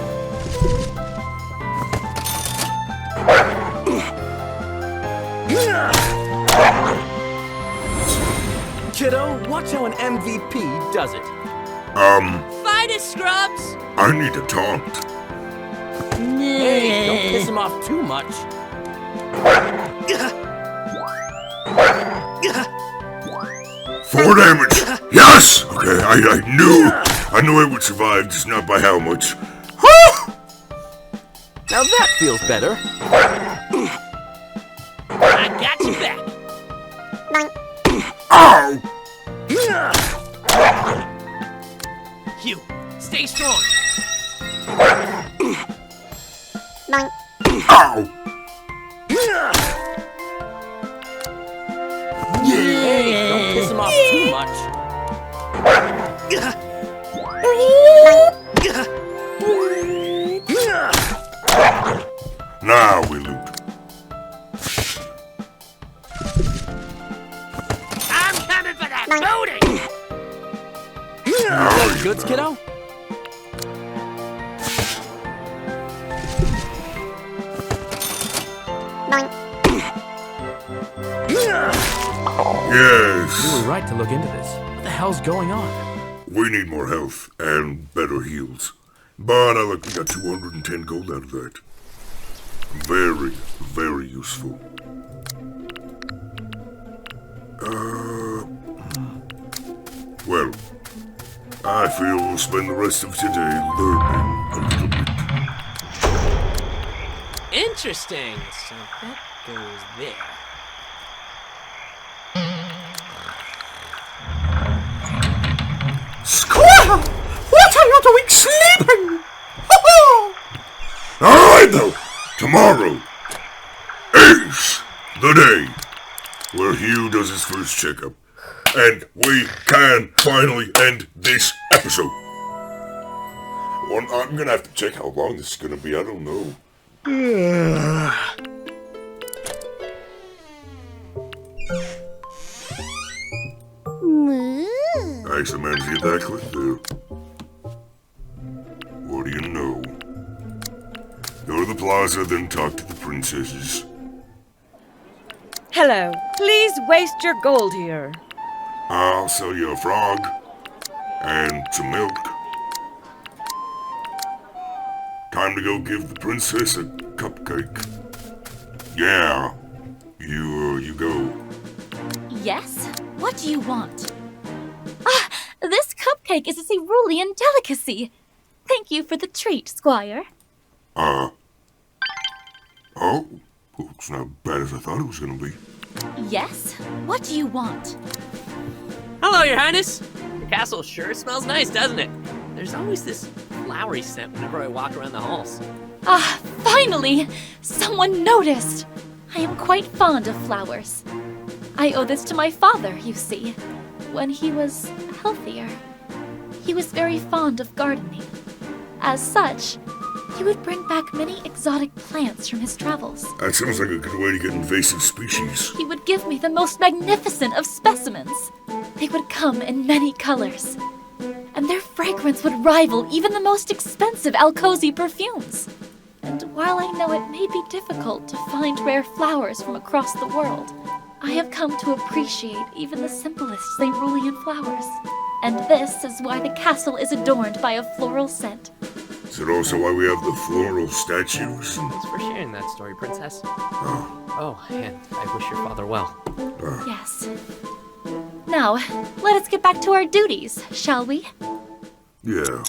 Kiddo, watch how an MVP does it. Fight it, Scrubs! I need a taunt. Hey, don't piss him off too much. 4 damage. Yes. Okay, I knew I would survive, just not by how much. Now that feels better. I got you back. Ow! Hugh, stay strong. Ow! Hey, don't piss him off too much. Now we loot. I'm coming for that booty! Goods, kiddo? Yes. You were right to look into this. What the hell's going on? We need more health and better heals. But I like we got 210 gold out of that. Very, very useful. Well, I feel we'll spend the rest of today learning a little bit. Interesting. So that goes there. Squire! What are you doing sleeping? Alright though, tomorrow is the day where Hugh does his first checkup. And we can finally end this episode. Well, I'm gonna have to check how long this is gonna be. I don't know. I actually managed to get that quick there. What do you know? Go to the plaza, then talk to the princesses. Hello. Please waste your gold here. I'll sell you a frog. And some milk. Time to go give the princess a cupcake. Yeah. You go. Yes? What do you want? Ah, this cupcake is a cerulean delicacy. Thank you for the treat, Squire. Oh, it's not bad as I thought it was gonna be. Yes? What do you want? Hello, Your Highness. Your castle sure smells nice, doesn't it? There's always this flowery scent whenever I walk around the halls. Ah, finally! Someone noticed! I am quite fond of flowers. I owe this to my father, you see. When he was healthier, he was very fond of gardening. As such, he would bring back many exotic plants from his travels. That sounds like a good way to get invasive species. He would give me the most magnificent of specimens. They would come in many colors, and their fragrance would rival even the most expensive Alcozy perfumes. And while I know it may be difficult to find rare flowers from across the world, I have come to appreciate even the simplest cerulean flowers. And this is why the castle is adorned by a floral scent. Is it also why we have the floral statues? Thanks for sharing that story, Princess. Oh, and I wish your father well. Yes. Now, let us get back to our duties, shall we? Yeah.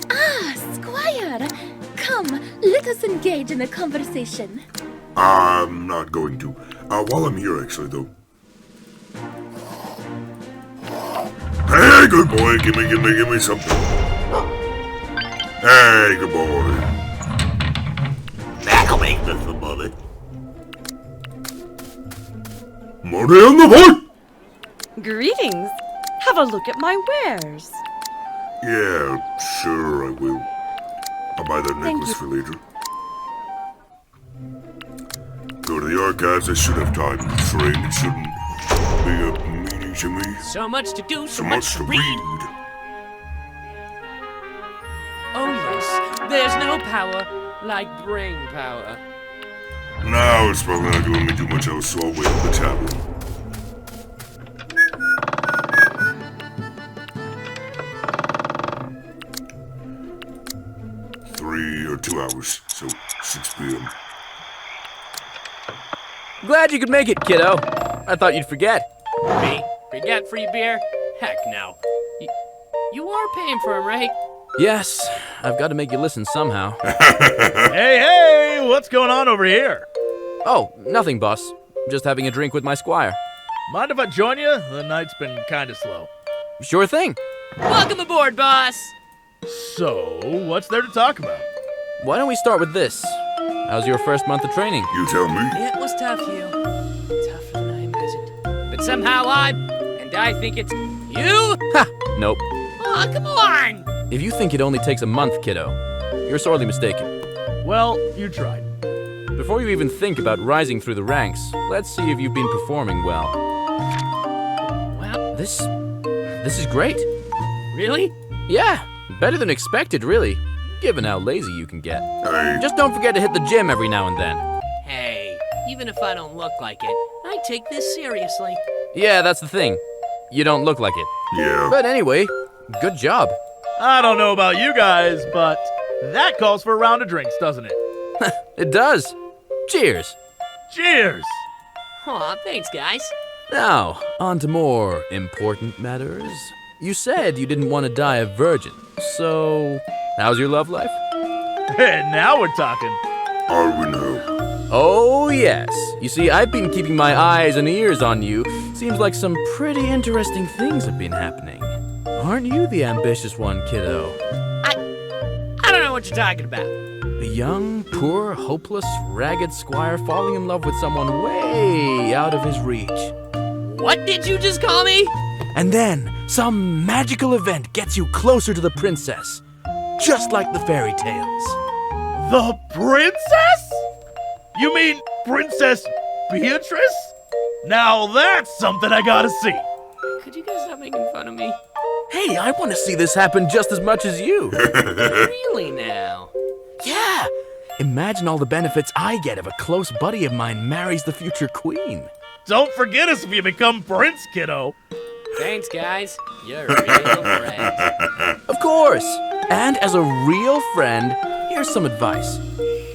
Ah, Squire! Come, let us engage in a conversation. I'm not going to. While I'm here, actually, though. Hey, good boy, give me something. Hey, good boy. That'll make this a money. Money on the board! Greetings. Have a look at my wares. Yeah, sure I will. I'll buy that Thank necklace you. for later. Go to the archives, I should have time to train. It shouldn't be a meaning to me. So much to do, So much to read. Oh yes, there's no power like brain power. Now it's probably not doing me too much else, so I'll wait at the tavern. Three or 2 hours, so 6 p.m. Glad you could make it, kiddo. I thought you'd forget. Me? Forget free beer? Heck no. You are paying for him, right? Yes, I've got to make you listen somehow. Hey, what's going on over here? Oh, nothing, boss. Just having a drink with my squire. Mind if I join you? The night's been kind of slow. Sure thing. Welcome aboard, boss! So, what's there to talk about? Why don't we start with this? How's your first month of training? You tell me. It was tough, Hugh. Tougher than I imagined. But somehow I think it's you? Ha! Nope. Oh, come on! If you think it only takes a month, kiddo, you're sorely mistaken. Well, you tried. Before you even think about rising through the ranks, let's see if you've been performing well. Well, This is great. really? Yeah, better than expected, really, given how lazy you can get. Hey. Just don't forget to hit the gym every now and then. Hey, even if I don't look like it, I take this seriously. Yeah, that's the thing. You don't look like it. Yeah. But anyway, good job. I don't know about you guys, but that calls for a round of drinks, doesn't it? It does. Cheers. Cheers! Aw, thanks, guys. Now, on to more important matters. You said you didn't want to die a virgin, so how's your love life? And now we're talking. Are we now? Oh, yes. You see, I've been keeping my eyes and ears on you. Seems like some pretty interesting things have been happening. Aren't you the ambitious one, kiddo? I don't know what you're talking about. A young, poor, hopeless, ragged squire falling in love with someone way out of his reach. What did you just call me? And then, some magical event gets you closer to the princess. Just like the fairy tales. The princess? You mean Princess Beatrice? Now that's something I gotta see. Could you guys stop making fun of me? Hey, I want to see this happen just as much as you. Really now? Yeah! Imagine all the benefits I get if a close buddy of mine marries the future queen. Don't forget us if you become prince, kiddo. Thanks, guys. You're a real friend. Of course! And as a real friend, here's some advice.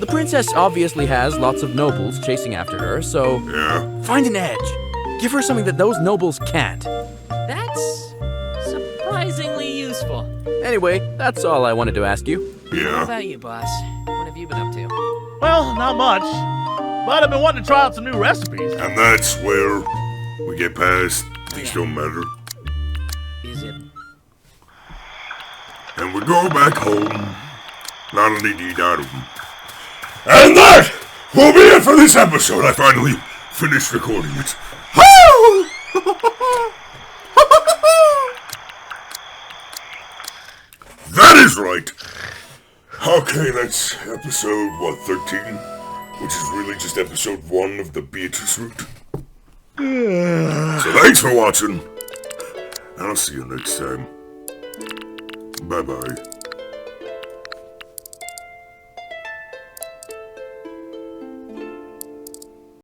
The princess obviously has lots of nobles chasing after her, so find an edge. Give her something that those nobles can't. That's surprisingly useful. Anyway, that's all I wanted to ask you. What about you, boss? What have you been up to? Well, not much. But I've been wanting to try out some new recipes. And that's where we get past these don't matter. Is it? And we go back home. La-da-dee-dee-da-doo. And that will be it for this episode. I finally finished recording it. That is right. Okay, that's episode, 13? Which is really just episode 1 of the Beatrice route. So thanks for watching. And I'll see you next time. Bye-bye.